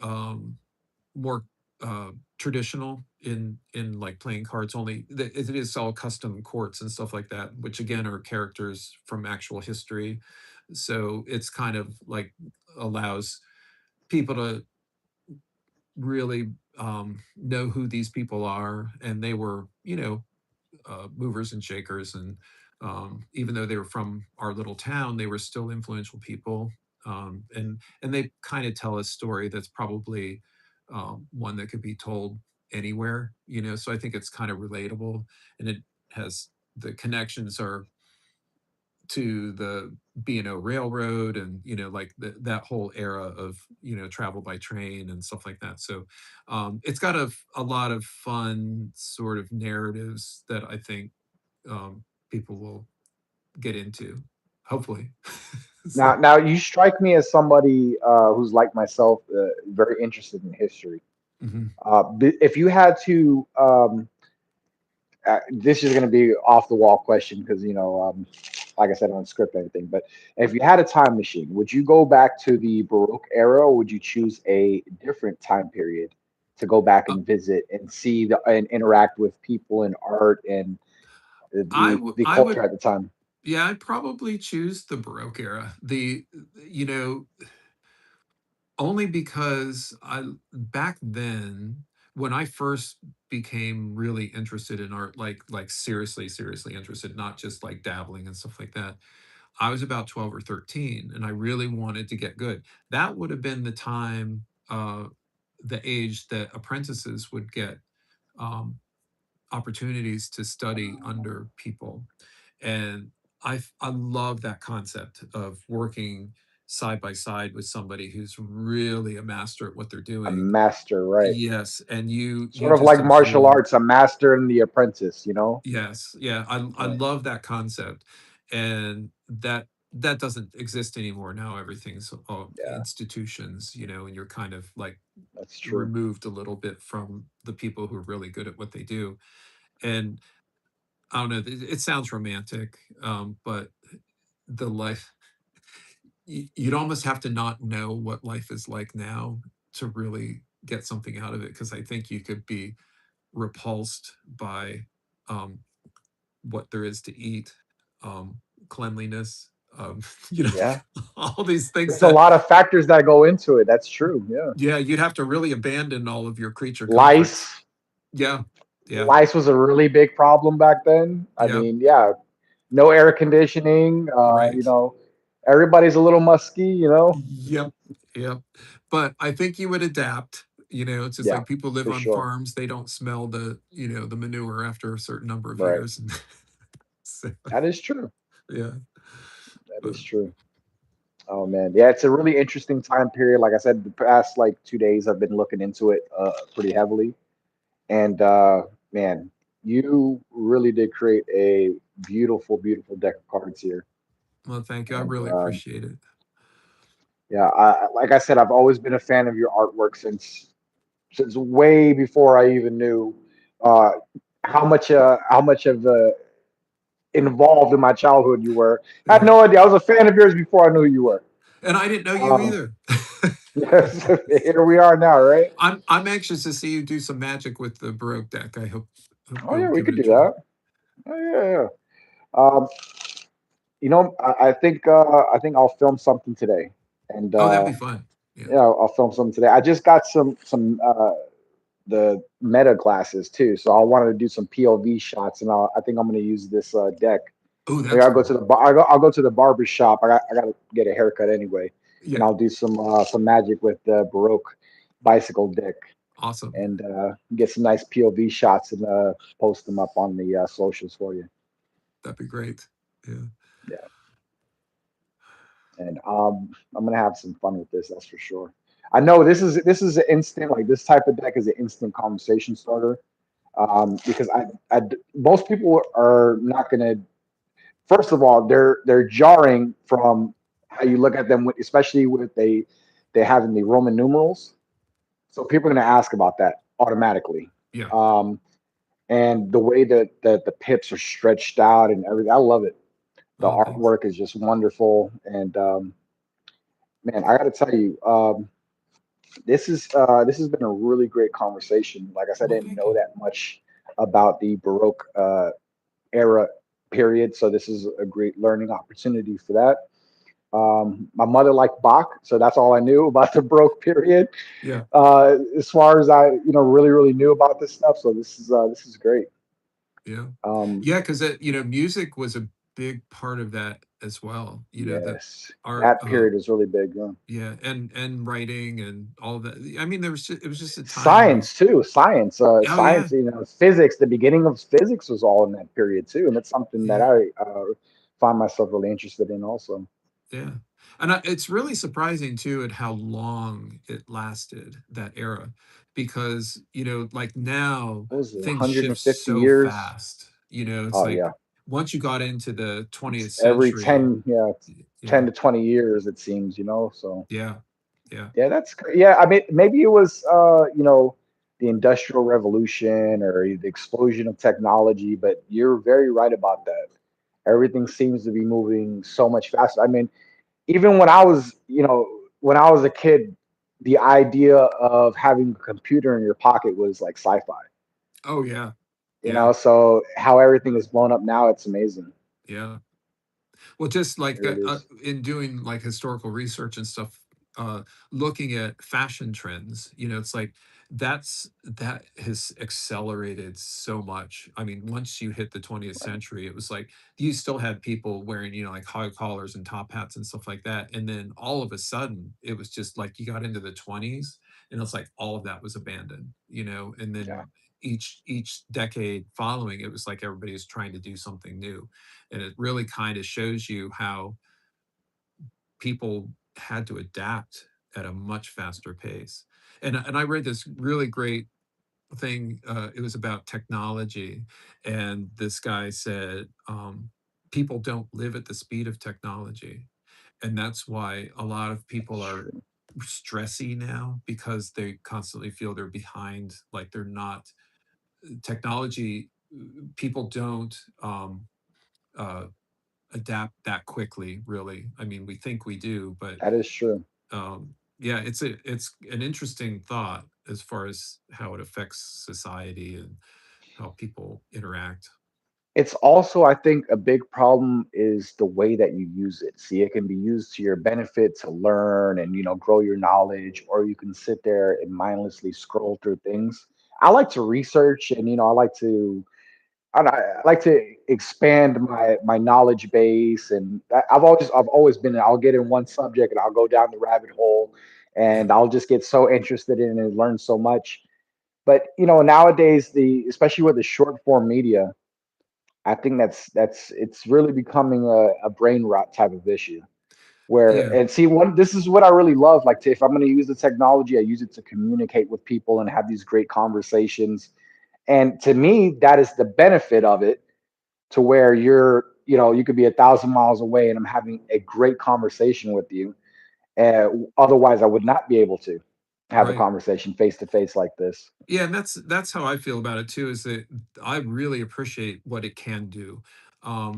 traditional in like playing cards only. It is all custom courts and stuff like that, which again are characters from actual history. So it's kind of like allows people to really, know who these people are, and they were, movers and shakers, and, even though they were from our little town, they were still influential people, and they kind of tell a story that's probably, one that could be told anywhere. So I think it's kind of relatable, and it has the connections are to the B&O Railroad, and like that whole era of travel by train and stuff like that. So, it's got a lot of fun sort of narratives that I think, people will get into, hopefully. So, Now you strike me as somebody who's like myself, very interested in history. mhm. If you had to, this is going to be off the wall question because like I said, I don't script anything. But if you had a time machine, would you go back to the Baroque era, or would you choose a different time period to go back Uh, and visit and see and interact with people and art and the I would, culture at the time? yeah, I'd probably choose the Baroque era. You know, Only because back then, when I first became really interested in art, like seriously interested, not just like dabbling and stuff like that, I was about 12 or 13, and I really wanted to get good. That would have been the time, the age that apprentices would get, um, opportunities to study under people. And I love that concept of working side by side with somebody who's really a master at what they're A doing. master, right? Yes, and you Sort of just like martial absorb. arts, a master and the apprentice, you know? Yes, yeah, I Right. love that concept, and that doesn't exist anymore. Now everything's all Yeah, institutions, and you're kind of like that's true. removed a little bit from the people who are really good at what they do. And I don't know, it sounds romantic, but the life you'd almost have to not know what life is like now to really get something out of it, because I think you could be repulsed by um, what there is to eat, cleanliness, you know, Yeah. all these things There's a that, lot of factors that go into it. That's true. Yeah. yeah, you'd have to really abandon all of your creature comforts. Lice. Yeah, yeah, Lice was a really big problem back then. I yeah, mean, yeah, no air conditioning. right. Everybody's a little musky, you know? Yep, yep. But I think you would adapt. It's just Yeah, like people live for on sure. farms; they don't smell the manure after a certain number of Right. years, and so, That is true. yeah. That But is true. Oh man, yeah, it's a really interesting time period. Like I said, the past like 2 days, I've been looking into it pretty heavily, and man, you really did create a beautiful, beautiful deck of cards here. well, thank you. I And really appreciate it. yeah, like I said, I've always been a fan of your artwork since way before I even knew uh, how much of involved in my childhood you were. I had Yeah, no idea. I was a fan of yours before I knew who you were. and I didn't know you Um, either. yes, here we are now, right? I'm anxious to see you do some magic with the Baroque deck. I hope Oh you'll yeah, we give it could a do try. that. Oh yeah, yeah. Um, I think I'll film something today, and Oh, that'd be fun. Yeah. yeah, I'll film something today. I just got some the meta glasses too, so I wanted to do some POV shots, and I think I'm going to use this deck. Oh, Maybe that's I'll go to cool. the bar. I'll go to the barber shop. I got to get a haircut anyway, and Yeah. I'll do some magic with the Baroque bicycle deck, Awesome. and get some nice POV shots and post them up on the socials for you. That'd be great. Yeah. Yeah, and I'm gonna have some fun with this. That's for sure. I know this is an instant like this type of deck is an instant conversation starter because most people are not gonna. First of all, they're jarring from how you look at them, especially with they having the Roman numerals. So people are going to ask about that automatically. Yeah. Um, and the way that the pips are stretched out and everything, I love it. The Oh, thanks. artwork is just wonderful, and man, I got to tell you, this has been a really great conversation. Like I said, I Well, didn't thank know you. that much about the Baroque era period, so this is a great learning opportunity for that. My mother liked Bach, so that's all I knew about the Baroque period. Yeah. As far as I, really knew about this stuff. So this is great. Yeah. Um, Yeah, 'cause music was a big part of that as well. The yes, art, that period was really big. Yeah. yeah, and writing and all of that. I mean, it was just a time of. Science too, science, Oh, yeah. physics. The beginning of physics was all in that period too, and it's something that Yeah. I find myself really interested in also. Yeah. And it's really surprising too at how long it lasted, that era, because, like now What was it, things shift 150 so years? fast. It's Oh like yeah, once you got into the 20th every century, 10, yeah, yeah, 10 to 20 years it seems. So. yeah, yeah, Yeah, that's great. Yeah, I mean, maybe it was the Industrial Revolution or the explosion of technology, but you're very right about that. Everything seems to be moving so much faster. I mean, even when I was a kid, the idea of having a computer in your pocket was like sci-fi. oh yeah, yeah, So how everything is blown up now, it's amazing. yeah. Well, just It like really is. in doing like historical research and stuff, looking at fashion trends, it's like that has accelerated so much. I mean, once you hit the 20th Right. century, it was like you still had people wearing, like high collars and top hats and stuff like that. And then all of a sudden, it was just like you got into the 20s and it's like all of that was abandoned, and Yeah. then each decade following, it was like everybody was trying to do something new, and it really kind of shows you how people had to adapt at a much faster pace. And I read this really great thing. It was about technology, and this guy said, people don't live at the speed of technology, and that's why a lot of people That's are true. stressy now, because they constantly feel they're behind, like they're not technology. People don't uh, adapt that quickly, really. I mean, we think we do, but That is true. yeah, it's an interesting thought as far as how it affects society and how people interact. It's also, I think, a big problem is the way that you use it. See, it can be used to your benefit to learn and grow your knowledge, or you can sit there and mindlessly scroll through things. I like to research, and I like to I like to expand my knowledge base, and I've always been. I'll get in one subject and I'll go down the rabbit hole, Yeah, and I'll just get so interested in it and learn so much. But nowadays, the especially with the short form media, I think that's it's really becoming a brain rot type of issue. Where yeah, and see one This is what I really love. Like if I'm going to use the technology, I use it to communicate with people and have these great conversations. And to me, that is the benefit of it, to where you could be 1,000 miles away and I'm having a great conversation with you. Otherwise, I would not be able to have a right. conversation face to face like this. Yeah, and that's how I feel about it too, is that I really appreciate what it can do.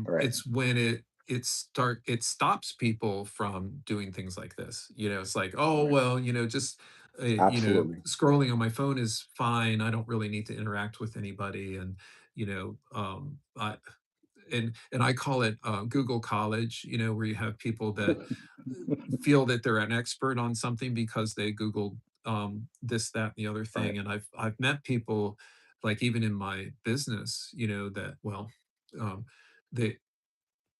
Right. It's when it stops people from doing things like this. It's like, oh Right. well, just Absolutely. scrolling on my phone is fine. I don't really need to interact with anybody, and and I call it Google College, where you have people that feel that they're an expert on something because they Googled this, that, and the other Right. thing. And I've met people, like even in my business, that um, they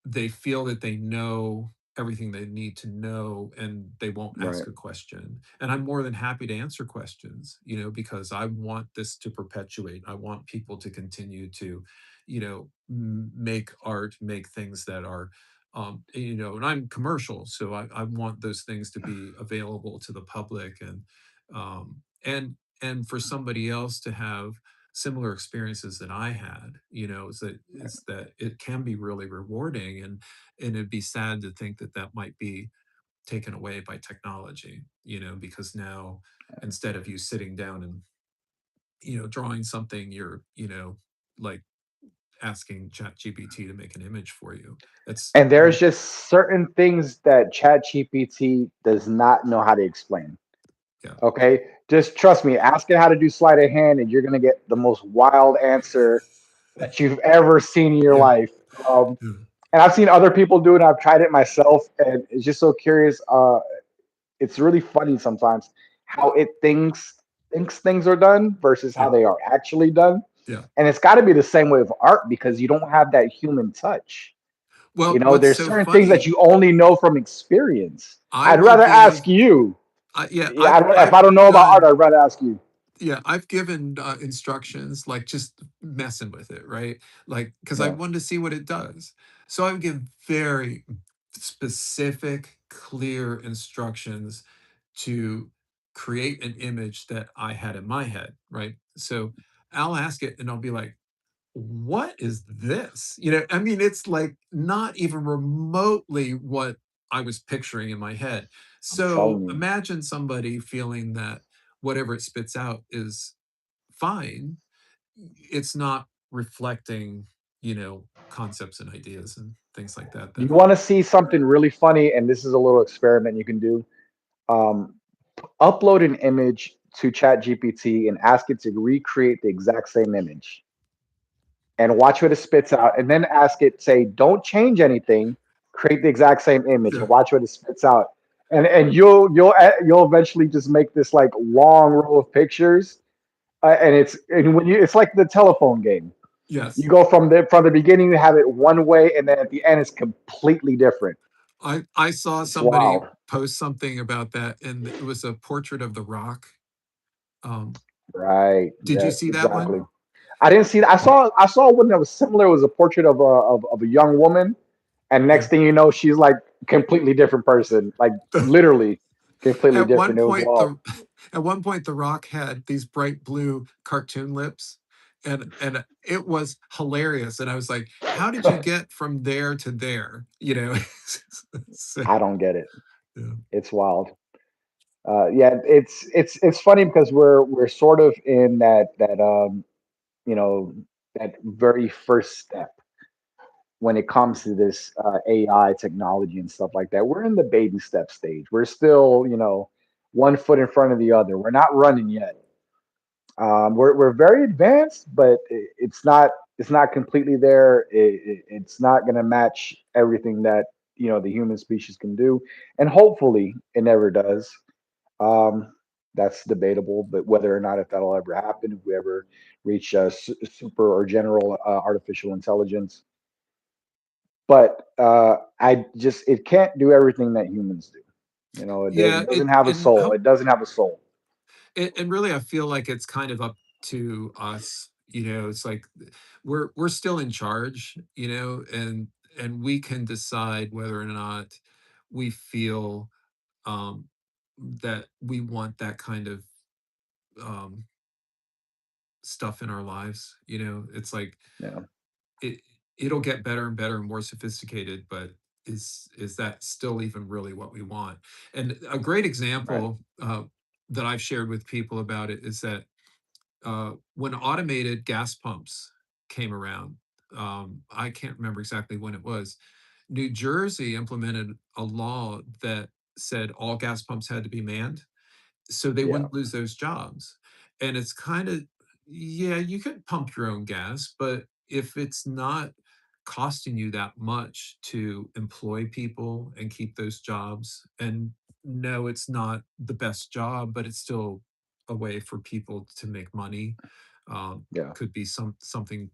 they feel that they know everything they need to know, and they won't Right. ask a question, and I'm more than happy to answer questions, because I want this to perpetuate. I want people to continue to make art, make things that are and I'm commercial, so I want those things to be available to the public, and for somebody else to have similar experiences that I had, is that it can be really rewarding, and it'd be sad to think that that might be taken away by technology, because now, instead of you sitting down and drawing something, you're like asking ChatGPT to make an image for you. That's And there's just certain things that ChatGPT does not know how to explain. yeah, Okay, just trust me. Ask it how to do sleight of hand, and you're gonna get the most wild answer that you've ever seen in your yeah, life. yeah, And I've seen other people do it. I've tried it myself, and it's just so curious. It's really funny sometimes how it thinks things are done versus how yeah, they are actually done. yeah. And it's got to be the same way with art because you don't have that human touch. Well, what's There's so certain things that funny, you only know from experience. I I'd will rather ask give, you. yeah, Yeah, if I I've don't know about art, done, I'd rather ask you. yeah, I've given instructions, like just messing with it, right? Like, because I Yeah, wanted to see what it does. So I would give very specific, clear instructions to create an image that I had in my head, right? So I'll ask it and I'll be like, what is this? I mean, it's like not even remotely what I was picturing in my head. I'm telling So you. imagine somebody feeling that whatever it spits out is fine. It's not reflecting, concepts and ideas and things like that. You That want to see something really funny, and this is a little experiment you can do. Um, Upload an image to ChatGPT and ask it to recreate the exact same image, and watch what it spits out, and then ask it, say, don't change anything, create the exact same image, and yeah, watch what it spits out. And you'll eventually just make this like long row of pictures, and when you it's like the telephone game. You yes. go from the beginning, you have it one way, and then at the end, it's completely different. I saw It's somebody wild. post something about that, and it was a portrait of The Rock. Um, Right. did you Yeah. see that one? Exactly. I didn't see that. I saw one that was similar. It was a portrait of a young woman, and Yeah. next thing you know, she's like completely different person, like literally completely At one different. It was point, wild. at one point, The Rock had these bright blue cartoon lips, and it was hilarious. And I was like, "How did you get from there to there?" You know. So, I don't get it. yeah. It's wild. Yeah, it's funny because we're sort of in that you know that very first step when it comes to this AI technology and stuff like that. We're in the baby step stage. We're still, one foot in front of the other. We're not running yet. We're very advanced, but it's not completely there. It's not going to match everything that the human species can do, and hopefully it never does. Um, that's debatable, but whether or not if that'll ever happen, if we ever reach super or general artificial intelligence, but I just it can't do everything that humans do. Yeah, It doesn't have a soul. It doesn't have a soul. and really, I feel like it's kind of up to us. It's like we're still in charge. And we can decide whether or not we feel um, that we want that kind of um, stuff in our lives. It's like Yeah, it it'll get better and better and more sophisticated, but is that still even really what we want? And a great right. example that I've shared with people about it is that when automated gas pumps came around, I can't remember exactly when it was. New Jersey implemented a law that said all gas pumps had to be manned, so they Yeah, wouldn't lose those jobs. And it's kind of, yeah, you could pump your own gas, but if it's not costing you that much to employ people and keep those jobs, and no, it's not the best job, but it's still a way for people to make money. yeah, Could be something,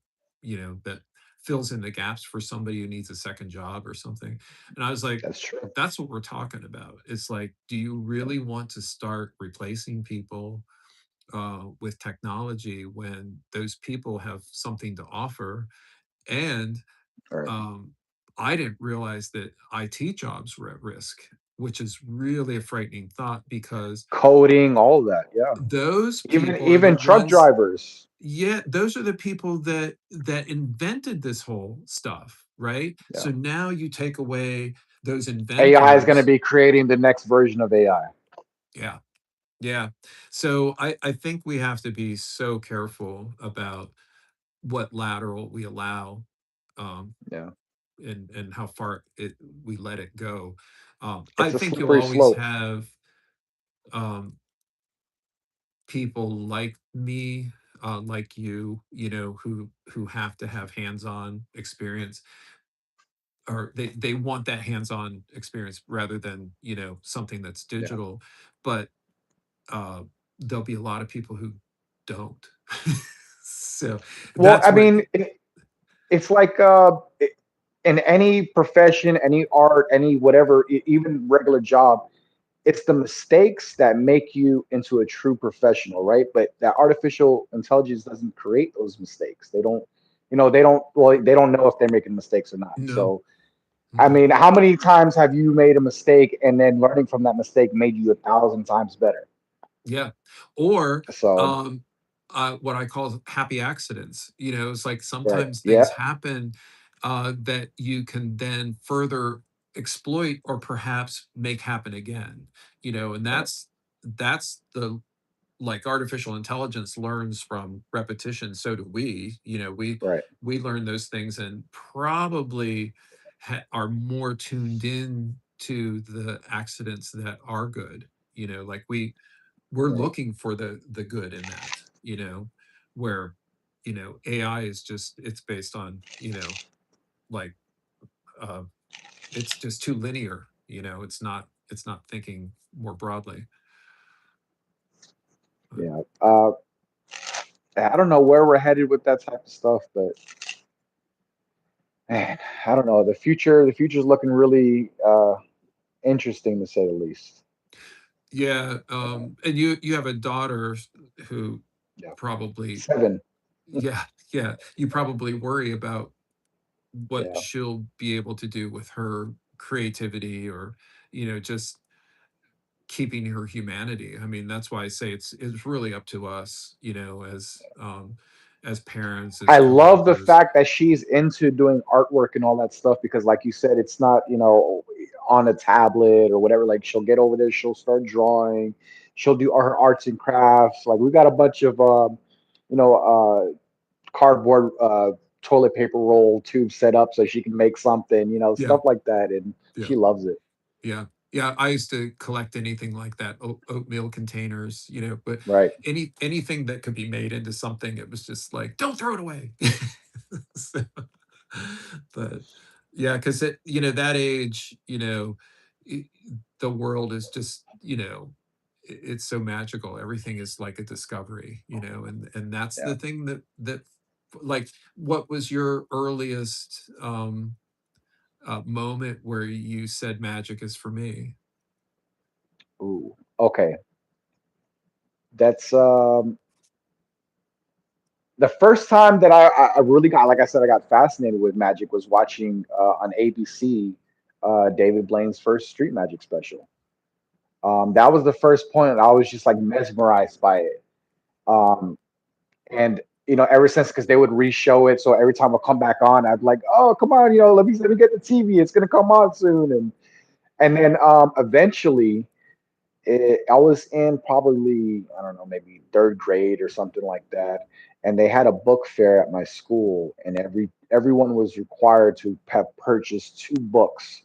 that fills in the gaps for somebody who needs a second job or something. And I was like, that's true. that's what we're talking about. It's like, do you Yeah, really want to start replacing people with technology when those people have something to offer? And all right. um, I didn't realize that IT jobs were at risk, which is really a frightening thought because Coding, all of that. Yeah, those even people are the even truck ones. drivers. Yeah, those are the people that invented this whole stuff, right? Yeah, So now you take away those AI is going to inventors. be creating the next version of AI. Yeah. Yeah. So I think we have to be so careful about what lateral we allow, um, Yeah, and how far we let it go. I it's a think you'll slippery always slope. have um, people like me, like who have to have hands-on experience, or they want that hands-on experience rather than something that's Yeah. digital. But uh, there'll be a lot of people who don't. So Well, that's I where. mean, it's like in any profession, any art, any whatever, even regular job, it's the mistakes that make you into a true professional, right? But that artificial intelligence doesn't create those mistakes. They don't know if they're making mistakes or not. No. So, I Mhm. mean, how many times have you made a mistake and then learning from that mistake made you 1,000 times better? Yeah. Or So, um, what I call happy accidents. It's like right. sometimes Yeah. things happen that you can then further exploit or perhaps make happen again. And Right. that's the like artificial intelligence learns from repetition. So do we. Right. We learn those things and probably are more tuned in to the accidents that are good. Like we're Right. looking for the good in that. Where AI is just, it's based on like uh it's just too linear. It's not thinking more broadly. But Yeah. I don't know where we're headed with that type of stuff, but man, I don't know. The future's looking really interesting to say the least. yeah, Uh, and you have a daughter who yeah. probably. 7. Yeah, yeah. You probably worry about what Yeah. she'll be able to do with her creativity, or, just keeping her humanity. I mean, that's why I say it's really up to us, as parents, as I love the caregivers. fact that she's into doing artwork and all that stuff because, like you said, it's not, on a tablet or whatever. Like, she'll get over there, she'll start drawing, she'll do her arts and crafts. Like, we got a bunch of, you know, cardboard toilet paper roll tube set up so she can make something, Yeah, stuff like that. And yeah. she loves it. Yeah. Yeah, I used to collect anything like that, oatmeal containers, but Right. anything that could be made into something, it was just like, don't throw it away. So, but yeah, because that age, i- the world is just, it's so magical. Everything is like a discovery, and that's Yeah. the thing that like, what was your earliest moment where you said magic is for me? Ooh. Okay. That's the first time that I really got, like I said, I got fascinated with magic was watching on ABC David Blaine's first Street Magic special. That was the first point I was just like mesmerized by it. Um, and ever since, because they would re-show it, so every time I come back on, I'd be like, oh, come on, let me get the TV. It's gonna come on soon, and then eventually, I was in probably, I don't know, maybe third grade or something like that, and they had a book fair at my school, and everyone was required to have purchased two books,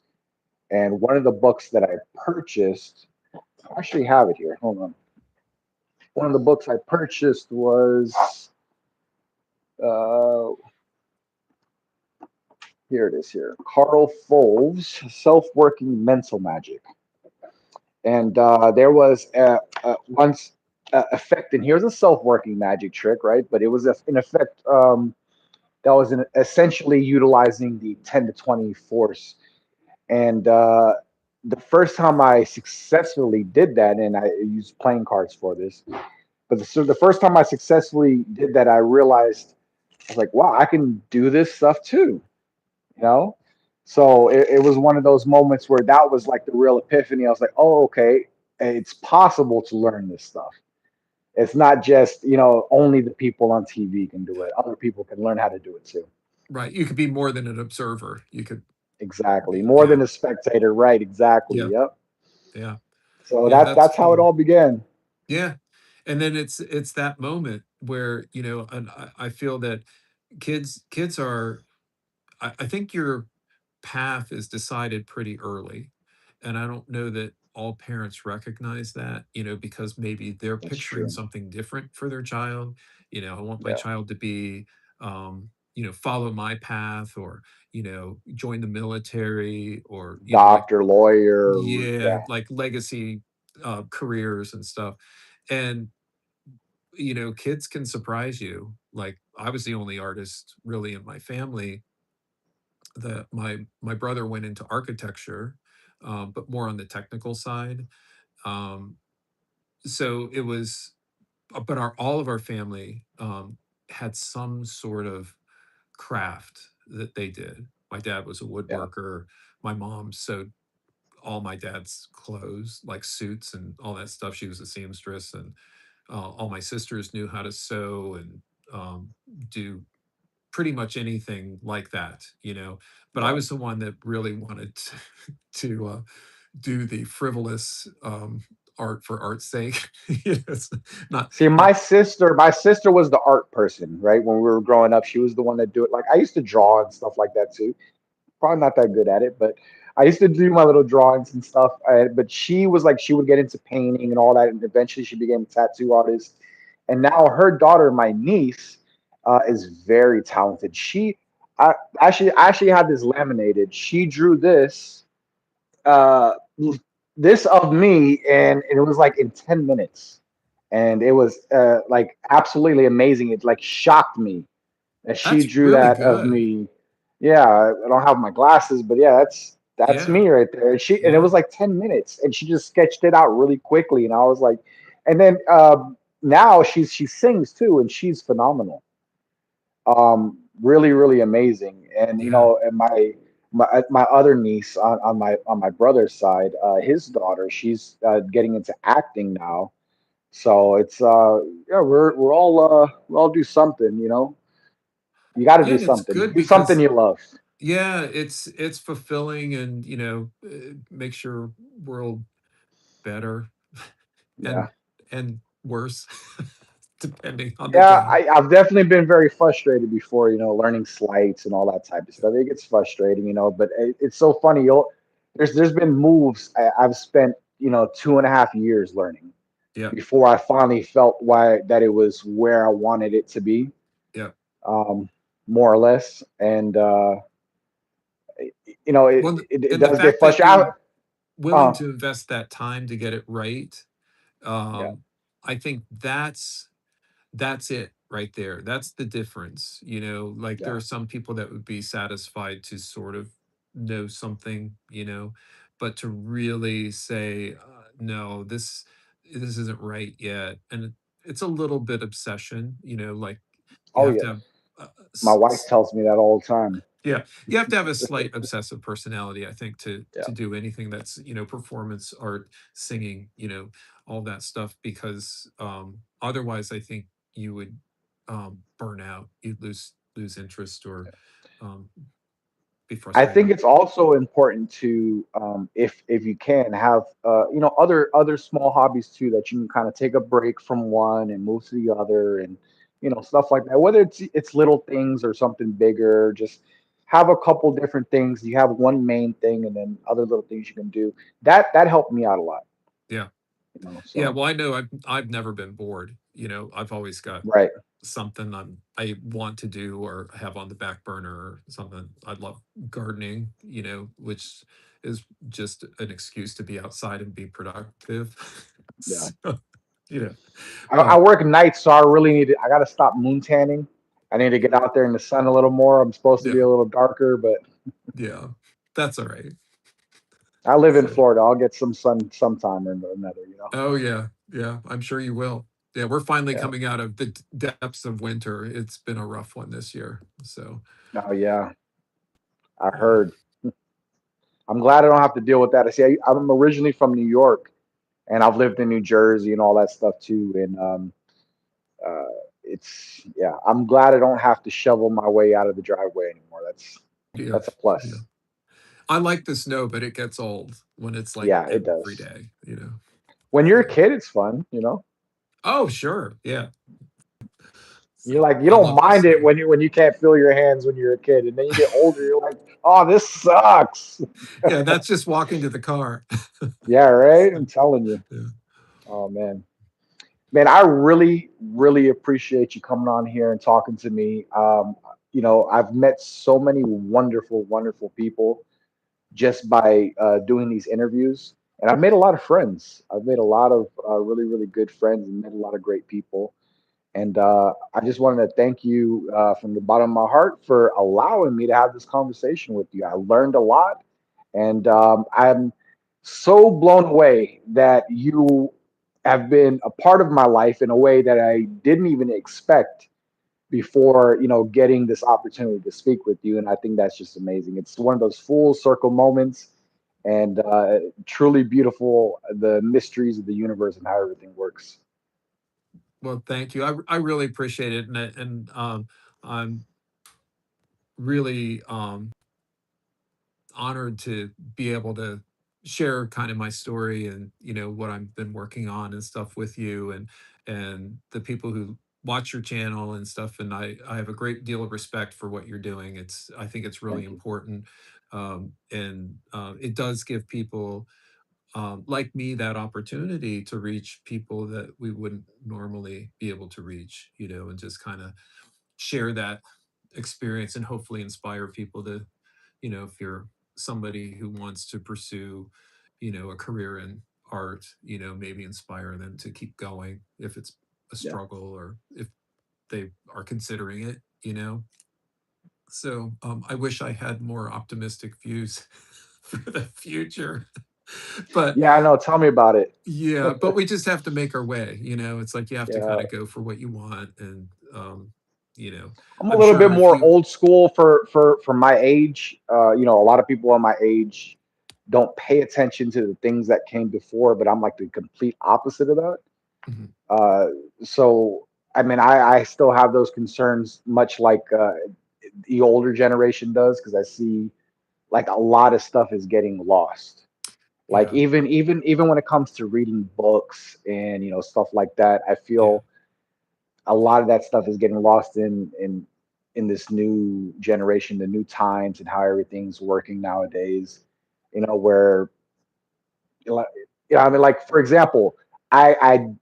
and one of the books that I purchased, I actually have it here. Hold on. One of the books I purchased was uh, here it is here, Carl Fulves, Self-Working Mental Magic. And there was once effect, and here's a self-working magic trick, right? But it was in effect that was essentially utilizing the 10 to 20 force. And the first time I successfully did that, and I used playing cards for this, but so the first time I successfully did that, I realized I was like, wow, I can do this stuff too, you know? So it was one of those moments where that was like the real epiphany. I was like, oh, okay, it's possible to learn this stuff. It's not just, only the people on TV can do it. Other people can learn how to do it too. Right. You could be more than an observer. You could Exactly. be, More yeah, than a spectator, right? Exactly. yeah, Yep. yeah, So yeah. that's That's that's how it cool. all began. Yeah. And then it's that moment where, and I feel that kids are, I think your path is decided pretty early. And I don't know that all parents recognize that, because maybe they're That's picturing true. something different for their child. I want my Yeah. child to be, follow my path, or, join the military, or, like, Doctor, lawyer. yeah, Yeah. like legacy careers and stuff. And, kids can surprise you. Like, I was the only artist really in my family. That my brother went into architecture, but more on the technical side. Um, so it was, but our all of our family had some sort of craft that they did. My dad was a Yeah. woodworker. My mom sewed all my dad's clothes, like suits and all that stuff. She was a seamstress, and all my sisters knew how to sew and do pretty much anything like that. But I Yeah. was the one that really wanted to do the frivolous art for art's sake. Yes, not See, my not sister, my sister was the art person, right? When we were growing up, she was the one that do it. Like I used to draw and stuff like that too. Probably not that good at it, but I used to do my little drawings and stuff. But she was like, she would get into painting and all that, and eventually she became a tattoo artist. And now her daughter, my niece, is very talented. I actually had this laminated. She drew uh, this of me, and it was like in 10 minutes, and it was like absolutely amazing. It like shocked me that she that's drew really that of good. me. Yeah, I don't have my glasses, but yeah, that's Yeah, me right there. And it yeah. was like 10 minutes, and she just sketched it out really quickly, and I was like, and then now she sings too, and she's phenomenal. Really, really amazing. And Yeah. and my other niece on my brother's side, his daughter, she's getting into acting now. So it's yeah, we all do something. You got to Yeah, do and it's something. good Do something because you love. yeah, it's fulfilling and, makes your world better and Yeah. worse depending on the Yeah, day. I've definitely been very frustrated before, learning slights and all that type of stuff. It gets frustrating, but it's so funny. There's been moves I've spent, 2.5 years learning Yeah. before I finally felt why that it was where I wanted it to be, Yeah. um, more or less. And Well, it and the does get fact that frustrating. you're willing Uh, to invest that time to get it right, yeah, I think that's it right there. That's the difference. Like there yeah. are some people that would be satisfied to sort of know something, but to really say, no, this isn't right yet. And it's a little bit obsession, like you Oh have to yeah. have, My wife tells me that all the time. yeah, you have to have a slight obsessive personality, I think, to Yeah. do anything that's, performance art, singing, all that stuff, because otherwise I think you would burn out, you'd lose interest or um be I think frustrated. it's also important to, if you can have, other small hobbies too that you can kind of take a break from one and move to the other, and stuff like that. Whether it's little things or something bigger, just have a couple different things. You have one main thing, and then other little things you can do. That helped me out a lot. Yeah. Yeah, So well, I know I've never been bored. I've always got right, something I want to do or have on the back burner or something. I love gardening, which is just an excuse to be outside and be productive. yeah. So, you know, I but work nights, so I really need to. I got to stop moon tanning. I need to get out there in the sun a little more. I'm supposed to be yeah, a little darker, but yeah, that's all right. I live in So, Florida. I'll get some sun sometime or another. oh yeah, yeah, I'm sure you will. Yeah, we're finally Yeah. coming out of the depths of winter. It's been a rough one this year. So, Oh yeah, I yeah. heard. I'm glad I don't have to deal with that. I see. I'm originally from New York, and I've lived in New Jersey and all that stuff too. And uh, it's yeah. I'm glad I don't have to shovel my way out of the driveway anymore. Yeah, That's a yeah. plus. I like the snow, but it gets old when it's like Yeah, it every does. day. When you're a So, kid, it's fun. oh, sure. Yeah. You're So like you I don't love the mind it snow. when you can't feel your hands when you're a kid, and then you get older. You're like, oh, this sucks. Yeah, that's just walking to the car. Yeah, right. So, I'm telling you. yeah. Oh man, I really, really appreciate you coming on here and talking to me. I've met so many wonderful, wonderful people just by doing these interviews, and I've made a lot of friends. I've made a lot of really, really good friends and met a lot of great people. And I just wanted to thank you from the bottom of my heart for allowing me to have this conversation with you. I learned a lot, and I'm so blown away that you have been a part of my life in a way that I didn't even expect before, getting this opportunity to speak with you. And I think that's just amazing. It's one of those full circle moments, and truly beautiful, the mysteries of the universe and how everything works. Well, thank you. I really appreciate it. And I'm really honored to be able to share kind of my story and what I've been working on and stuff with you and the people who watch your channel and stuff, and I have a great deal of respect for what you're doing. I think it's really Thank you. important, and it does give people like me that opportunity to reach people that we wouldn't normally be able to reach, and just kind of share that experience and hopefully inspire people to, if you're somebody who wants to pursue, a career in art, maybe inspire them to keep going if it's a Yeah. struggle or if they are considering it. So I wish I had more optimistic views for the future. But Yeah, I know. Tell me about it. yeah, but we just have to make our way. It's like you have to kind Yeah, of go for what you want and I'm a I'm little bit sure if more you old school for my age. A lot of people on my age don't pay attention to the things that came before, but I'm like the complete opposite of that. Mhm. Uh, so I mean, I still have those concerns, much like the older generation does, because I see like a lot of stuff is getting lost. Like Yeah, even when it comes to reading books and stuff like that, I yeah, feel a lot of that stuff is getting lost in this new generation, the new times, and how everything's working nowadays. Where like, I mean, like for example, I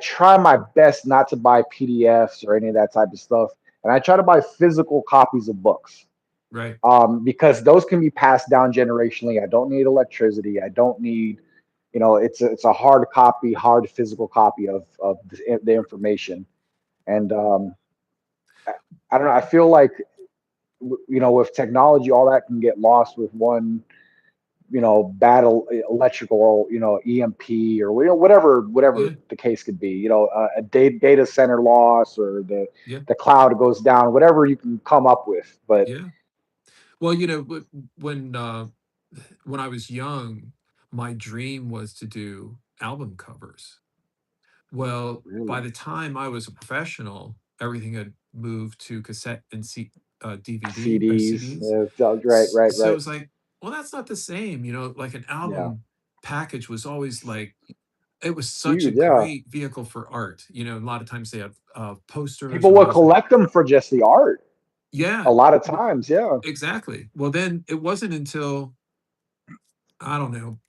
try my best not to buy PDFs or any of that type of stuff, and I try to buy physical copies of books right. because those can be passed down generationally. I don't need electricity. I don't need, it's a hard copy, hard physical copy of the information. And I, I don't know. I feel like with technology, all that can get lost with one battle electrical, EMP or whatever Yeah, the case could be. A data center loss or the yeah, the cloud goes down, whatever you can come up with. But yeah. Well, when when I was young, my dream was to do album covers. Well, by really, the time I was a professional, everything had moved to cassette and DVD or CDs, CDs. yeah, right, right, So right, it's like, well, that's not the same. Like an yeah, album package was always like, it was such a huge, yeah. great vehicle for art. A lot of times they have posters People or would music. collect them for just the art. A Yeah, lot of times, yeah, exactly. Well, then it wasn't until, I don't know,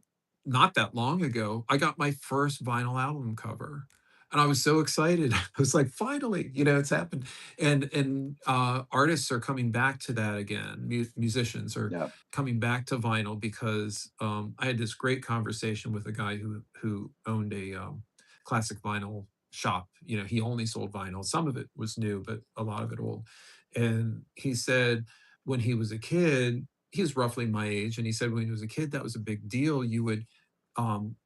not that long ago, I got my first vinyl album cover. And I was so excited. I was like, finally, it's happened. And artists are coming back to that again. Musicians are yeah, coming back to vinyl because I had this great conversation with a guy who owned a classic vinyl shop. He only sold vinyl. Some of it was new, but a lot of it old. And he said when he was a kid, he's roughly my age, and he said when he was a kid, that was a big deal. You would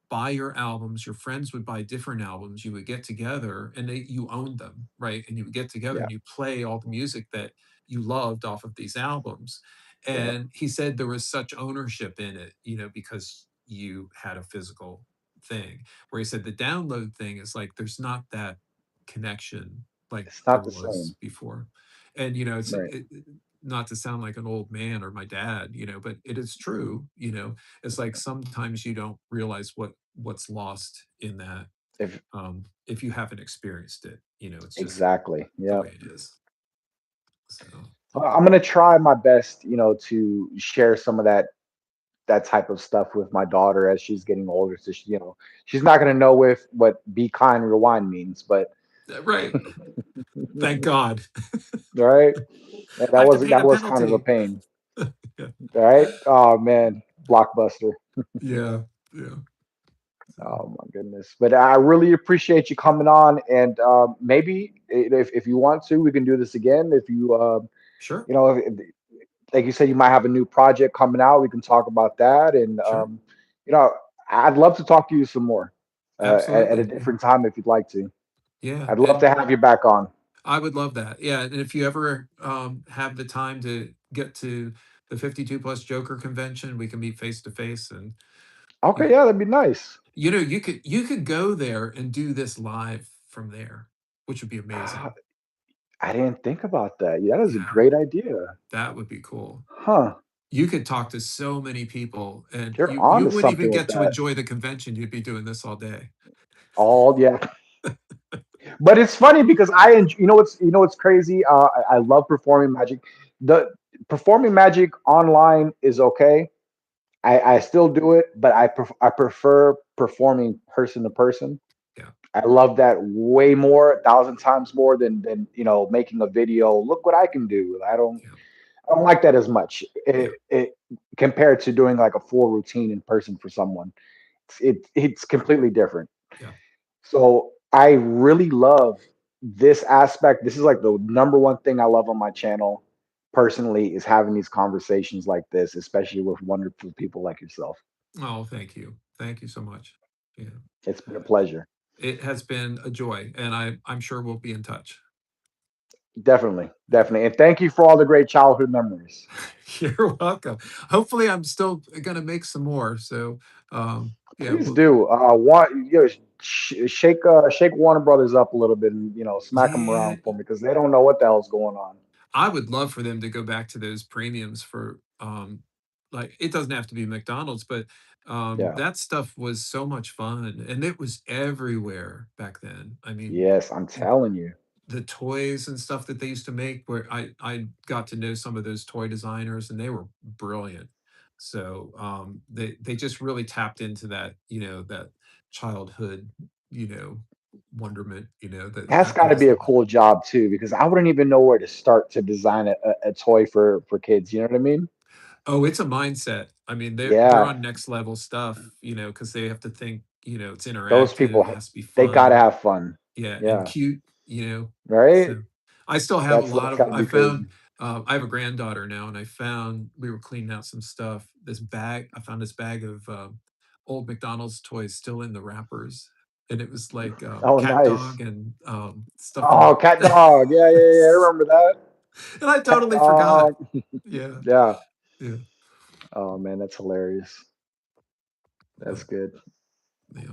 buy your albums, your friends would buy different albums, you would get together and you owned them, right? And you would get together yeah, and you play all the music that you loved off of these albums. yeah. And he said there was such ownership in it, because you had a physical thing. Where he said the download thing is like there's not that connection like It's there not the was same, before. And right? not to sound like an old man or my dad, but it is true. It's like sometimes you don't realize what's lost in that, If if you haven't experienced it. It's just exactly, the yeah. way it is. So I'm gonna try my best, to share some of that type of stuff with my daughter as she's getting older. So she's not gonna know with what "be kind, rewind" means, but right, thank God. right, and I that have to was pay that the was kind of a penalty. pain, Yeah, right? Oh man, Blockbuster. yeah, yeah. So, Oh my goodness. But I really appreciate you coming on, and maybe if you want to, we can do this again. If you sure, you know, like you said, you might have a new project coming out. We can talk about that, and sure, you know, I'd love to talk to you some more at a absolutely. Yeah, different time if you'd like to. yeah. I'd love And to have you back on. I would love that. Yeah, and if you ever have the time to get to the 52 plus Joker convention, we can meet face to face, and you Okay, could, yeah, that'd be nice. you could go there and do this live from there, which would be Ah, amazing. I didn't think about that. Yeah, that is a Yeah, great idea. that would be cool. Huh? You could talk to so many people, and You're you onto wouldn't something even with get to that. enjoy the convention. You'd be doing this all day. All yeah. But it's funny because what's crazy. I love performing magic. The performing magic online is okay. I still do it, but I prefer performing person to person. Yeah, I love that way more, 1,000 times more than making a video. Look what I can do. yeah, I don't like that as much. yeah, Compared to doing like a full routine in person for someone. It's completely different. yeah. So I really love this aspect. This is like the number one thing I love on my channel personally is having these conversations like this, especially with wonderful people like yourself. Oh, thank you so much. Yeah, It's been a pleasure. it has been a joy, and I'm sure we'll be in touch. Definitely, Yeah. definitely. And thank you for all the great childhood memories. You're welcome. Hopefully, I'm still gonna make some more. So, yeah, Please well, do. Shake shake Warner Brothers up a little bit and smack them yeah, around for me because they don't know what the hell's going on. I would love for them to go back to those premiums for, like, it doesn't have to be McDonald's, but, Yeah. that stuff was so much fun, and it was everywhere back then. I mean, Yes, I'm it telling you. the toys and stuff that they used to make, where I got to know some of those toy designers, and they were brilliant. So, they just really tapped into that, that childhood, you know, wonderment, That's that got I to be just a love. cool job too, because I wouldn't even know where to start to design a toy for kids. You know what I mean? Oh, it's a mindset. I mean, they're Yeah, on next level stuff, because they have to think, it's those interactive, people, it has to be they gotta fun, have fun. yeah, and Yeah, cute, you know. right. So I still have a That's lot of got to I be found crazy. I have a granddaughter now, and I found we were cleaning out some stuff. I found this bag of old McDonald's toys still in the wrappers. And it was like Oh, cat nice. dog and stuff Oh, from cat dog. Yeah, yeah, yeah. I remember that. and I Cat totally forgot. dog. Yeah. Yeah. Yeah. Oh man, that's hilarious. Yeah. That's good. Yeah.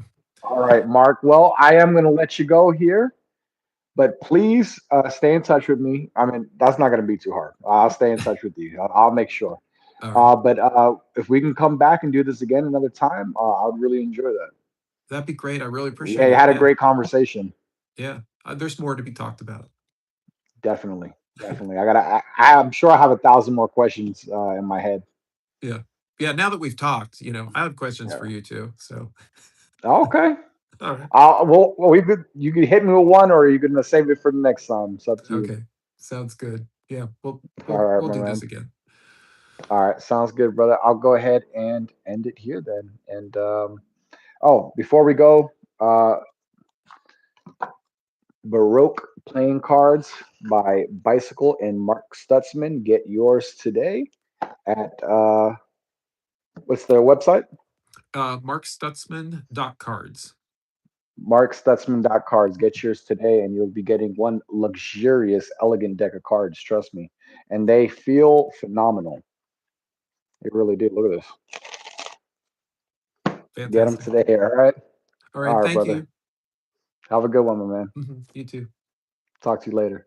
All right, Mark. Well, I am going to let you go here, but please stay in touch with me. I mean, that's not going to be too hard. I'll stay in touch with you. I'll make sure. All right. But if we can come back and do this again another time, I'd really enjoy that. That'd be great. I really Yeah, appreciate you it. had a Yeah. great conversation. Yeah. There's more to be talked about. Definitely, definitely. I'm sure I have 1,000 more questions in my head. Yeah. Yeah. Now that we've talked, I have questions for Yeah. you too. So, Okay. all right. Well, we could. You could hit me with one, or you can save it for the next time. It's up to you. Okay. Sounds good. Yeah. We'll All we'll right, we'll my do this man. again. All right, sounds good, brother. I'll go ahead and end it here then. And oh, before we go, uh, Baroque playing cards by Bicycle and Mark Stutzman. Get yours today at what's their website? Markstutzman.cards. Markstutzman.cards. Get yours today, and you'll be getting one luxurious, elegant deck of cards. Trust me, and they feel phenomenal. They really do. Look at this. Get them Fantastic. today. All right. All right. All right, Thank brother. you. Have a good one, my man. You too. Talk to you later.